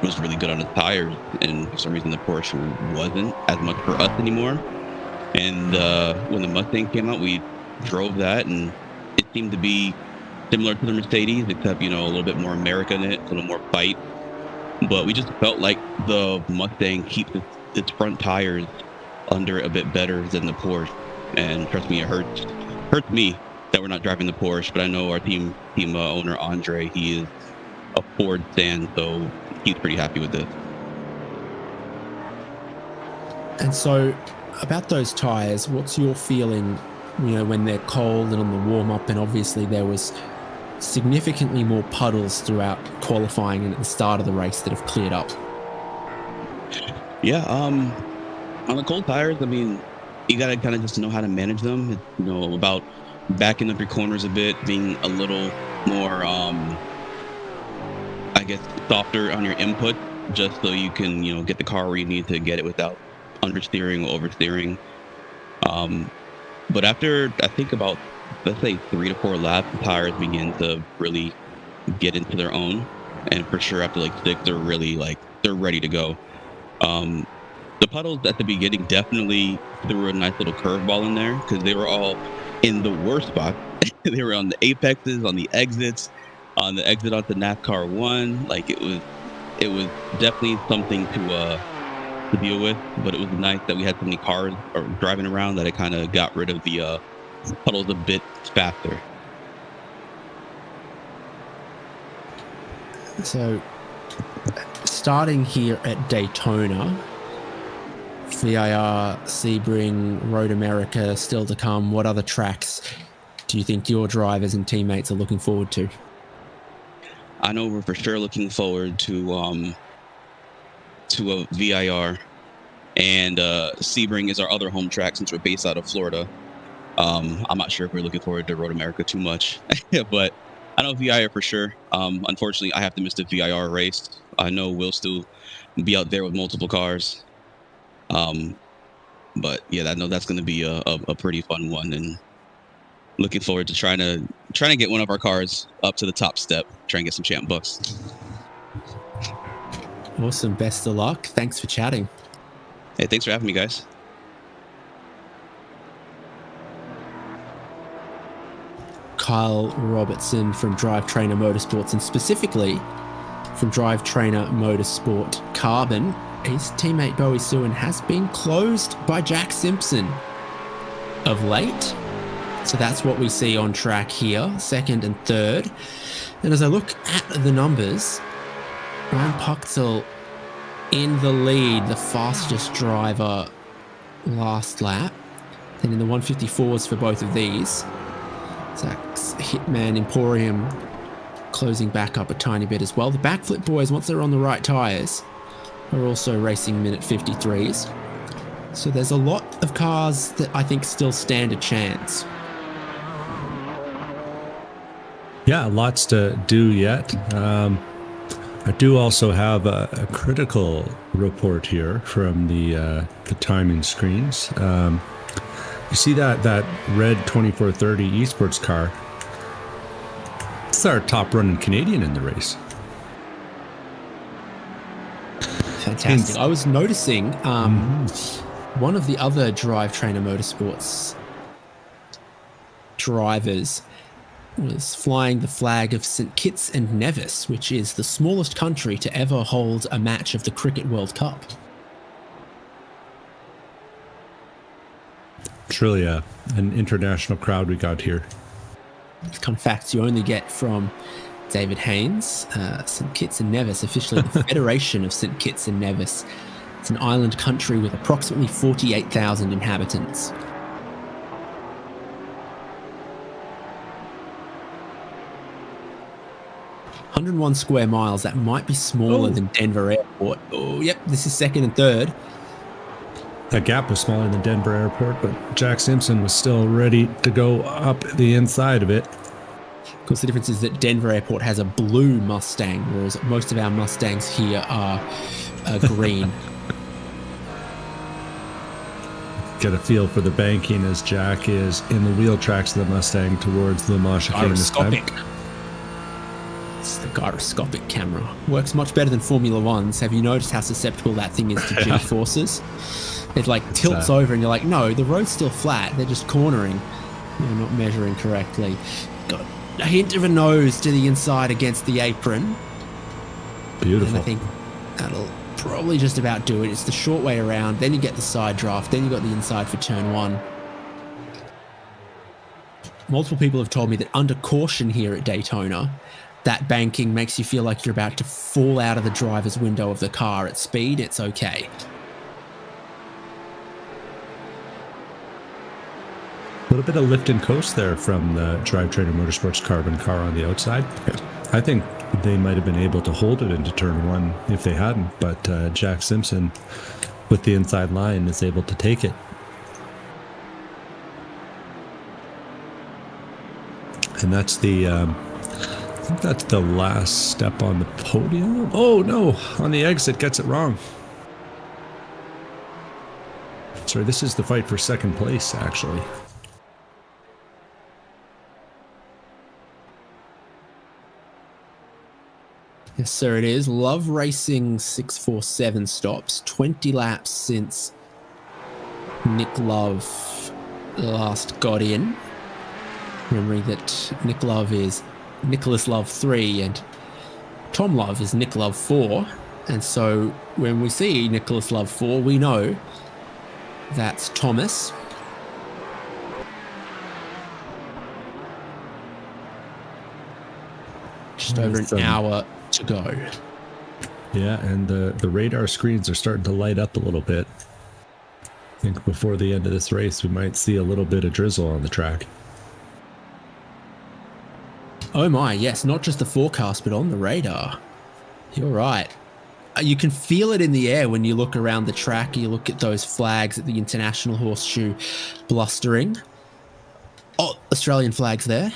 was really good on its tires, and for some reason the Porsche wasn't as much for us anymore. And when the Mustang came out, we drove that, and it seemed to be similar to the Mercedes, except a little bit more America in it, a little more fight. But we just felt like the Mustang keeps its front tires under it a bit better than the Porsche. And trust me, it hurts me that we're not driving the Porsche. But I know our team owner Andre, he is a Ford fan, so he's pretty happy with this. And so, about those tires, what's your feeling? When they're cold and on the warm up, and obviously there was significantly more puddles throughout qualifying and at the start of the race that have cleared up. Yeah, on the cold tires, I mean, you gotta kind of just know how to manage them. About backing up your corners a bit, being a little more, I guess, softer on your input, just so you can, get the car where you need to get it without understeering or oversteering. But after, I think about, let's say 3 to 4 laps, the tires begin to really get into their own. And for sure, after 6, they're really they're ready to go. The puddles at the beginning definitely threw a nice little curveball in there, because they were all in the worst spot. They were on the apexes, on the exits, on the exit onto NASCAR 1. It was definitely something to deal with, but it was nice that we had so many cars driving around that it kind of got rid of the puddles a bit faster. So, starting here at Daytona, VIR, Sebring, Road America still to come. What other tracks do you think your drivers and teammates are looking forward to? I know we're for sure looking forward to a VIR, and Sebring is our other home track since we're based out of Florida. I'm not sure if we're looking forward to Road America too much, but I know VIR for sure. Unfortunately, I have to miss the VIR race. I know we'll still be out there with multiple cars. But yeah, I know that's going to be a pretty fun one, and looking forward to trying to get one of our cars up to the top step, try and get some champ bucks. Awesome. Best of luck. Thanks for chatting. Hey, thanks for having me, guys. Kyle Robertson from Drive Trainer Motorsports, and specifically from Drive Trainer Motorsport Carbon. His teammate Bowie Suin has been closed by Jack Simpson of late. So that's what we see on track here, second and third. And as I look at the numbers, Ryan Puchtel in the lead, the fastest driver last lap. Then in the 154s for both of these. Zach's Hitman Emporium closing back up a tiny bit as well. The backflip boys, once they're on the right tyres, are also racing minute 53s. So there's a lot of cars that I think still stand a chance. Yeah, lots to do yet. I do also have a critical report here from the timing screens. You see that red 2430 esports car? is our top running Canadian in the race. Fantastic. I was noticing one of the other Drive Trainer Motorsports drivers was flying the flag of St. Kitts and Nevis, which is the smallest country to ever hold a match of the Cricket World Cup. Truly an international crowd we got here. It's kind of facts you only get from David Haynes. St. Kitts and Nevis, officially the Federation of St. Kitts and Nevis. It's an island country with approximately 48,000 inhabitants. ...101 square miles. That might be smaller than Denver Airport. Oh, yep, this is second and third. That gap was smaller than Denver Airport, but Jack Simpson was still ready to go up the inside of it. Of course, the difference is that Denver Airport has a blue Mustang, whereas most of our Mustangs here are green. Get a feel for the banking as Jack is in the wheel tracks of the Mustang towards the chicane this time. It's the gyroscopic camera. Works much better than Formula One's. Have you noticed how susceptible that thing is to G-forces? It like tilts over and you're like, no, the road's still flat. They're just cornering. You're not measuring correctly. Got a hint of a nose to the inside against the apron. Beautiful. And I think that'll probably just about do it. It's the short way around. Then you get the side draft. Then you got the inside for turn one. Multiple people have told me that under caution here at Daytona, that banking makes you feel like you're about to fall out of the driver's window of the car. At speed, it's okay. A little bit of lift and coast there from the Drive Trainer Motorsports carbon car on the outside. I think they might have been able to hold it into turn one if they hadn't, but Jack Simpson with the inside line is able to take it. And that's the I think that's the last step on the podium. Oh no, on the exit gets it wrong. Sorry, this is the fight for second place, actually. Yes, sir, it is. Love Racing 647 stops. 20 laps since Nick Love last got in. Remembering that Nick Love is Nicholas Love 3 and Tom Love is Nick Love 4. And so when we see Nicholas Love 4, we know that's Thomas. Just over an hour to go. Yeah, and the radar screens are starting to light up a little bit. I think before the end of this race, we might see a little bit of drizzle on the track. Oh my, yes, not just the forecast, but on the radar. You're right. You can feel it in the air when you look around the track. You look at those flags at the International Horseshoe blustering. Oh, Australian flags there.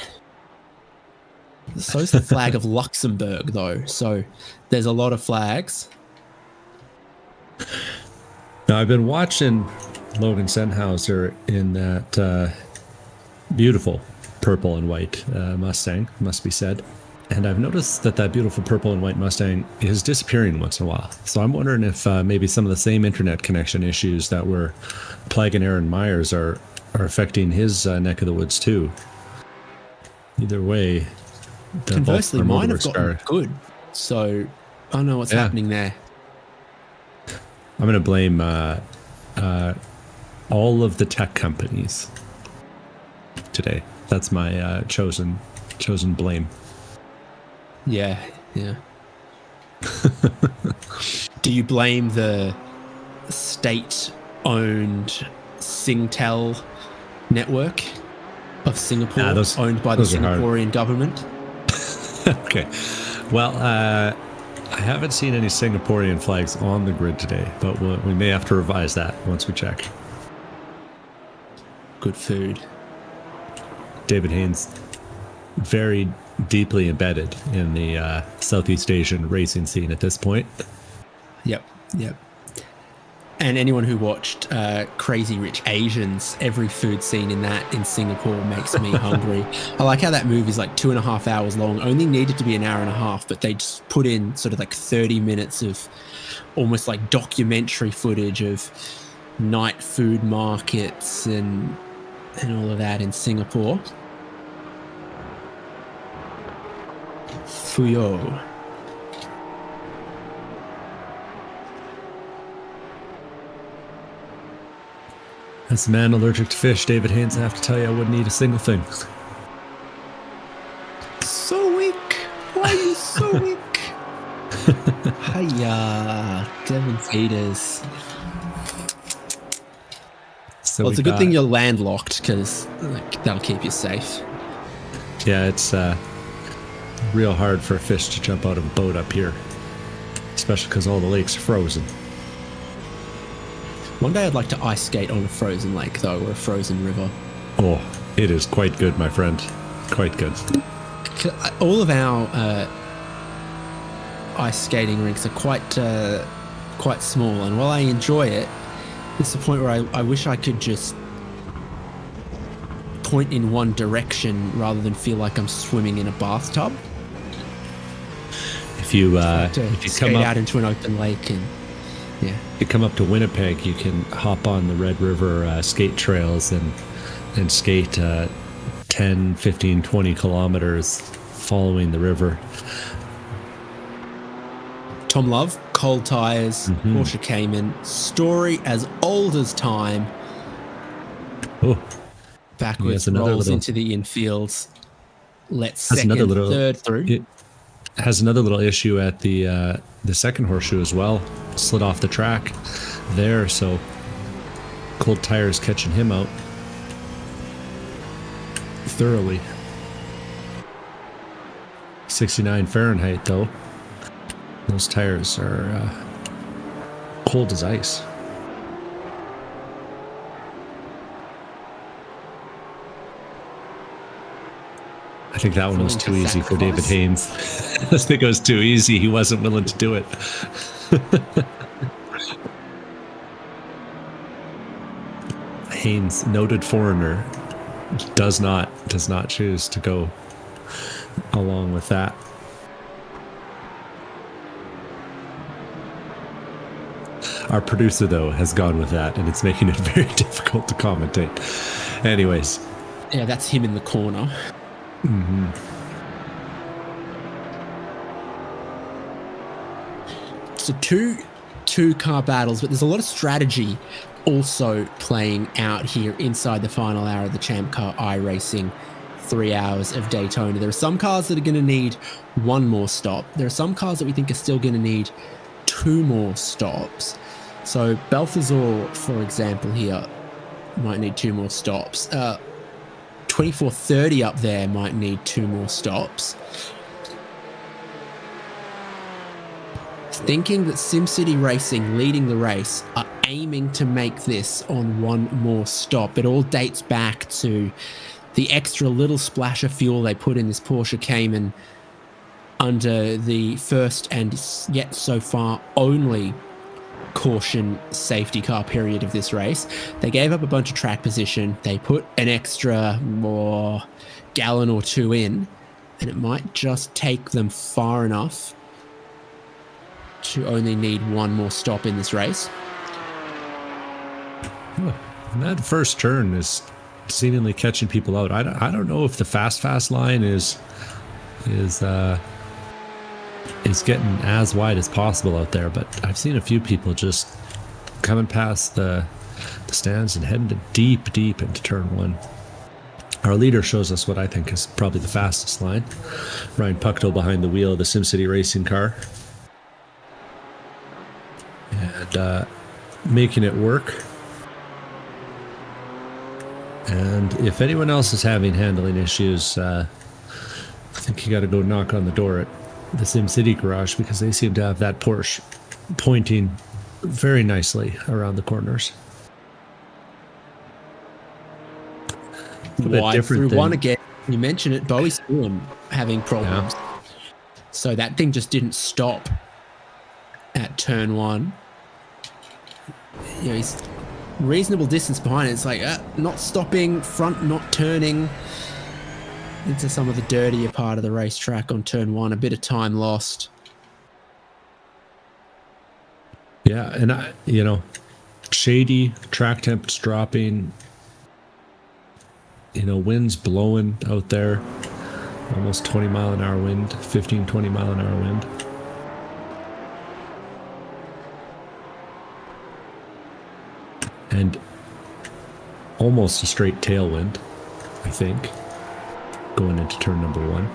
So's the flag of Luxembourg, though. So there's a lot of flags. Now, I've been watching Logan Sennhauser in that beautiful purple and white Mustang, must be said. And I've noticed that beautiful purple and white Mustang is disappearing once in a while. So I'm wondering if maybe some of the same internet connection issues that were plaguing Aaron Myers are affecting his neck of the woods too. Either way, conversely, mine have gotten good. So I don't know what's happening there. I'm going to blame all of the tech companies today. That's my chosen blame. Yeah. Do you blame the state-owned Singtel network of Singapore, owned by the Singaporean government? Okay. Well, I haven't seen any Singaporean flags on the grid today, but we may have to revise that once we check. Good food. David Haynes, very deeply embedded in the Southeast Asian racing scene at this point. Yep. And anyone who watched Crazy Rich Asians, every food scene in Singapore makes me hungry. I like how that movie is like 2.5 hours long, only needed to be an hour and a half, but they just put in sort of like 30 minutes of almost like documentary footage of night food markets and all of that in Singapore. Fuyo. As a man allergic to fish, David Haynes, I have to tell you, I wouldn't eat a single thing. So weak. Why are you so weak? Hiya, Devin Peters. So Well, it's a good thing you're landlocked because that'll keep you safe. Yeah, it's real hard for a fish to jump out of a boat up here, especially because all the lakes are frozen. One day I'd like to ice skate on a frozen lake, though, or a frozen river. Oh, it is quite good, my friend. Quite good. All of our ice skating rinks are quite small, and while I enjoy it, it's the point where I wish I could just point in one direction rather than feel like I'm swimming in a bathtub. If you skate come up out into an open lake and yeah. You come up to Winnipeg, you can hop on the Red River skate trails and skate 10, 15, 20 kilometers following the river. Tom Love, cold tires, Porsche Cayman, story as old as time. Oh, backwards rolls into the infields. Let's second, third through. It has another little issue at the second horseshoe as well. Slid off the track there, so cold tires catching him out thoroughly. 69 Fahrenheit though. Those tires are cold as ice. I think that one was too easy for David Haynes. I think it was too easy. He wasn't willing to do it. Haynes, noted foreigner, does not choose to go along with that. Our producer, though, has gone with that, and it's making it very difficult to commentate. Anyways. Yeah, that's him in the corner. Mm-hmm. So two car battles, but there's a lot of strategy also playing out here inside the final hour of the ChampCar iRacing 3 hours of Daytona. There are some cars that are going to need one more stop. There are some cars that we think are still going to need 2 more stops. So Balthazar, for example, here might need 2 more stops. 2430 up there might need 2 more stops. Thinking that SimCity Racing, leading the race, are aiming to make this on 1 more stop. It all dates back to the extra little splash of fuel they put in this Porsche Cayman under the first and yet so far only caution safety car period of this race. They gave up a bunch of track position. They put an extra more gallon or 2 in, and it might just take them far enough to only need 1 more stop in this race. And that first turn is seemingly catching people out. I don't know if the fast line is getting as wide as possible out there, but I've seen a few people just coming past the stands and heading deep into turn 1. Our leader shows us what I think is probably the fastest line. Ryan Pucknell behind the wheel of the SimCity Racing car. And making it work. And if anyone else is having handling issues, I think you got to go knock on the door at the SimCity garage, because they seem to have that Porsche pointing very nicely around the corners. Wide through one again. You mentioned it, Bowie Stewart having problems. Yeah. So that thing just didn't stop at turn 1. he's reasonable distance behind it. It's like not stopping, front not turning into some of the dirtier part of the racetrack on turn 1. A bit of time lost. Yeah, and shady, track temps dropping, winds blowing out there, almost 20 mile an hour wind, 15, 20 mile an hour wind. And almost a straight tailwind, I think, going into turn number 1.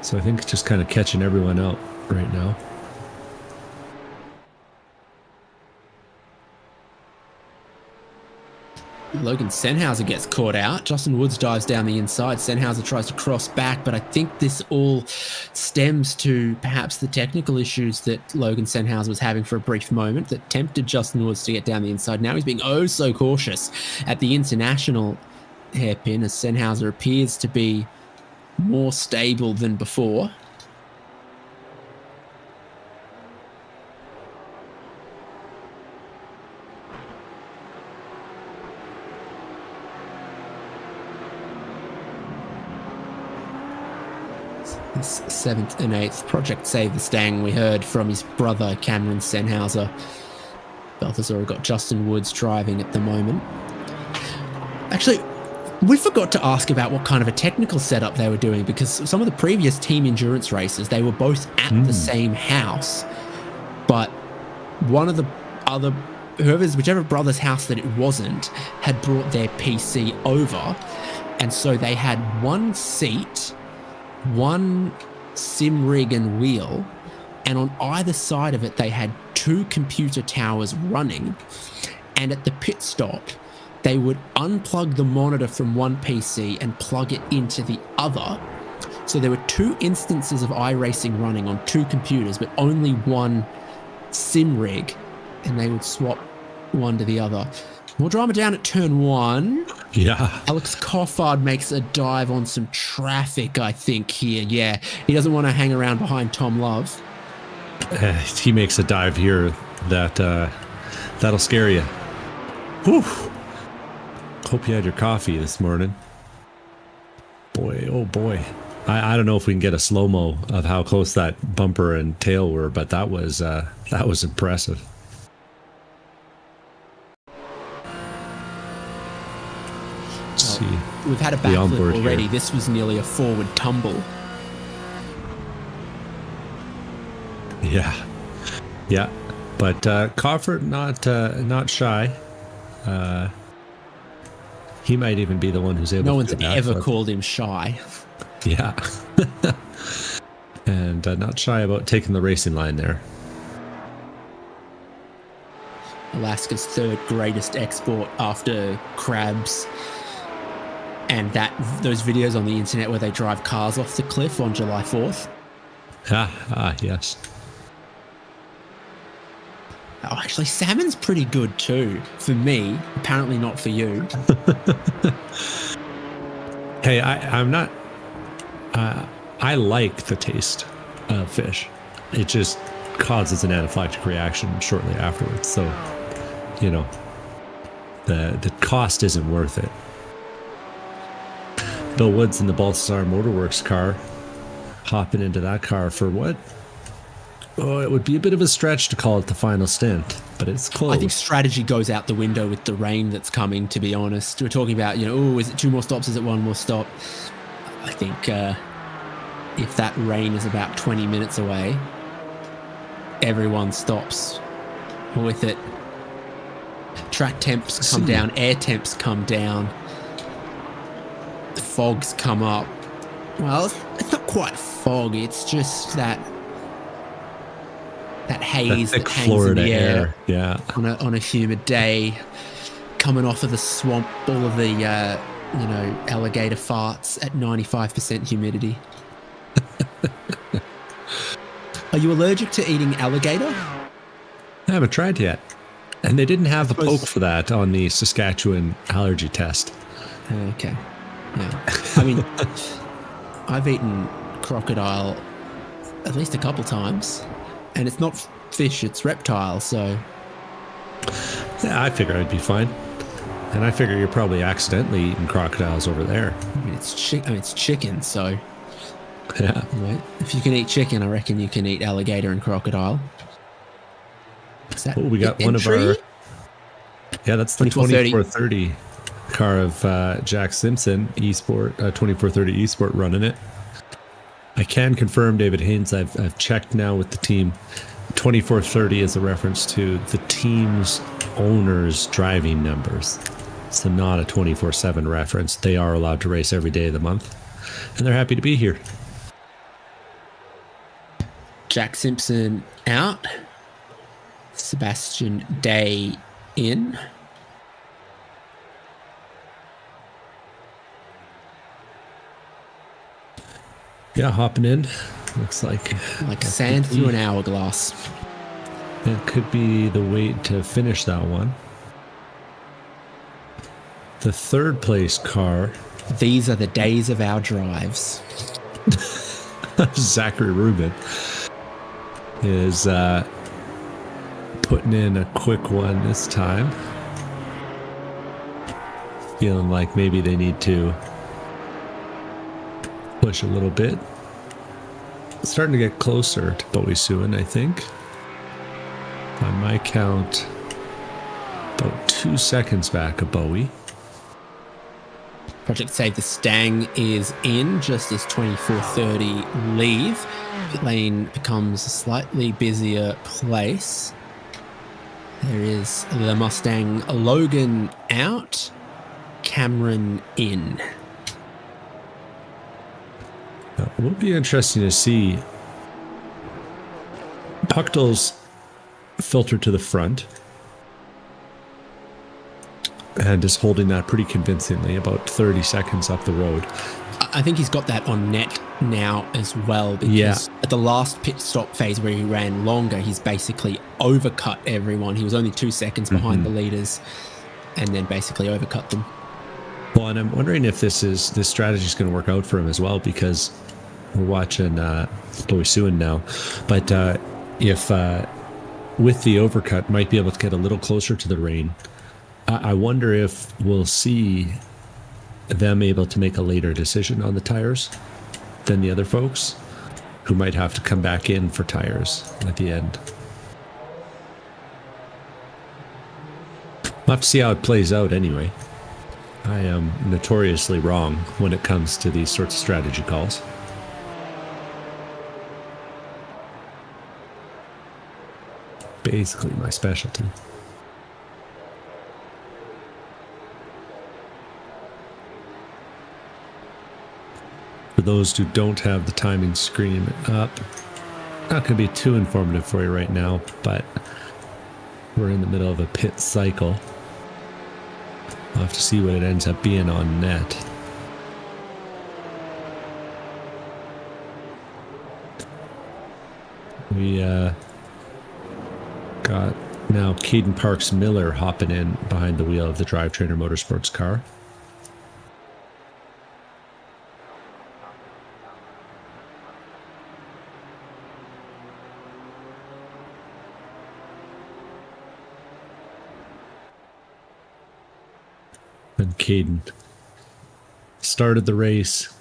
So I think it's just kind of catching everyone out right now. Logan Sennhauser gets caught out. Justin Woods dives down the inside. Sennhauser tries to cross back, but I think this all stems to perhaps the technical issues that Logan Sennhauser was having for a brief moment that tempted Justin Woods to get down the inside. Now he's being oh so cautious at the international hairpin as Sennhauser appears to be more stable than before. His 7th and 8th Project Save the Stang. We heard from his brother Cameron Sennhauser. Balthazar got Justin Woods driving at the moment. Actually, we forgot to ask about what kind of a technical setup they were doing, because some of the previous team endurance races, they were both at the same house, but one of the other, whichever brother's house that it wasn't, had brought their PC over, and so they had one seat, one sim rig and wheel, and on either side of it they had 2 computer towers running, and at the pit stop they would unplug the monitor from one PC and plug it into the other. So there were 2 instances of iRacing running on 2 computers, but only one sim rig, and they would swap one to the other. More drama down at turn 1. Yeah. Alex Coffard makes a dive on some traffic, I think, here. Yeah, he doesn't want to hang around behind Tom Love. He makes a dive here that'll scare you. Whew. Hope you had your coffee this morning. Boy, oh boy. I don't know if we can get a slow-mo of how close that bumper and tail were, but that was impressive. Let's see. We've had a backflip already. Here. This was nearly a forward tumble. Yeah, but Coffert not shy. He might even be the one who's able. No one's ever called him shy. Yeah, and not shy about taking the racing line there. Alaska's 3rd greatest export after crabs, and those videos on the internet where they drive cars off the cliff on July 4th. Yes. Oh, actually, salmon's pretty good too. For me, apparently not for you. Hey, I'm not. I like the taste of fish. It just causes an anaphylactic reaction shortly afterwards. So, the cost isn't worth it. Bill Woods in the Balthazar Motorworks car, hopping into that car for what? Oh, it would be a bit of a stretch to call it the final stint, but it's close. I think strategy goes out the window with the rain that's coming, to be honest. We're talking about, is it 2 more stops? Is it 1 more stop? I think if that rain is about 20 minutes away, everyone stops with it. Track temps come down, air temps come down, the fogs come up. Well, it's not quite fog, it's just that haze that hangs Florida in the air. Yeah. On a humid day, coming off of the swamp, all of the alligator farts at 95% humidity. Are you allergic to eating alligator? I haven't tried yet. And they didn't have a poke for that on the Saskatchewan allergy test. Okay. Yeah. I mean, I've eaten crocodile at least a couple times, and it's not fish, it's reptile, so Yeah, I figure I'd be fine. And I figure you're probably accidentally eating crocodiles over there. I mean, it's chicken, so Yeah. right? If you can eat chicken, I reckon you can eat alligator and crocodile. Is that Oh, we got one of entry? our... Yeah, that's the 2430. 2430 car of Jack Simpson, Esport, 2430 Esport running it. I can confirm, David Haynes, I've checked now with the team. 2430 is a reference to the team's owners' driving numbers. So not a 24/7 reference. They are allowed to race every day of the month, and they're happy to be here. Jack Simpson out. Sebastian Day in. Yeah, hopping in. Looks like Sand through an hourglass. it could be the wait to finish that one. The third place car, These are the days of our drives. Zachary Rubin, is putting in a quick one this time. Feeling like maybe they need to push a little bit. Starting to get closer to Bowie Suin, I think. By my count, about 2 seconds back of Bowie. Project Save the Stang is in just as 2430 leave. Pit lane becomes a slightly busier place. There is the Mustang Logan out, Cameron in. Now, it would be interesting to see Pucktel's filter to the front and is holding that pretty convincingly, about 30 seconds up the road. I think he's got that on net now as well, because at the last pit stop phase where he ran longer, he's basically overcut everyone. He was only 2 seconds behind the leaders and then basically overcut them. Well, and I'm wondering if this strategy is going to work out for him as well, because we're watching Bowie Suin now. But if with the overcut, might be able to get a little closer to the rain. I wonder if we'll see them able to make a later decision on the tires than the other folks, who might have to come back in for tires at the end. We'll have to see how it plays out anyway. I am notoriously wrong when it comes to these sorts of strategy calls. Basically my specialty. For those who don't have the timing screen up, not going to be too informative for you right now, but we're in the middle of a pit cycle. I'll have to see what it ends up being on net. We got now Caden Parks Miller hopping in behind the wheel of the Drive Trainer Motorsports car. And Caden started the race,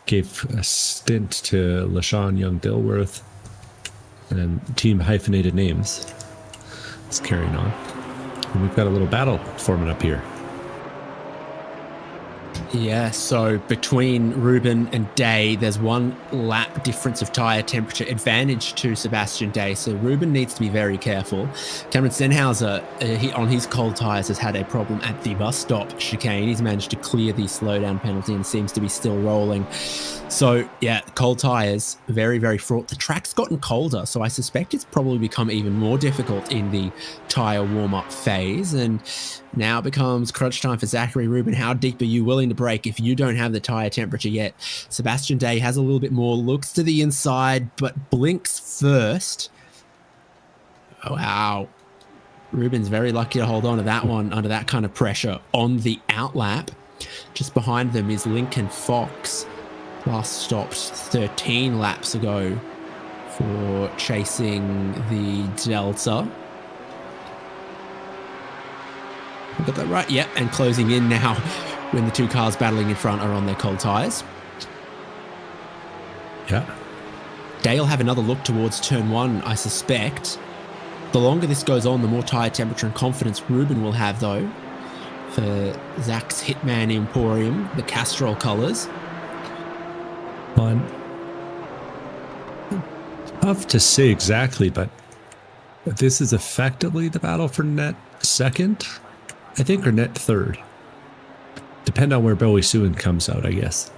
gave a stint to LaShawn Young-Dilworth, and team hyphenated names. It's carrying on. And we've got a little battle forming up here. Yeah, so between Ruben and Day, there's 1 lap difference of tyre temperature advantage to Sebastian Day, so Ruben needs to be very careful. Cameron Stenhauser, on his cold tyres, has had a problem at the bus stop chicane. He's managed to clear the slowdown penalty and seems to be still rolling. So, yeah, cold tyres, very, very fraught. The track's gotten colder, so I suspect it's probably become even more difficult in the tyre warm-up phase, and now it becomes crunch time for Zachary Rubin. How deep are you willing to break if you don't have the tyre temperature yet? Sebastian Day has a little bit more, looks to the inside, but blinks first. Oh, wow. Rubin's very lucky to hold on to that one under that kind of pressure. On the outlap, just behind them is Lincoln Fox. Last stopped 13 laps ago for chasing the Delta. Got that right? Yep. And closing in now when the two cars battling in front are on their cold tyres. Yeah. Dale have another look towards turn one, I suspect. The longer this goes on, the more tyre temperature and confidence Ruben will have, though, for Zach's Hitman Emporium, the Castrol colours. Tough to say exactly, but this is effectively the battle for net second, I think, or net third. Depend on where Bowie Suin comes out, I guess,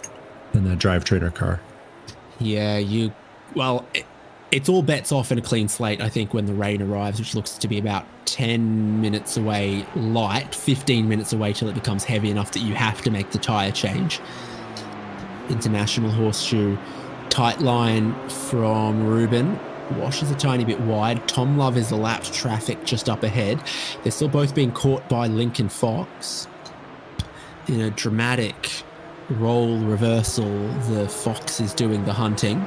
in the drive trainer car. Yeah, it's all bets off in a clean slate, I think, when the rain arrives, which looks to be about 10 minutes away light, 15 minutes away till it becomes heavy enough that you have to make the tyre change. International Horseshoe, tight line from Ruben. Washes a tiny bit wide. Tom Love is the lapped traffic just up ahead. They're still both being caught by Lincoln Fox. In a dramatic role reversal, the Fox is doing the hunting.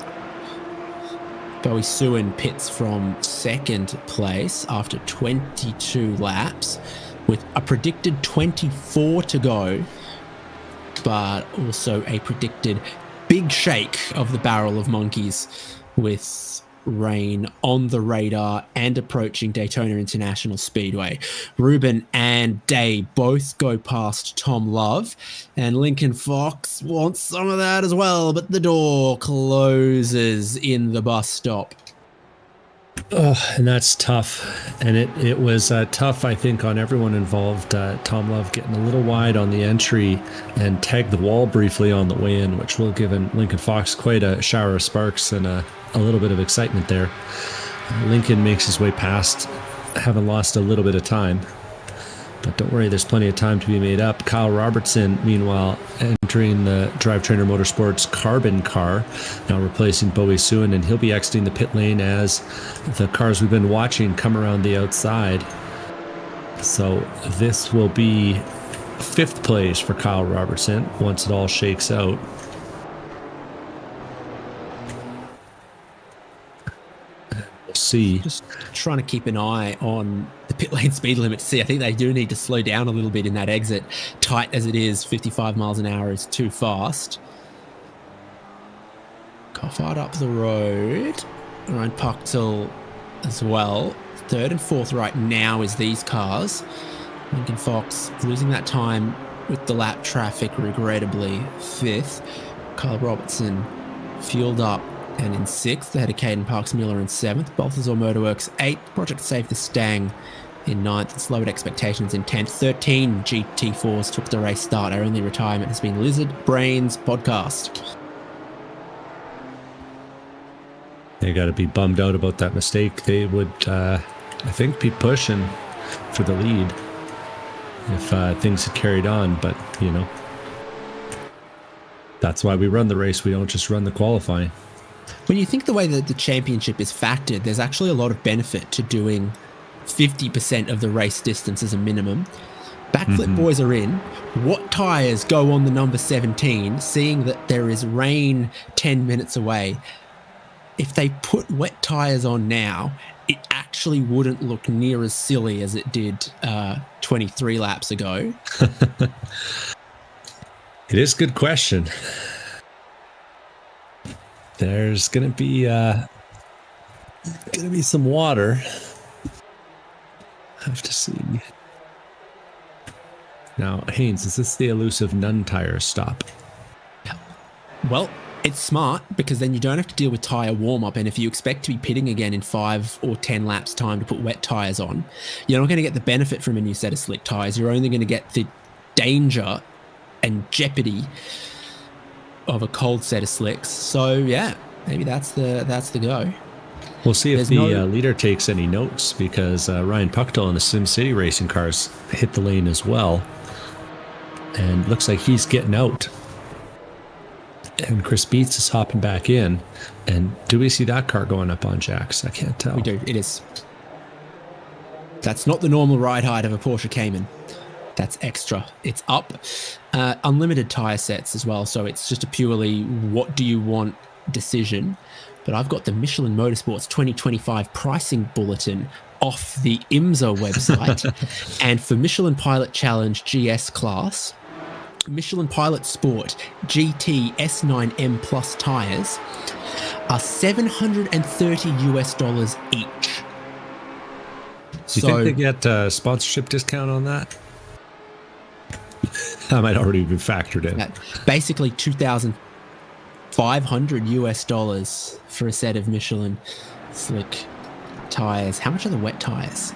Bowie Suin pits from second place after 22 laps with a predicted 24 to go, but also a predicted big shake of the barrel of monkeys with rain on the radar and approaching Daytona International Speedway. Ruben and Day both go past Tom Love, and Lincoln Fox wants some of that as well, but the door closes in the bus stop. Oh, and that's tough. And it was tough, I think, on everyone involved. Tom Love getting a little wide on the entry and tagged the wall briefly on the way in, which will give Lincoln Fox quite a shower of sparks and a little bit of excitement there. Lincoln makes his way past, having lost a little bit of time. But don't worry, there's plenty of time to be made up. Kyle Robertson, meanwhile, entering the Drive Trainer Motorsports Carbon car, now replacing Bowie Suin, and he'll be exiting the pit lane as the cars we've been watching come around the outside. So this will be fifth place for Kyle Robertson once it all shakes out. We'll see. Just trying to keep an eye on the pit lane speed limit to see. I think they do need to slow down a little bit in that exit. Tight as it is, 55 miles an hour is too fast. Coffard up the road. Ryan Pucktel as well. Third and fourth right now is these cars. Lincoln Fox losing that time with the lap traffic, regrettably. Fifth. Kyle Robertson fueled up and in sixth. Ahead of Caden Parks Miller in seventh. Balthazar Motorworks eighth. Project Save the Stang in ninth. And Slowed Expectations in 10th. 13 GT4s took the race start. Our only retirement has been Lizard Brains Podcast. They got to be bummed out about that mistake. They would, I think, be pushing for the lead if things had carried on. But, you know, that's why we run the race. We don't just run the qualifying. When you think the way that the championship is factored, there's actually a lot of benefit to doing 50% of the race distance as a minimum. Backflip boys are in. What tyres go on the number 17, seeing that there is rain 10 minutes away? If they put wet tyres on now, it actually wouldn't look near as silly as it did 23 laps ago. It is a good question. There's going to be some water. Have to see. Now, Haynes, is this the elusive none tire stop? Well, it's smart because then you don't have to deal with tyre warm-up, and if you expect to be pitting again in 5 or 10 laps time to put wet tyres on, you're not going to get the benefit from a new set of slick tyres. You're only going to get the danger and jeopardy of a cold set of slicks. So yeah, maybe that's the go. We'll see if the leader takes any notes, because Ryan Pucktel in the SimCity racing cars hit the lane as well, and looks like he's getting out. And Chris Beats is hopping back in. And do we see that car going up on jacks? I can't tell. We do. It is. That's not the normal ride height of a Porsche Cayman. That's extra. It's up. Unlimited tyre sets as well. So it's just a purely what do you want decision. But I've got the Michelin Motorsports 2025 pricing bulletin off the IMSA website. And for Michelin Pilot Challenge GS class, Michelin Pilot Sport GT S9M Plus tires are $730 each. Do you think they get a sponsorship discount on that? That might already be factored in. Basically $2,500 for a set of Michelin slick tires. How much are the wet tires?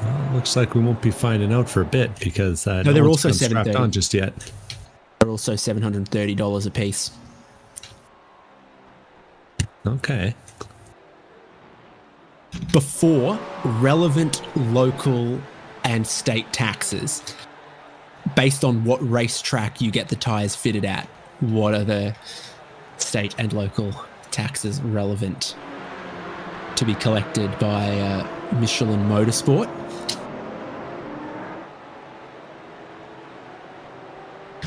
Well, looks like we won't be finding out for a bit because no, they're also strapped on just yet. They're also $730 a piece. Okay. Before relevant local and state taxes, based on what racetrack you get the tires fitted at, what are the state and local taxes relevant to be collected by Michelin Motorsport?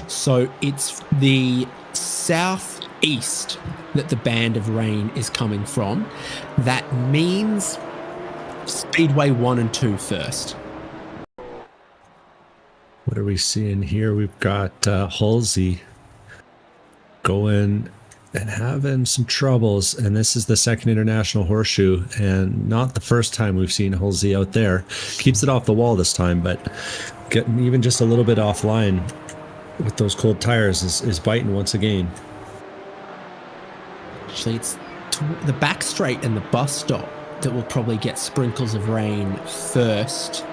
So it's the southeast that the band of rain is coming from. That means Speedway 1 and 2 first. What are we seeing here? We've got Halsey going and having some troubles, and this is the second international horseshoe, and not the first time we've seen Halsey out there. Keeps it off the wall this time, but getting even just a little bit offline with those cold tires is biting once again. Actually, it's the back straight and the bus stop that will probably get sprinkles of rain first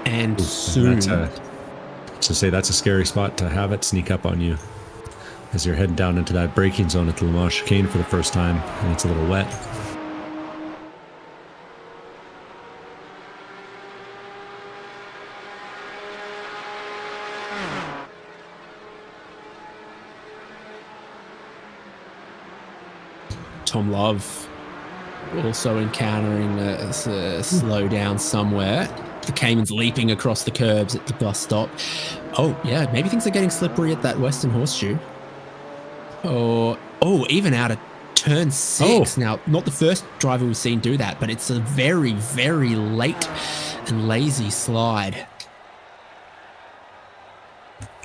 and soon. That's a scary spot to have it sneak up on you as you're heading down into that braking zone at the Le Mans chicane for the first time, and it's a little wet. Tom Love also encountering a slowdown somewhere. The Cayman's leaping across the curbs at the bus stop. Oh, yeah, maybe things are getting slippery at that Western Horseshoe. Or, even out of turn 6. Now, not the first driver we've seen do that, but it's a very, very late and lazy slide.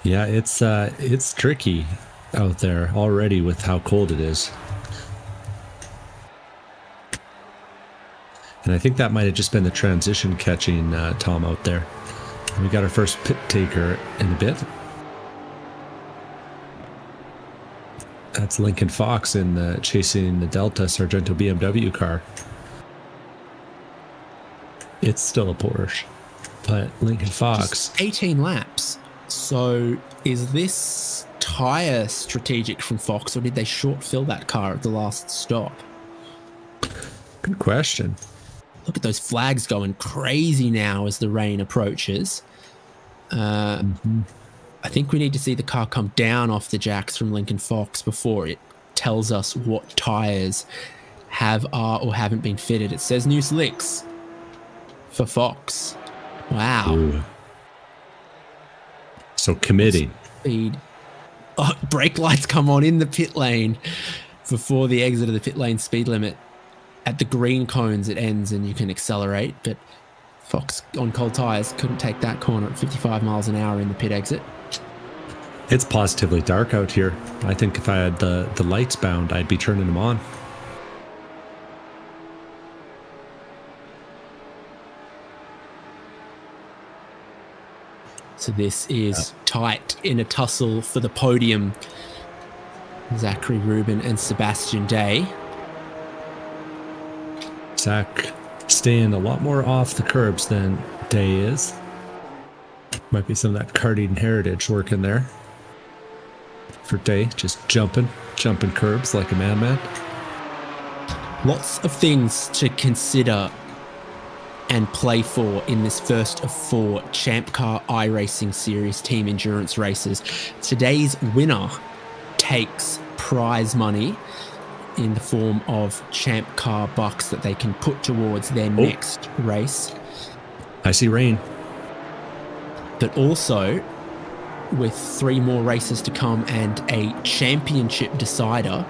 Yeah, it's tricky out there already with how cold it is. And I think that might have just been the transition catching Tom out there. And we got our first pit taker in a bit. That's Lincoln Fox chasing the Delta Sargento BMW car. It's still a Porsche, but Lincoln Fox. Just 18 laps. So is this tyre strategic from Fox, or did they short fill that car at the last stop? Good question. Look at those flags going crazy now as the rain approaches. I think we need to see the car come down off the jacks from Lincoln Fox before it tells us what tyres are or haven't been fitted. It says new slicks for Fox. Wow. Ooh. So committing. Speed. Oh, brake lights come on in the pit lane before the exit of the pit lane speed limit. At the green cones, it ends and you can accelerate, but Fox on cold tyres couldn't take that corner at 55 miles an hour in the pit exit. It's positively dark out here. I think if I had the lights bound, I'd be turning them on. So this is tight in a tussle for the podium. Zachary Rubin and Sebastian Day. Zach staying a lot more off the curbs than Day is. Might be some of that karting heritage working there. For Day, just jumping curbs like a madman. Lots of things to consider and play for in this first of 4 ChampCar iRacing Series team endurance races. Today's winner takes prize money in the form of ChampCar bucks that they can put towards their next race. I see rain. But also, with 3 more races to come and a championship decider.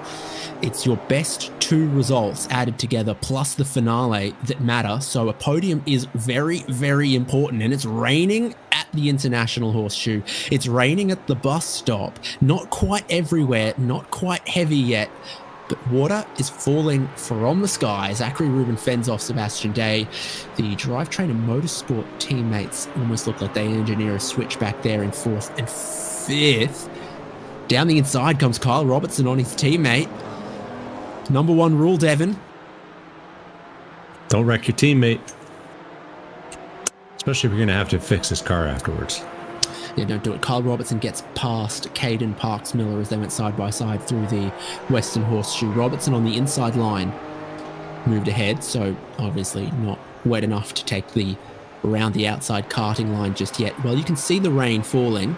It's your best 2 results added together plus the finale that matter. So a podium is very, very important. And it's raining at the International Horseshoe. It's raining at the bus stop. Not quite everywhere, not quite heavy yet. But water is falling from the sky. Zachary Rubin fends off Sebastian Day. The drivetrain and motorsport teammates almost look like they engineer a switch back there in 4th and 5th. Down the inside comes Kyle Robertson on his teammate. Number 1 rule, Devon. Don't wreck your teammate. Especially if you're going to have to fix his car afterwards. Yeah, don't do it. Kyle Robertson gets past Caden Parks-Miller as they went side by side through the Western Horseshoe. Robertson on the inside line moved ahead, so obviously not wet enough to take the around the outside karting line just yet. Well, you can see the rain falling.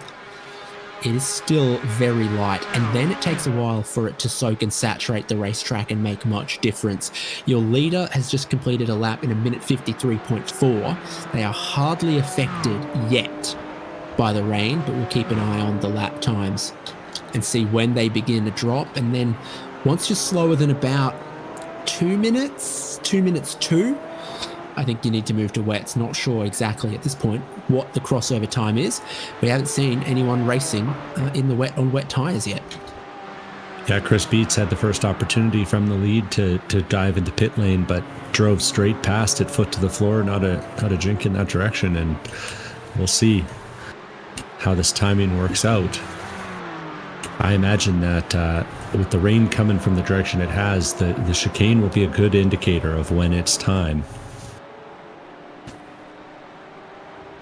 It is still very light, and then it takes a while for it to soak and saturate the racetrack and make much difference. Your leader has just completed a lap in 1:53.4. They are hardly affected yet by the rain, but we'll keep an eye on the lap times and see when they begin to drop. And then once you're slower than about 2 minutes, 2, I think you need to move to wets. Not sure exactly at this point what the crossover time is. We haven't seen anyone racing in the wet on wet tires yet. Yeah, Chris Beats had the first opportunity from the lead to dive into pit lane, but drove straight past it, foot to the floor, not a jink in that direction. And we'll see how this timing works out. I imagine that with the rain coming from the direction it has, the chicane will be a good indicator of when it's time.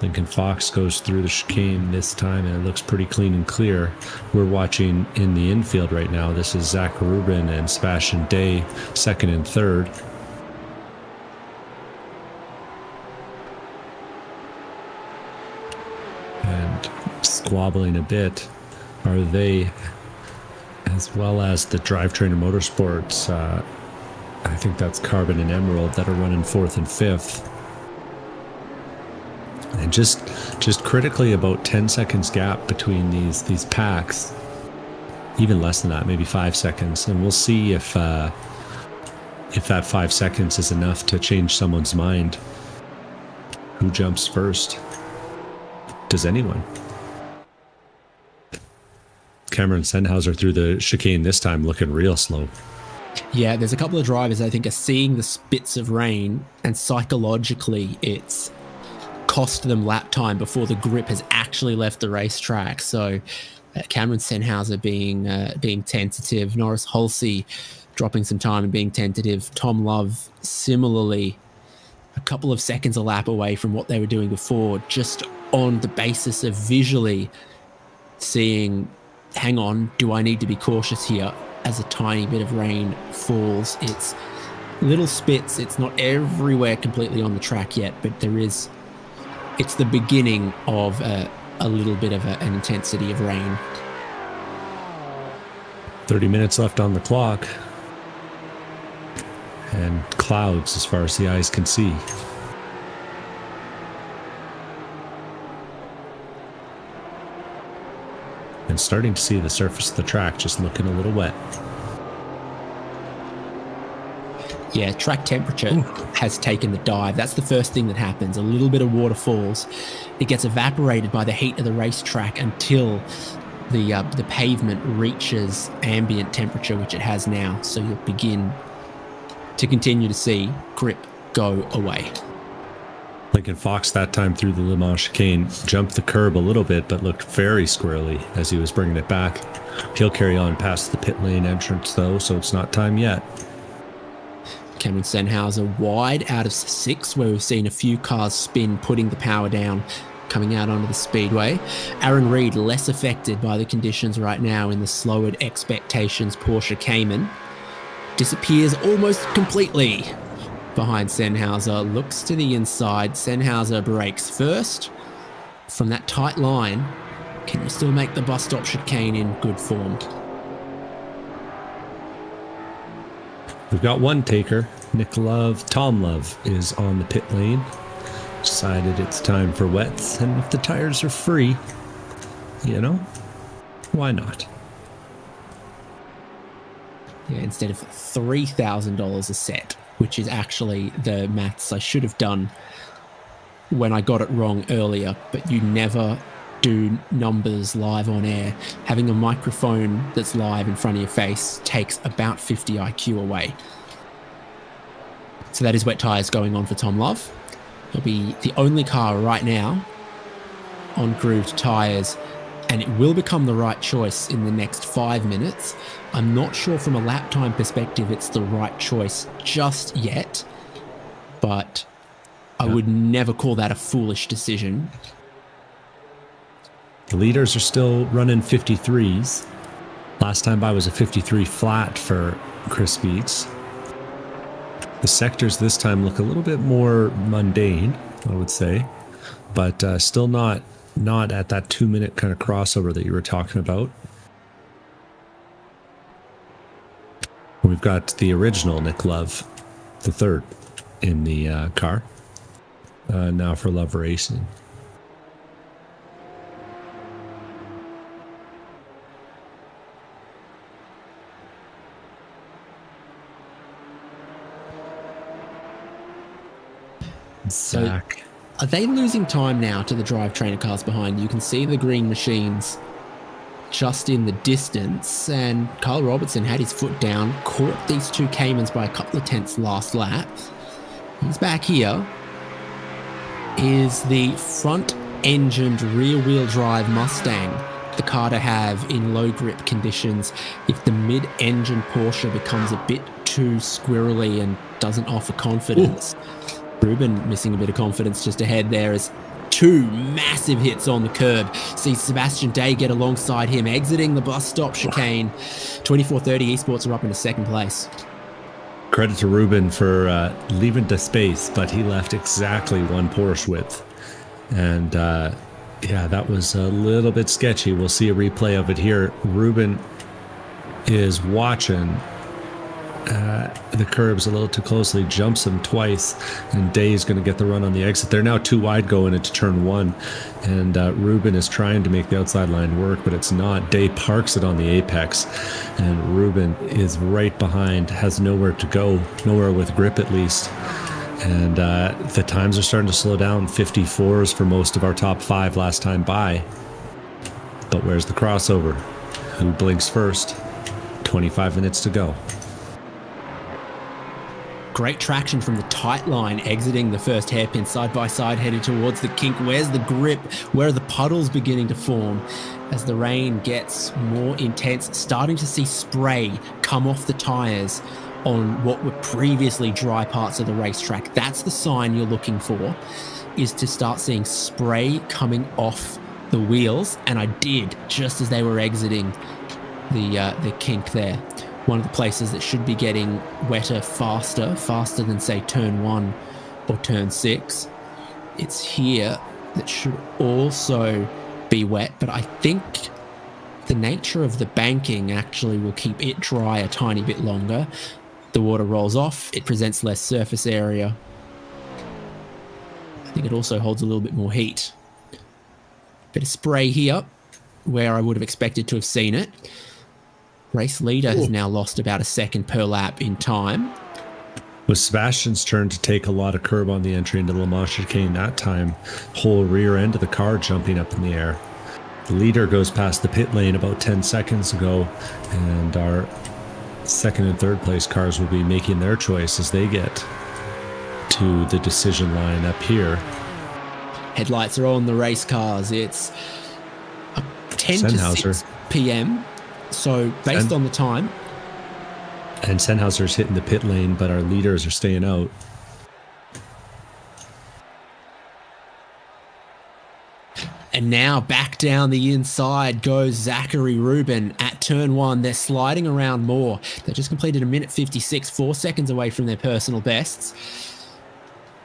Lincoln Fox goes through the chicane this time, and it looks pretty clean and clear. We're watching in the infield right now. This is Zach Rubin and Sebastian Day, 2nd and 3rd. And squabbling a bit are they, as well as the Drivetrain and Motorsports. I think that's Carbon and Emerald that are running 4th and 5th. And just critically about 10 seconds gap between these packs, even less than that, maybe 5 seconds. And we'll see if that 5 seconds is enough to change someone's mind. Who jumps first? Does anyone? Cameron Sennhauser through the chicane this time, looking real slow. Yeah, there's a couple of drivers I think are seeing the spits of rain, and psychologically it's cost them lap time before the grip has actually left the racetrack. So Cameron Sennhauser being tentative, Norris Halsey dropping some time and being tentative, Tom Love similarly a couple of seconds a lap away from what they were doing before, just on the basis of visually seeing, hang on, do I need to be cautious here as a tiny bit of rain falls. It's little spits, it's not everywhere completely on the track yet, but it's the beginning of a little bit of an intensity of rain. 30 minutes left on the clock. And clouds as far as the eyes can see. And starting to see the surface of the track just looking a little wet. Yeah, track temperature has taken the dive. That's the first thing that happens. A little bit of water falls. It gets evaporated by the heat of the racetrack until the pavement reaches ambient temperature, which it has now. So you'll begin to continue to see grip go away. Lincoln Fox that time through the Le Mans chicane jumped the curb a little bit, but looked very squirrely as he was bringing it back. He'll carry on past the pit lane entrance though, so it's not time yet. Cameron Sennhauser wide out of 6, where we've seen a few cars spin, putting the power down, coming out onto the speedway. Aaron Reed less affected by the conditions right now in the slowered expectations Porsche Cayman. Disappears almost completely behind Sennhauser, looks to the inside. Sennhauser brakes first. From that tight line, can you still make the bus stop chicane in good form? We've got one taker. Tom Love is on the pit lane. Decided it's time for wets, and if the tires are free, You know, why not? Yeah, instead of $3,000 a set, which is actually the maths I should have done when I got it wrong earlier, but you never do numbers live on air. Having a microphone that's live in front of your face takes about 50 IQ away. So that is wet tyres going on for Tom Love. He'll be the only car right now on grooved tyres, and it will become the right choice in the next 5 minutes. I'm not sure from a lap time perspective it's the right choice just yet, but I would never call that a foolish decision. The leaders are still running 53s. Last time by was a 53 flat for Chris Beats. The sectors this time look a little bit more mundane, I would say, but still not at that 2 minute kind of crossover that you were talking about. We've got the original Nick Love, the third in the car, now for Love Racing. So are they losing time now to the drivetrain cars behind? You can see the green machines just in the distance, and Kyle Robertson had his foot down, caught these two Caymans by a couple of tenths last lap. He's back here. Is the front-engined rear-wheel drive Mustang the car to have in low grip conditions if the mid-engine Porsche becomes a bit too squirrely and doesn't offer confidence? Ooh. Ruben missing a bit of confidence just ahead there as two massive hits on the curb. See Sebastian Day get alongside him, exiting the bus stop chicane. 2430 Esports are up into second place. Credit to Ruben for leaving the space, but he left exactly one Porsche width. And yeah, that was a little bit sketchy. We'll see a replay of it here. Ruben is watching the curbs a little too closely, jumps him twice, and Day is going to get the run on the exit. They're now too wide going into turn one, and Ruben is trying to make the outside line work, but it's not. Day parks it on the apex, and Ruben is right behind, has nowhere to go, nowhere with grip at least. And the times are starting to slow down. 54s for most of our top five last time by. But where's the crossover? Who blinks first? 25 minutes to go. Great traction from the tight line, exiting the first hairpin side by side, headed towards the kink. Where's the grip? Where are the puddles beginning to form? As the rain gets more intense, starting to see spray come off the tyres on what were previously dry parts of the racetrack. That's the sign you're looking for, is to start seeing spray coming off the wheels. And I did, just as they were exiting the kink there. One of the places that should be getting wetter faster than, say, turn 1 or turn 6. It's here that should also be wet, but I think the nature of the banking actually will keep it dry a tiny bit longer. The water rolls off, it presents less surface area. I think it also holds a little bit more heat. Bit of spray here, where I would have expected to have seen it. Race leader has now lost about a second per lap in time. It was Sebastian's turn to take a lot of curb on the entry into the Le Mans chicane that time. Whole rear end of the car jumping up in the air. The leader goes past the pit lane about 10 seconds ago, and our second and third place cars will be making their choice as they get to the decision line up here. Headlights are on the race cars. It's 10 to 6 p.m. So based on the time. And Sennhauser's hitting the pit lane, but our leaders are staying out. And now back down the inside goes Zachary Rubin at turn 1. They're sliding around more. They just completed a minute 56, 4 seconds away from their personal bests.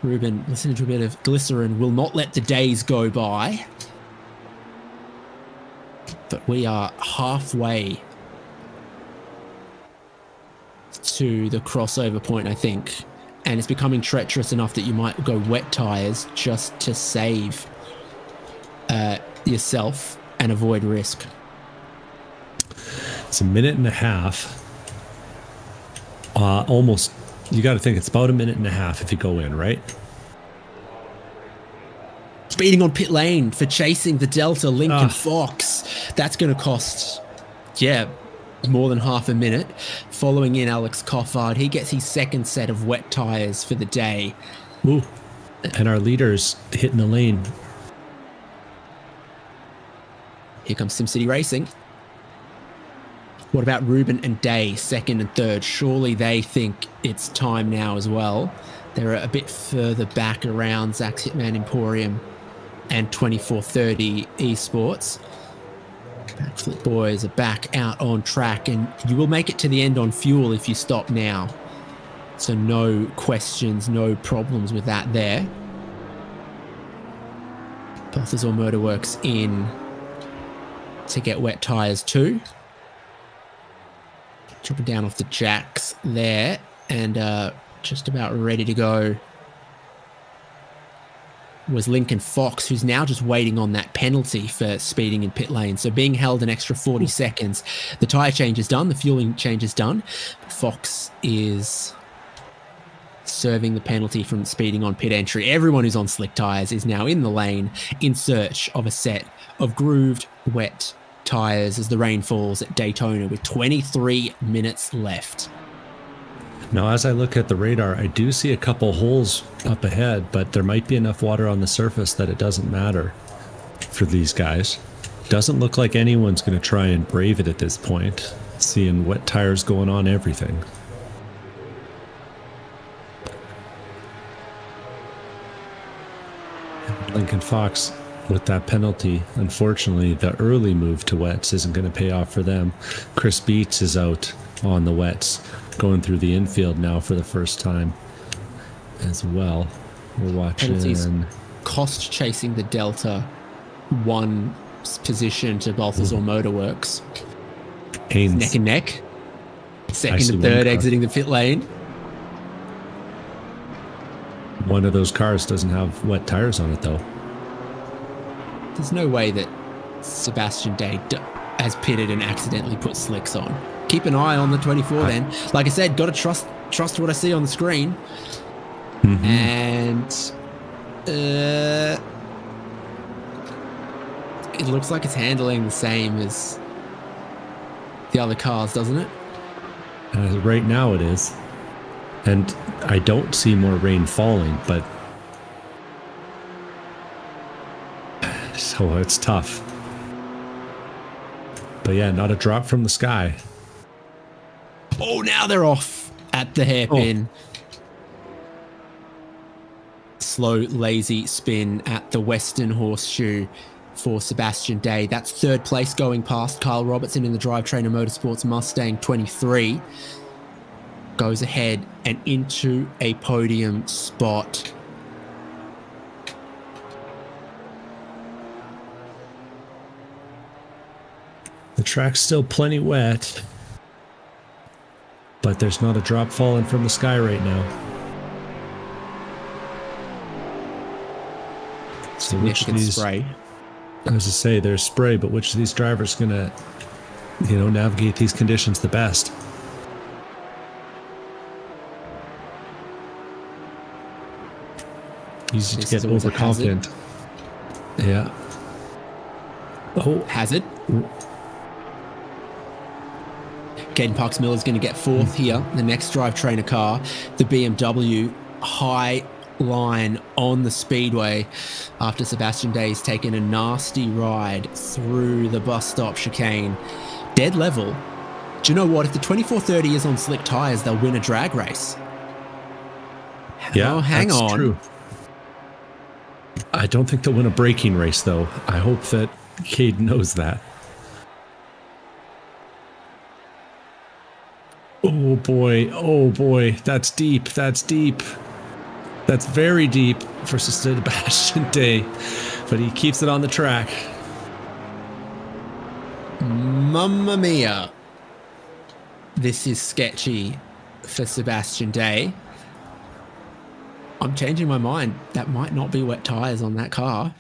Rubin, listening to a bit of glycerin, will not let the days go by. But we are halfway to the crossover point, I think. And it's becoming treacherous enough that you might go wet tyres just to save yourself and avoid risk. It's a minute and a half. Almost. You got to think it's about a minute and a half if you go in, right? Speeding on pit lane for chasing the Delta Lincoln Fox. That's going to cost, more than half a minute. Following in Alex Coffard, he gets his second set of wet tires for the day. Ooh. And our leader's hitting the lane. Here comes SimCity Racing. What about Ruben and Day, second and third? Surely they think it's time now as well. They're a bit further back around Zach's Hitman Emporium and 2430 Esports. Backflip boys are back out on track, and you will make it to the end on fuel if you stop now. So no questions, no problems with that there. Balthazar Motorworks in to get wet tires too. Dropping down off the jacks there, and just about ready to go was Lincoln Fox, who's now just waiting on that penalty for speeding in pit lane. So being held an extra 40 seconds. The tyre change is done, the fueling change is done. Fox is serving the penalty from speeding on pit entry. Everyone who's on slick tyres is now in the lane in search of a set of grooved, wet tyres as the rain falls at Daytona with 23 minutes left. Now, as I look at the radar, I do see a couple holes up ahead, but there might be enough water on the surface that it doesn't matter for these guys. Doesn't look like anyone's going to try and brave it at this point. Seeing wet tires going on everything. Lincoln Fox with that penalty. Unfortunately, the early move to wets isn't going to pay off for them. Chris Beats is out on the wets, going through the infield now for the first time as well. We're watching. Penalties cost chasing the Delta one position to Balthazar Motorworks. Haynes. Neck and neck. Second and third exiting the pit lane. One of those cars doesn't have wet tires on it, though. There's no way that Sebastian Day has pitted and accidentally put slicks on. Keep an eye on the 24 then. Like I said, got to trust what I see on the screen. Mm-hmm. And it looks like it's handling the same as the other cars, doesn't it? Right now it is. And I don't see more rain falling, but so it's tough. But yeah, not a drop from the sky. Oh, now they're off at the hairpin. Slow, lazy spin at the Western Horseshoe for Sebastian Day. That's third place going past Kyle Robertson in the Drivetrainer Motorsports Mustang 23. Goes ahead and into a podium spot. The track's still plenty wet, but there's not a drop falling from the sky right now. So which of these spray? I was to say there's spray, but which of these drivers gonna, navigate these conditions the best? Easy to get overconfident. Yeah. Oh, hazard. Caden Parks Miller is going to get fourth here. The next drivetrainer car, the BMW high line on the speedway after Sebastian Day's taken a nasty ride through the bus stop chicane. Dead level. Do you know what? If the 2430 is on slick tires, they'll win a drag race. Yeah, hang that's on. True. I don't think they'll win a braking race, though. I hope that Cade knows that. Oh boy, that's deep. That's very deep for Sebastian Day, but he keeps it on the track. Mamma mia. This is sketchy for Sebastian Day. I'm changing my mind. That might not be wet tires on that car.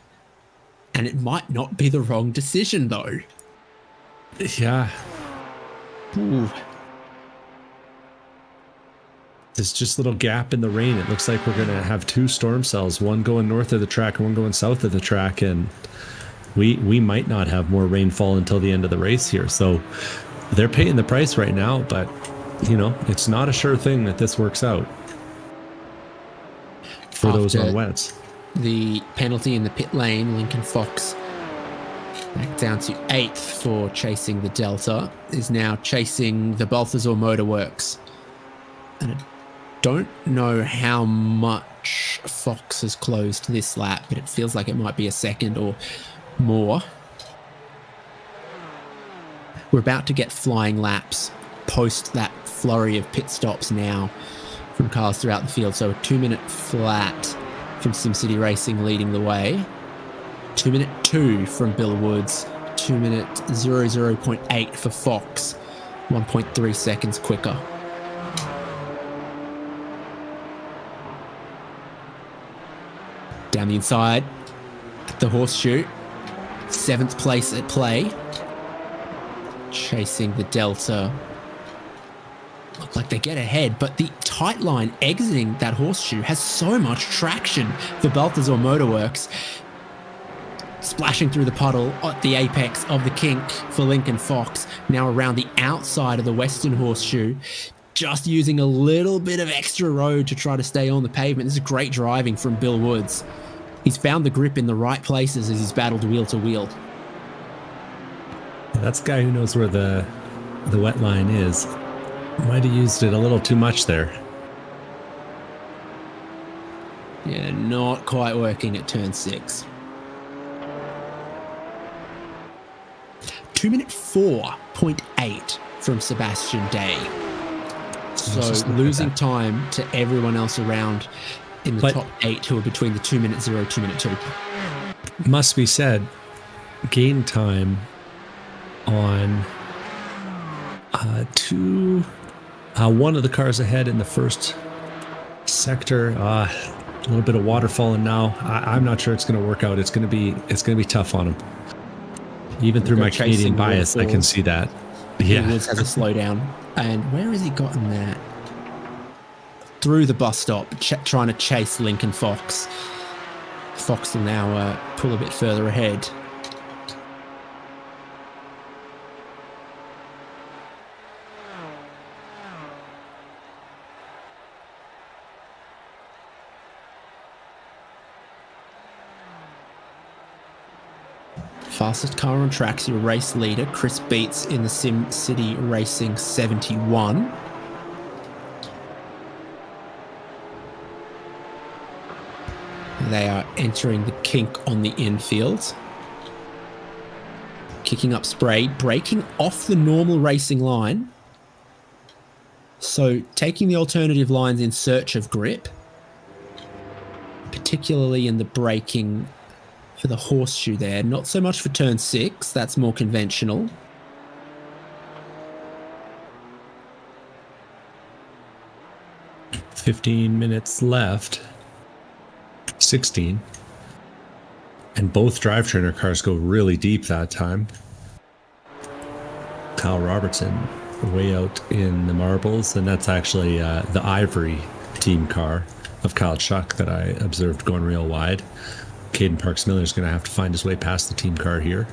And it might not be the wrong decision, though. Yeah. Ooh. There's just a little gap in the rain. It looks like we're going to have 2 storm cells, one going north of the track and one going south of the track. And we might not have more rainfall until the end of the race here. So they're paying the price right now, but, you know, it's not a sure thing that this works out for those on wets. The penalty in the pit lane, Lincoln Fox back down to 8th for chasing the Delta, is now chasing the Balthazar Motorworks. And I don't know how much Fox has closed this lap, but it feels like it might be a second or more. We're about to get flying laps post that flurry of pit stops now from cars throughout the field. So a 2-minute flat from SimCity Racing leading the way. 2-minute 2 from Bill Woods. 2-minute 00.8 for Fox. 1.3 seconds quicker. Down the inside, the horseshoe. 7th place at play. Chasing the Delta. Look like they get ahead, but the tight line exiting that horseshoe has so much traction for Balthazar Motorworks. Splashing through the puddle at the apex of the kink for Lincoln Fox. Now around the outside of the western horseshoe. Just using a little bit of extra road to try to stay on the pavement. This is great driving from Bill Woods. He's found the grip in the right places as he's battled wheel to wheel. That's a guy who knows where the wet line is. Might have used it a little too much there. Yeah, not quite working at turn 6. 2-minute 4.8 from Sebastian Day. So losing time to everyone else around in the top 8 who are between the 2-minute 0, 2-minute 2. Must be said, gain time on one of the cars ahead in the first sector. A little bit of water falling now. I'm not sure it's going to work out. It's going to be tough on him. Even through my Canadian bias, I can see that. Yeah. Woods has a slowdown. And where has he gotten that? Through the bus stop, trying to chase Lincoln Fox. Fox will now pull a bit further ahead. Fastest car on track's your race leader, Chris Beats in the SimCity Racing 71. They are entering the kink on the infield. Kicking up spray, braking off the normal racing line. So taking the alternative lines in search of grip, particularly in the braking for the horseshoe there. Not so much for turn 6, that's more conventional. $15 minutes left. 16. And both drivetrainer cars go really deep that time. Kyle Robertson way out in the marbles, and that's actually the Ivory team car of Kyle Chuck that I observed going real wide. Caden Parks Miller is going to have to find his way past the team car here.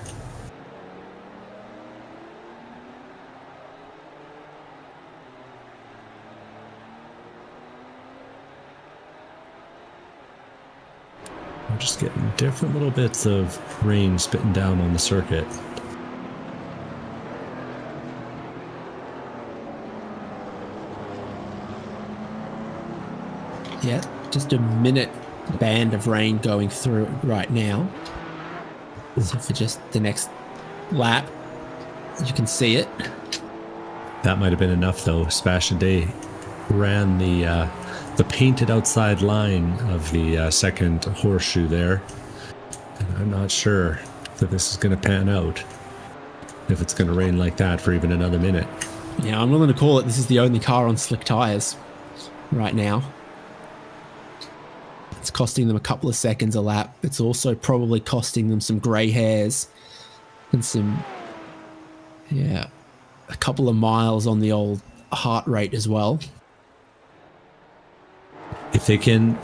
We're just getting different little bits of rain spitting down on the circuit. Yeah, just a minute band of rain going through it right now. So for just the next lap, you can see it. That might have been enough though. Sebastian Day ran the painted outside line of the second horseshoe there. And I'm not sure that this is going to pan out if it's going to rain like that for even another minute. Yeah, I'm willing to call it. This is the only car on slick tires right now. It's costing them a couple of seconds a lap. It's also probably costing them some grey hairs and a couple of miles on the old heart rate as well. If they can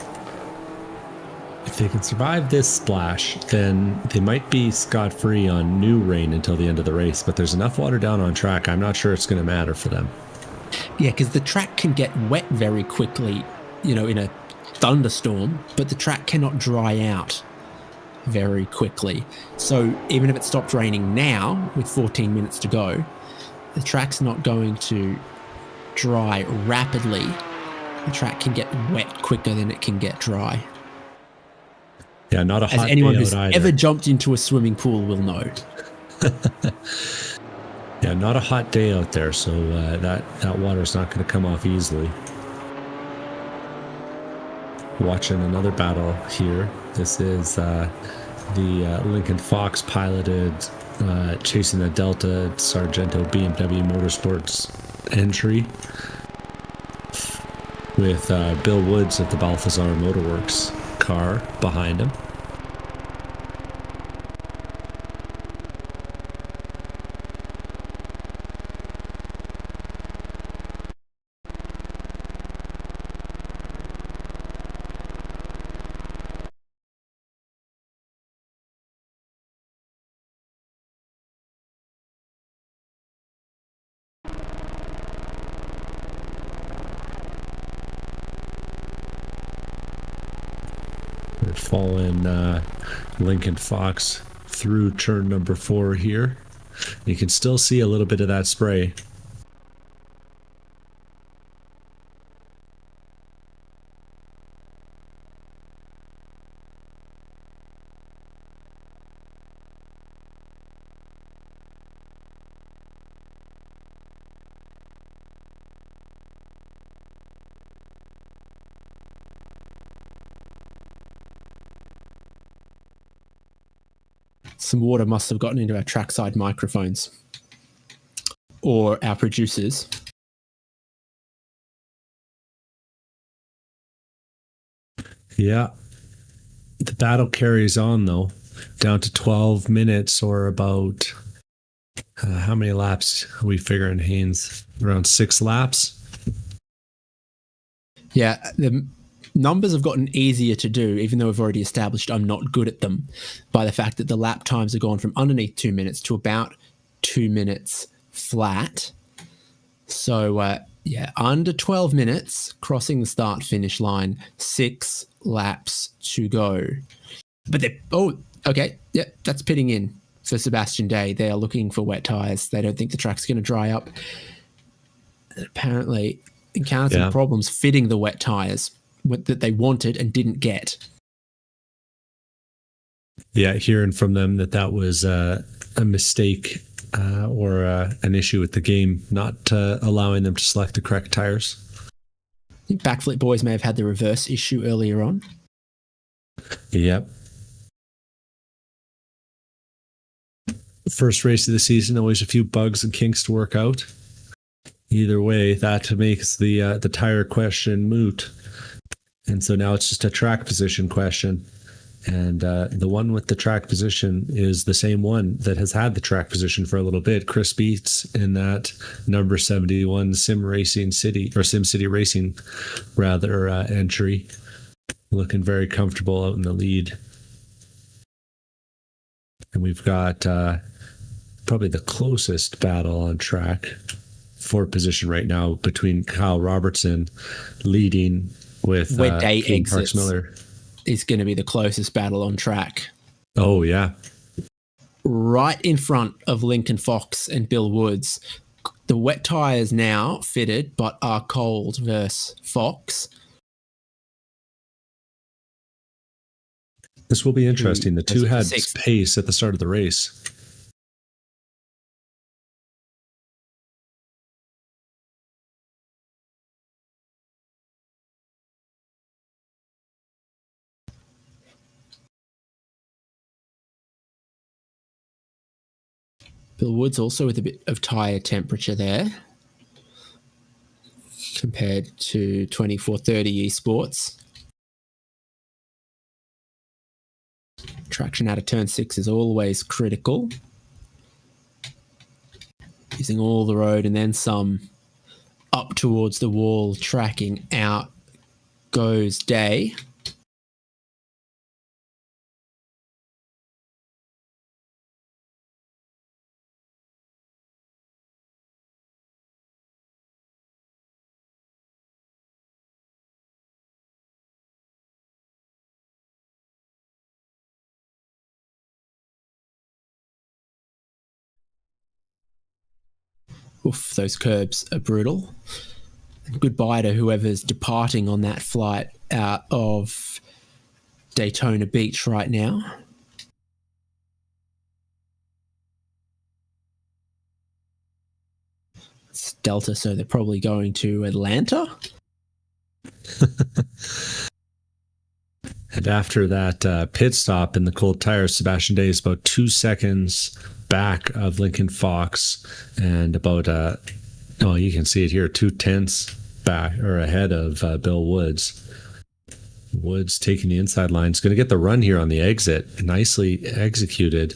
survive this splash, then they might be scot-free on new rain until the end of the race. But there's enough water down on track. I'm not sure it's going to matter for them. Yeah, because the track can get wet very quickly, in a thunderstorm, but the track cannot dry out very quickly. So even if it stopped raining now with 14 minutes to go, the track's not going to dry rapidly. The track can get wet quicker than it can get dry. Yeah, not a hot day out either. As anyone who's ever jumped into a swimming pool will know. Yeah, not a hot day out there, so that water's not going to come off easily. Watching another battle here. This is the Lincoln Fox piloted chasing the Delta Sargento BMW Motorsports entry with Bill Woods of the Balthazar Motorworks car behind him. We're following Lincoln Fox through turn number 4 here. You can still see a little bit of that spray. Some water must have gotten into our trackside microphones or our producers. Yeah. The battle carries on, though, down to 12 minutes or about how many laps are we figuring, Haynes? Around 6 laps? Yeah, the numbers have gotten easier to do, even though we've already established I'm not good at them, by the fact that the lap times have gone from underneath 2 minutes to about 2 minutes flat. So, under 12 minutes, crossing the start-finish line, 6 laps to go. But that's pitting in for Sebastian Day. They are looking for wet tyres. They don't think the track's going to dry up. Apparently, encountered some problems fitting the wet tyres that they wanted and didn't get. Yeah, hearing from them that was a mistake or an issue with the game, not allowing them to select the correct tires. I think Backflip Boys may have had the reverse issue earlier on. Yep. First race of the season, always a few bugs and kinks to work out. Either way, that makes the tire question moot. And so now it's just a track position question. And the one with the track position is the same one that has had the track position for a little bit. Chris Beats in that number 71 SimCity Racing entry. Looking very comfortable out in the lead. And we've got probably the closest battle on track for position right now between Kyle Robertson leading with where Day exits Miller. Is going to be the closest battle on track. Oh, yeah. Right in front of Lincoln Fox and Bill Woods. The wet tyres now fitted, but are cold versus Fox. This will be interesting. The two had sixth. pace at the start of the race. Bill Woods also with a bit of tyre temperature there compared to 2430 Esports. Traction out of turn 6 is always critical. Using all the road and then some up towards the wall, tracking out goes Day. Oof, those curbs are brutal. Goodbye to whoever's departing on that flight out of Daytona Beach right now. It's Delta, so they're probably going to Atlanta. And after that pit stop in the cold tires, Sebastian Day is about 2 seconds back of Lincoln Fox, and about you can see it here, 2/10 back or ahead of Bill Woods. Woods taking the inside line. He's going to get the run here on the exit, nicely executed,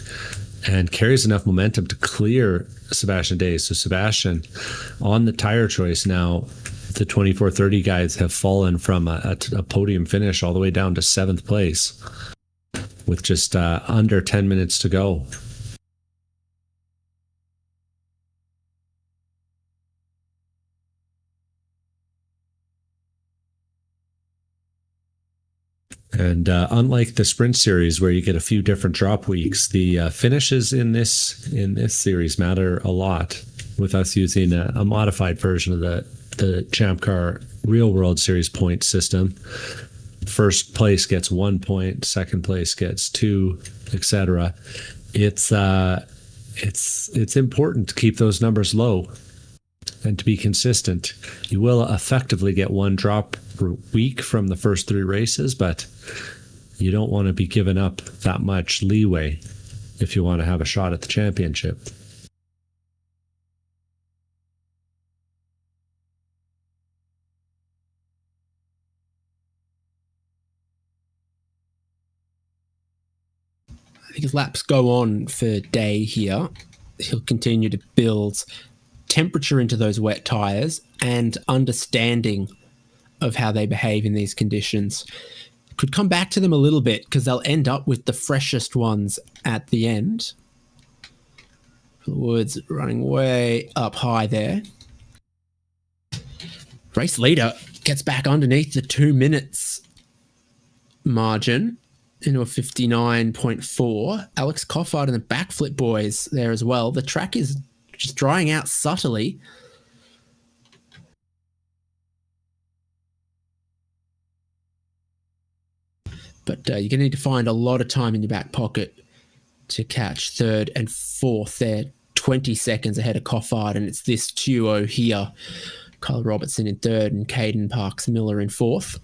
and carries enough momentum to clear Sebastian Day. So Sebastian on the tire choice now. The 24-30 guys have fallen from a podium finish all the way down to 7th place with just under 10 minutes to go. And unlike the sprint series where you get a few different drop weeks, the finishes in this series matter a lot, with us using a modified version of the ChampCar Real World Series point system. First place gets 1 point, second place gets 2, etc. It's important to keep those numbers low and to be consistent. You will effectively get 1 drop per week from the first 3 races, but you don't want to be giving up that much leeway if you want to have a shot at the championship. I think as laps go on for Day here, he'll continue to build temperature into those wet tires and understanding of how they behave in these conditions. Could come back to them a little bit because they'll end up with the freshest ones at the end. Woods running way up high there. Race leader gets back underneath the 2 minutes margin into a 59.4. Alex Coffard and the Backflip boys there as well. The track is just drying out subtly. But you're going to need to find a lot of time in your back pocket to catch 3rd and 4th. They're 20 seconds ahead of Coffard, and it's this duo here. Kyle Robertson in 3rd and Caden Parks-Miller in 4th.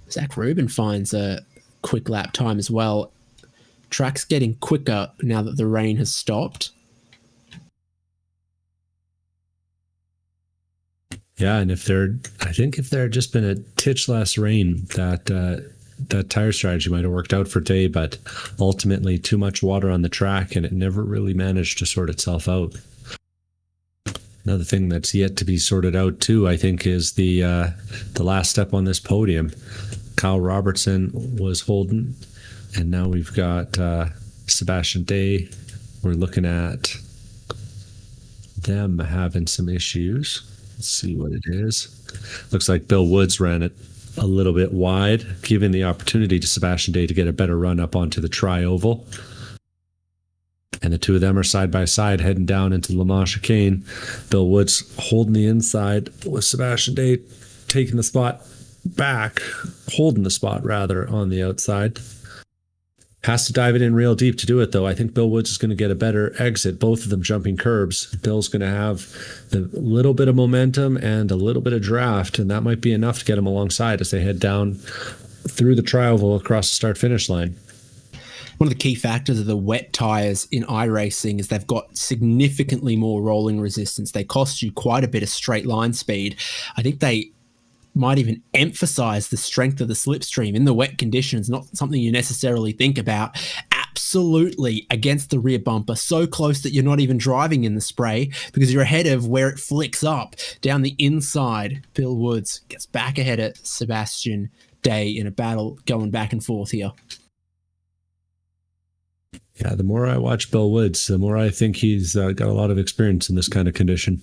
Zach Rubin finds a quick lap time as well. Track's getting quicker now that the rain has stopped. Yeah, and if there had just been a titch less rain, that tire strategy might have worked out for Day, but ultimately too much water on the track, and it never really managed to sort itself out. Another thing that's yet to be sorted out too, I think, is the last step on this podium. Kyle Robertson was holding, and now we've got Sebastian Day. We're looking at them having some issues. Let's see what it is. Looks like Bill Woods ran it a little bit wide, giving the opportunity to Sebastian Day to get a better run up onto the tri-oval. And the two of them are side by side heading down into Le Mans chicane. Bill Woods holding the inside with Sebastian Day taking the spot back, holding the spot rather on the outside. Has to dive it in real deep to do it, though. I think Bill Woods is going to get a better exit, both of them jumping curbs. Bill's going to have a little bit of momentum and a little bit of draft, and that might be enough to get him alongside as they head down through the tri-oval across the start-finish line. One of the key factors of the wet tires in iRacing is they've got significantly more rolling resistance. They cost you quite a bit of straight line speed. I think they might even emphasize the strength of the slipstream in the wet conditions, not something you necessarily think about. Absolutely against the rear bumper, so close that you're not even driving in the spray because you're ahead of where it flicks up down the inside. Bill Woods gets back ahead of Sebastian Day in a battle going back and forth here. Yeah, the more I watch Bill Woods, the more I think he's got a lot of experience in this kind of condition.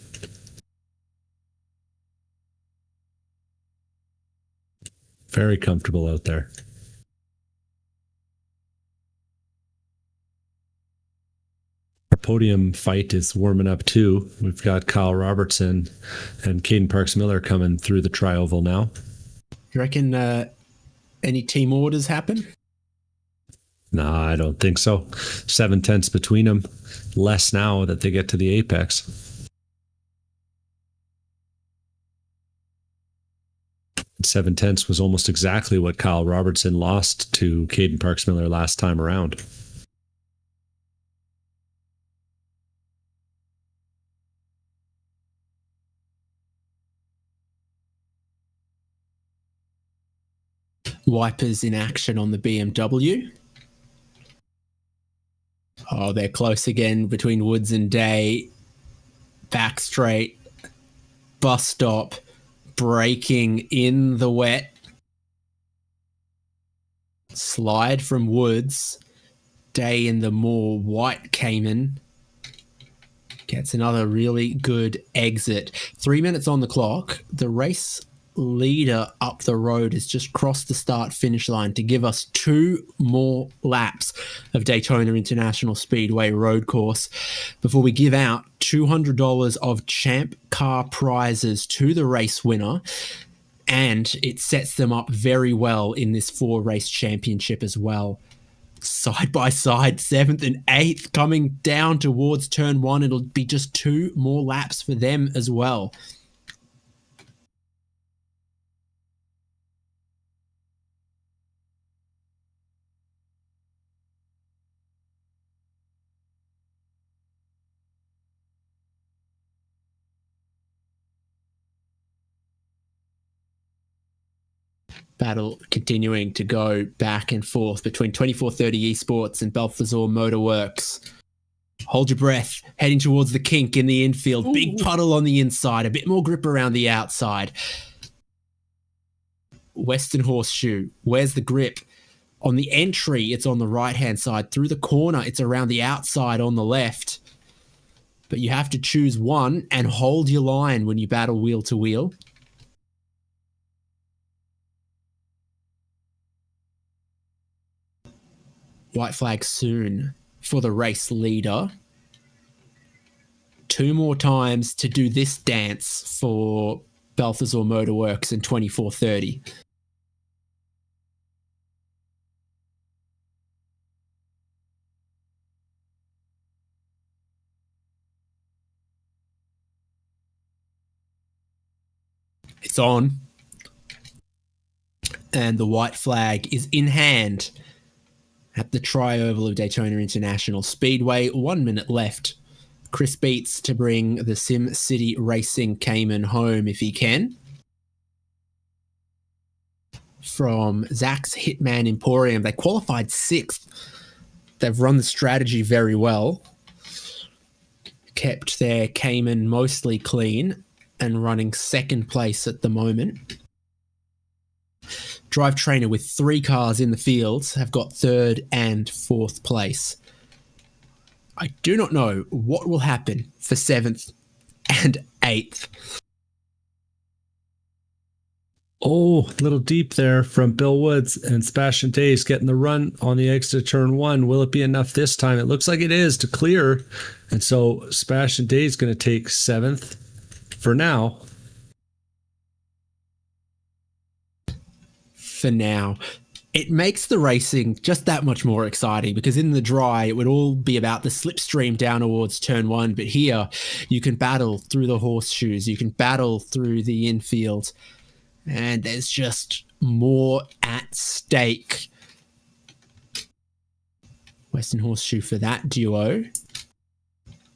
Very comfortable out there. Our podium fight is warming up too. We've got Kyle Robertson and Caden Parks Miller coming through the tri-oval now. You reckon any team orders happen? No, I don't think so. 7/10 between them. Less now that they get to the apex. 7/10 was almost exactly what Kyle Robertson lost to Caden Parks Miller last time around. Wipers in action on the BMW. Oh, they're close again between Woods and Day. Back straight. Bus stop. Braking in the wet. Slide from Woods. Day in the more white Cayman. Gets another really good exit. 3 minutes on the clock. The race leader up the road has just crossed the start finish line to give us 2 more laps of Daytona International Speedway road course before we give out $200 of ChampCar prizes to the race winner, and it sets them up very well in this 4-race championship as well. Side by side, 7th and 8th coming down towards turn 1. It'll be just 2 more laps for them as well. Battle continuing to go back and forth between 2430 Esports and Balthazar Motorworks. Hold your breath, heading towards the kink in the infield. Ooh. Big puddle on the inside, a bit more grip around the outside. Western Horseshoe, where's the grip? On the entry, it's on the right-hand side. Through the corner, it's around the outside on the left. But you have to choose one and hold your line when you battle wheel to wheel. White flag soon for the race leader. 2 more times to do this dance for Balthazar Motorworks in 2430. It's on. And the white flag is in hand at the tri-oval of Daytona International Speedway. 1 minute left. Chris Beats to bring the Sim City Racing Cayman home if he can. From Zach's Hitman Emporium, they qualified 6th. They've run the strategy very well. Kept their Cayman mostly clean and running 2nd place at the moment. Drive Trainer with 3 cars in the fields have got 3rd and 4th place. I do not know what will happen for 7th and 8th. Oh, a little deep there from Bill Woods, and Sebastian Days getting the run on the exit turn 1. Will it be enough this time? It looks like it is to clear. And so Sebastian Days is going to take 7th for now. For now. It makes the racing just that much more exciting because in the dry, it would all be about the slipstream down towards turn 1. But here, you can battle through the horseshoes. You can battle through the infield. And there's just more at stake. Western Horseshoe for that duo.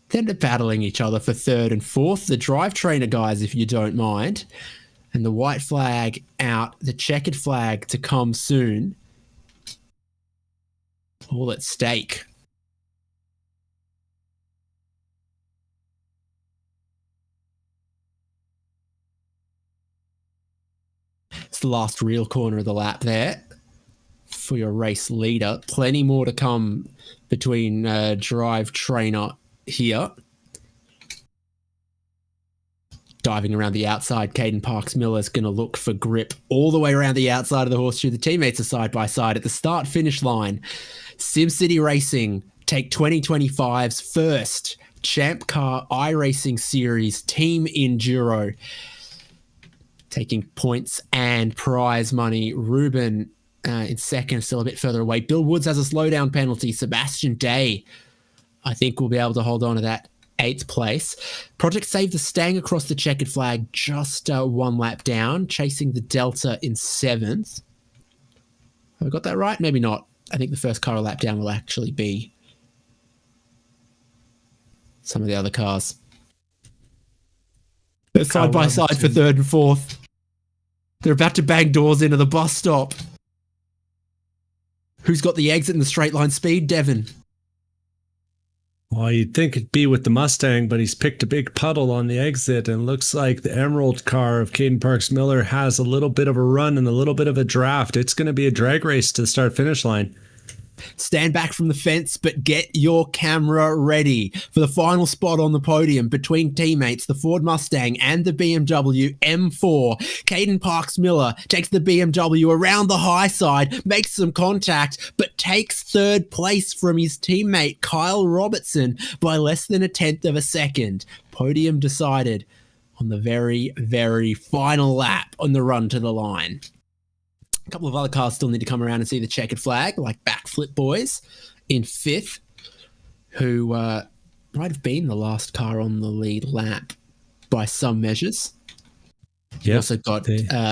Then they're battling each other for third and fourth. The drive trainer guys, if you don't mind. And the white flag out, the checkered flag to come soon. All at stake. It's the last real corner of the lap there for your race leader. Plenty more to come between drive trainer here. Diving around the outside, Caden Parks-Miller is going to look for grip all the way around the outside of the horseshoe. The teammates are side by side at the start-finish line. SimCity Racing take 2025's first ChampCar iRacing Series Team Enduro. Taking points and prize money. Ruben in second, still a bit further away. Bill Woods has a slowdown penalty. Sebastian Day, I think, will be able to hold on to that 8th place. Project Save the Stang across the checkered flag, just one lap down, chasing the Delta in 7th. Have I got that right? Maybe not. I think the first car a lap down will actually be some of the other cars. They're side by side for third and fourth. They're about to bang doors into the bus stop. Who's got the exit in the straight line speed, Devon? Well, you'd think it'd be with the Mustang, but he's picked a big puddle on the exit, and looks like the Emerald car of Caden Parks-Miller has a little bit of a run and a little bit of a draft. It's going to be a drag race to the start-finish line. Stand back from the fence, but get your camera ready for the final spot on the podium between teammates, the Ford Mustang and the BMW M4. Caden Parks-Miller takes the BMW around the high side, makes some contact, but takes third place from his teammate Kyle Robertson by less than 1/10 of a second. Podium decided on the very, very final lap on the run to the line. A couple of other cars still need to come around and see the checkered flag, like Backflip Boys in 5th, who might have been the last car on the lead lap by some measures. Yep, also got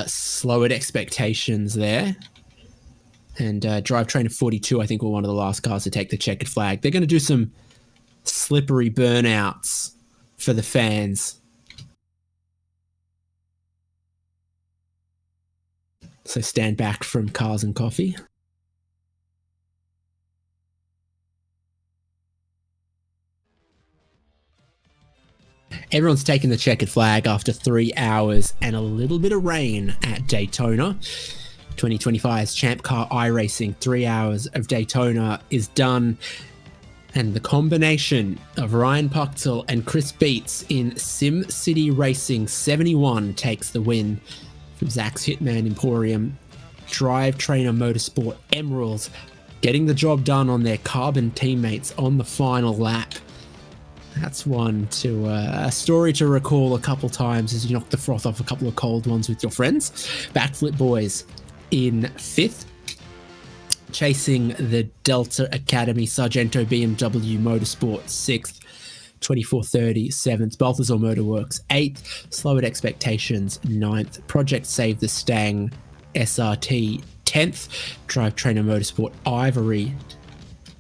Slowered Expectations there. And Drive Trainer 42, I think, were one of the last cars to take the checkered flag. They're going to do some slippery burnouts for the fans. So stand back from cars and coffee. Everyone's taken the checkered flag after 3 hours and a little bit of rain at Daytona. 2025's ChampCar iRacing, 3 hours of Daytona is done. And the combination of Ryan Puchtel and Chris Beats in SimCity Racing 71 takes the win. From Zach's Hitman Emporium, Drive Trainer Motorsport Emeralds getting the job done on their carbon teammates on the final lap. That's one to a story to recall a couple times as you knock the froth off a couple of cold ones with your friends. Backflip Boys in 5th, chasing the Delta Academy Sargento BMW Motorsport 6th. 2430 7th, Balthazar Motorworks 8th, Slowered Expectations 9th, Project Save the Stang SRT 10th, Drive Trainer Motorsport Ivory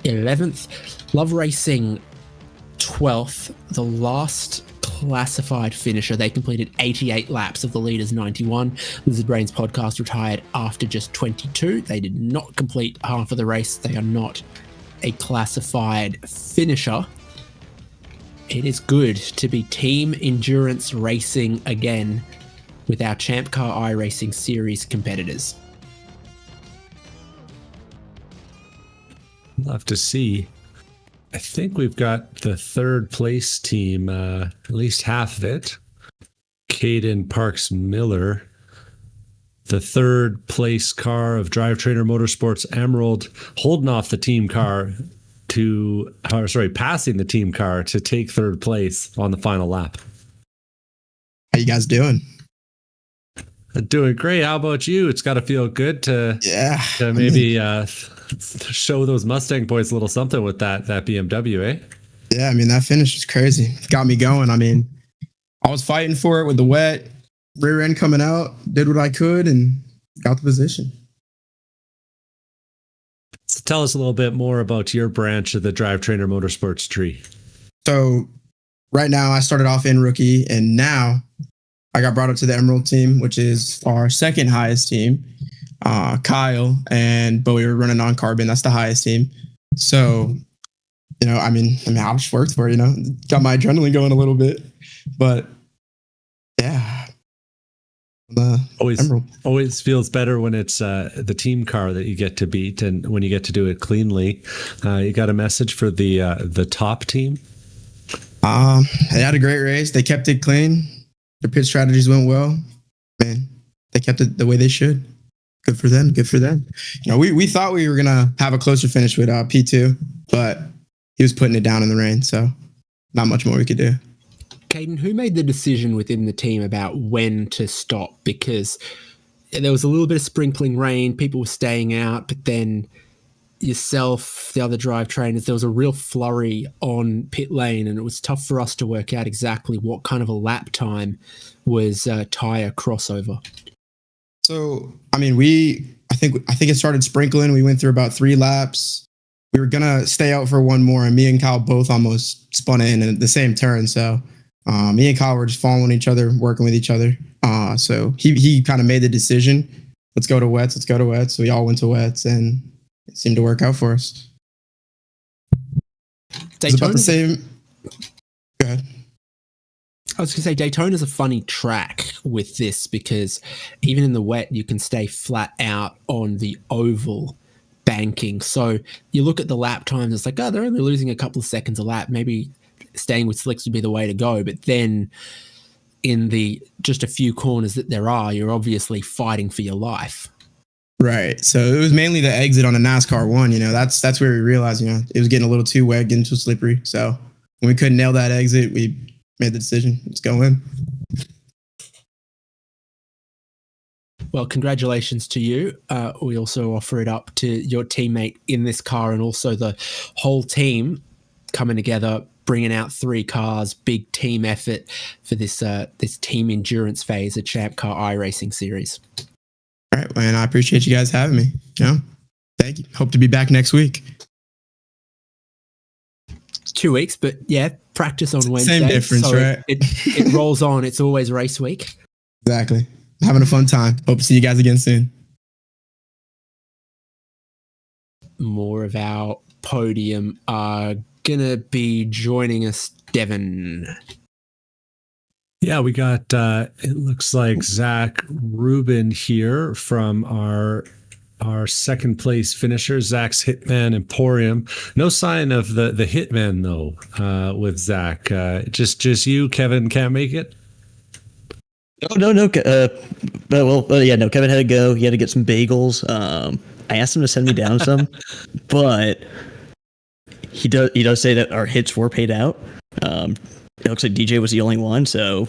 11th, Love Racing 12th, the last classified finisher. They completed 88 laps of the leaders 91. Lizard Brains podcast retired after just 22. They did not complete half of the race. They are not a classified finisher. It is good to be team endurance racing again with our ChampCar iRacing Series competitors. Love to see. I think we've got the third place team, at least half of it. Caden Parks-Miller, the third place car of Drive Trainer Motorsports Emerald, holding off the team car passing the team car to take third place on the final lap. How you guys doing? Doing great. How about you? It's got to feel good to maybe show those Mustang boys a little something with that BMW, eh? Yeah, I mean, that finish was crazy. It got me going. I mean, I was fighting for it with the wet rear end coming out, did what I could, and got the position. tell us a little bit more about your branch of the Drive Trainer Motorsports tree. So right now I started off in rookie, and now I got brought up to the Emerald team, which is our second highest team. Kyle and Bowie were running on carbon. That's the highest team. So, I just worked for it, got my adrenaline going a little bit, but yeah. Always feels better when it's the team car that you get to beat, and when you get to do it cleanly. You got a message for the top team? They had a great race. They kept it clean. Their pit strategies went well. Man, they kept it the way they should. Good for them. Good for them. We thought we were gonna have a closer finish with P2, but he was putting it down in the rain, so not much more we could do. Caden, who made the decision within the team about when to stop? Because there was a little bit of sprinkling rain, people were staying out, but then yourself, the other drive trainers, there was a real flurry on pit lane, and it was tough for us to work out exactly what kind of a lap time was tire crossover. So, I think it started sprinkling. We went through about 3 laps. We were gonna stay out for one more, and me and Kyle both almost spun in at the same turn. So, me and Kyle were just following each other, working with each other. So he kind of made the decision. Let's go to wets. So we all went to wets, and it seemed to work out for us. It's about the same. Go ahead. I was going to say Daytona's a funny track with this, because even in the wet, you can stay flat out on the oval banking. So you look at the lap times, it's like, oh, they're only losing a couple of seconds a lap. Maybe staying with slicks would be the way to go. But then in the just a few corners that there are, you're obviously fighting for your life. Right. So it was mainly the exit on the NASCAR one. That's where we realized, it was getting a little too wet, getting too slippery. So when we couldn't nail that exit, we made the decision. Let's go in. Well, congratulations to you. We also offer it up to your teammate in this car, and also the whole team coming together, bringing out 3 cars, big team effort for this team endurance phase of ChampCar iRacing series. All right, and I appreciate you guys having me. Thank you. Hope to be back next week. 2 weeks, but yeah, practice on Wednesday. Same difference, so right? It rolls on. It's always race week. Exactly. Having a fun time. Hope to see you guys again soon. More of our podium are gonna be joining us, Devin. Yeah, we got, it looks like Zach Rubin here from our second place finisher, Zach's Hitman Emporium. No sign of the Hitman though, with Zach. Just you, Kevin, can't make it? No. Kevin had to go. He had to get some bagels. I asked him to send me down some, but he does say that our hits were paid out. It looks like DJ was the only one, so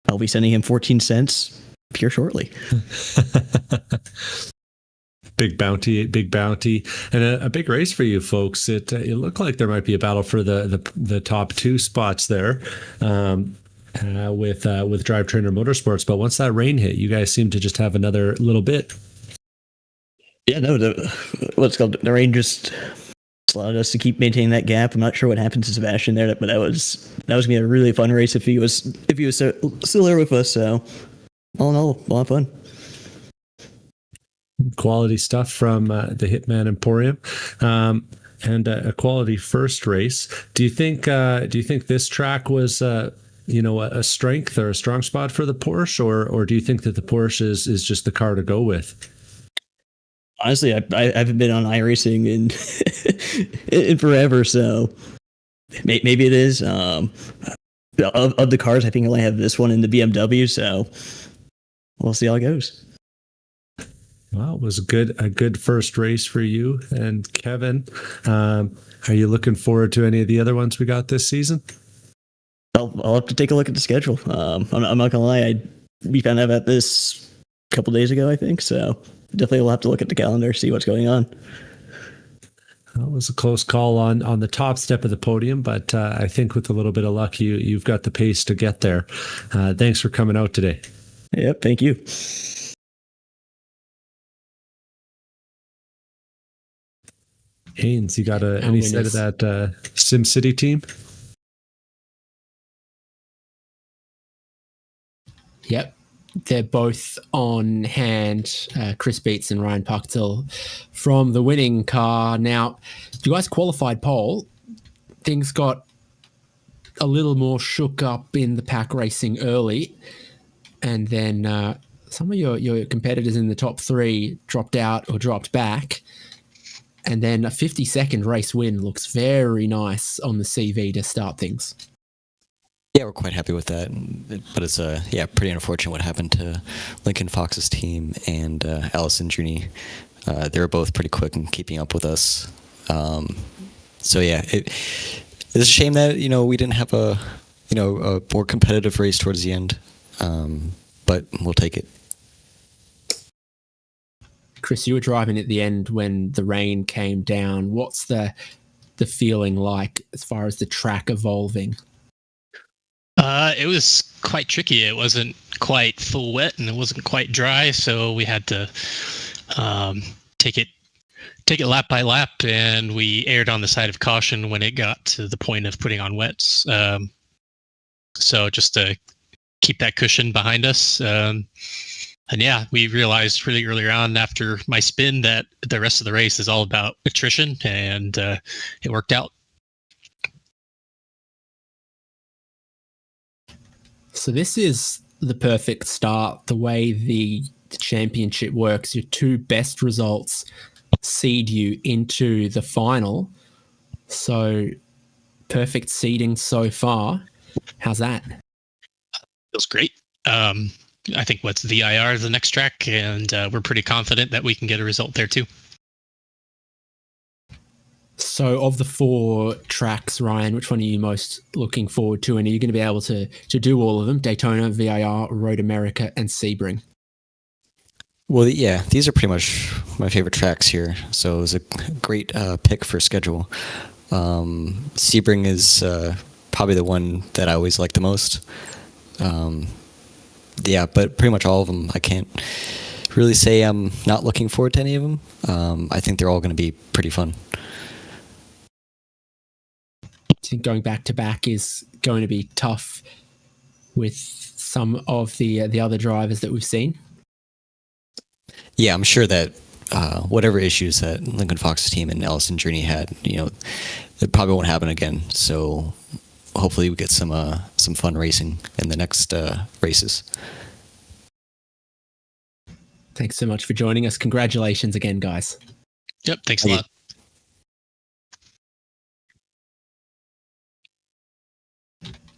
I'll be sending him 14 cents here shortly. Big bounty, and a big race for you folks. It looked like there might be a battle for the top 2 spots there, with Drive Trainer Motorsports. But once that rain hit, you guys seem to just have another little bit. Yeah, no, the rain just allowed us to keep maintaining that gap. I'm not sure what happened to Sebastian there, but that was gonna be a really fun race if he was still there with us. So all in all, a lot of fun. Quality stuff from the Hitman Emporium, and a quality first race. Do you think this track was a strength or a strong spot for the Porsche, or do you think that the Porsche is just the car to go with? Honestly, I haven't been on iRacing in forever, so maybe it is. Of the cars, I think I only have this one in the BMW, so we'll see how it goes. Well, it was a good first race for you. And Kevin, are you looking forward to any of the other ones we got this season? I'll have to take a look at the schedule. I'm not gonna lie, we found out about this a couple days ago, I think, so definitely we'll have to look at the calendar, see what's going on. That was a close call on the top step of the podium, but I think with a little bit of luck, you've got the pace to get there. Thanks for coming out today. Yep, thank you. Haynes, you got any winners. side of that SimCity team? Yep. They're both on hand, Chris Beats and Ryan Pucktel from the winning car. Now, you guys qualified pole. Things got a little more shook up in the pack racing early. And then some of your competitors in the top three dropped out or dropped back. And then a 50-second race win looks very nice on the CV to start things. Yeah, we're quite happy with that, but it's pretty unfortunate what happened to Lincoln Fox's team and Allison Juni. They were both pretty quick in keeping up with us. So yeah, it's a shame that we didn't have a more competitive race towards the end, but we'll take it. Chris, you were driving at the end when the rain came down. What's the feeling like as far as the track evolving? It was quite tricky. It wasn't quite full wet and it wasn't quite dry, so we had to take it lap by lap, and we erred on the side of caution when it got to the point of putting on wets. So just to keep that cushion behind us. And yeah, we realized really early on after my spin that the rest of the race is all about attrition, and it worked out. So this is the perfect start. The way the championship works, your two best results seed you into the final. So perfect seeding so far. How's that? Feels great. I think what's VIR is the next track, and we're pretty confident that we can get a result there too. So of the four tracks, Ryan, which one are you most looking forward to? And are you going to be able to do all of them? Daytona, VIR, Road America, and Sebring? Well, yeah, these are pretty much my favorite tracks here. So it was a great pick for schedule. Sebring is probably the one that I always like the most. Yeah, but pretty much all of them, I can't really say I'm not looking forward to any of them. I think they're all going to be pretty fun. I think going back to back is going to be tough with some of the other drivers that we've seen. Yeah, I'm sure that whatever issues that Lincoln Fox's team and Allison Journey had, it probably won't happen again. So hopefully we get some fun racing in the next races. Thanks so much for joining us. Congratulations again, guys. Yep, thanks a lot.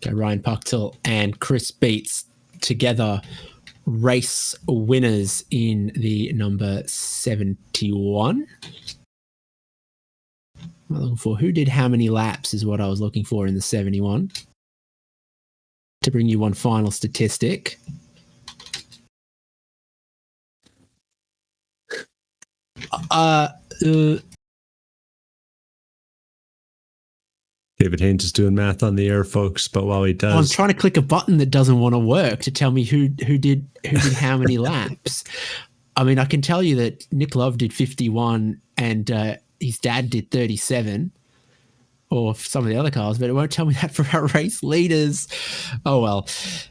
Okay, Ryan Pucktel and Chris Beats together, race winners in the number 71. I'm looking for who did how many laps is what I was looking for in the 71. To bring you one final statistic. David Haynes is doing math on the air, folks. But while he does, I'm trying to click a button that doesn't want to work to tell me who did how many laps. I mean, I can tell you that Nick Love did 51 and his dad did 37, or some of the other cars, but it won't tell me that for our race leaders. Oh well,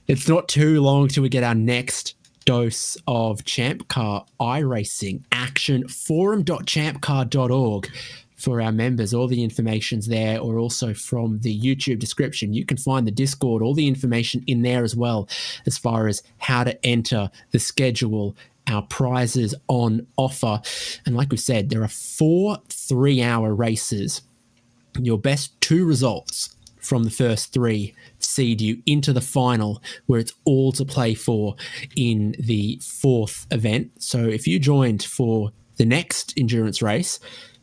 it's not too long till we get our next dose of ChampCar iRacing action. Forum.champcar.org. For our members, all the information's there, or also from the YouTube description. You can find the Discord, all the information in there as well, as far as how to enter the schedule, our prizes on offer. And like we said, there are 4 3-hour races. Your best 2 results from the first 3 seed you into the final, where it's all to play for in the 4th event. So if you joined for the next endurance race,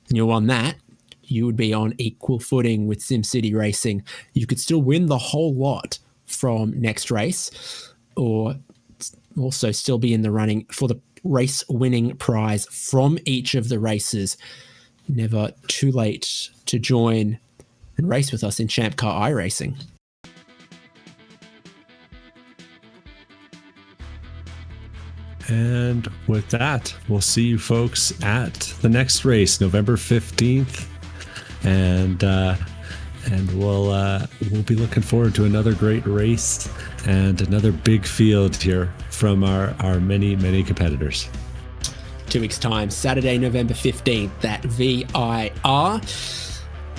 and you won that, you would be on equal footing with SimCity Racing. You could still win the whole lot from next race, or also still be in the running for the race winning prize from each of the races. Never too late to join and race with us in ChampCar iRacing. And with that, we'll see you folks at the next race, November 15th and we'll be looking forward to another great race and another big field here from our many competitors. 2 weeks' time, Saturday, November 15th at VIR.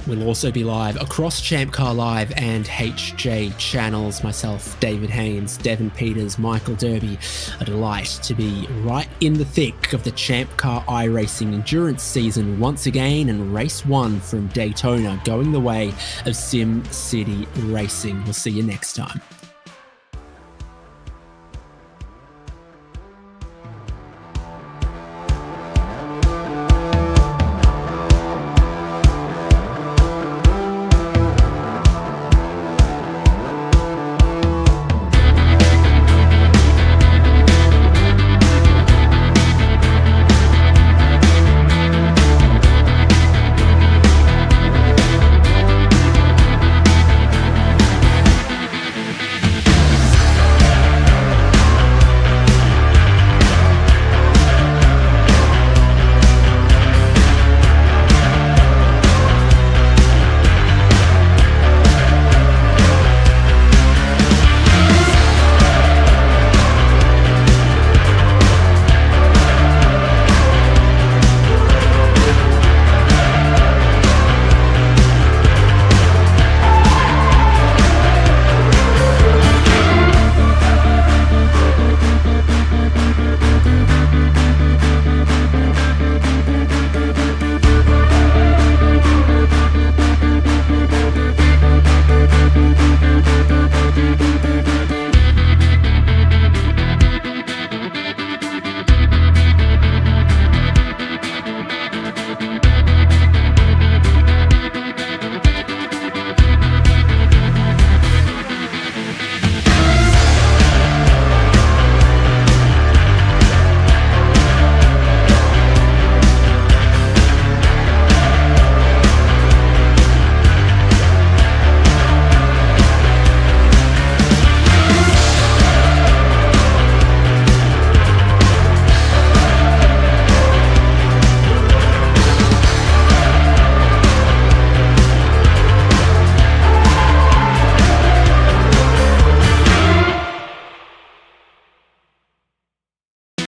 We'll also be live across ChampCar Live and HJ channels. Myself, David Haynes, Devin Peters, Michael Derby. A delight to be right in the thick of the ChampCar iRacing endurance season once again, and race 1 from Daytona going the way of Sim City Racing. We'll see you next time.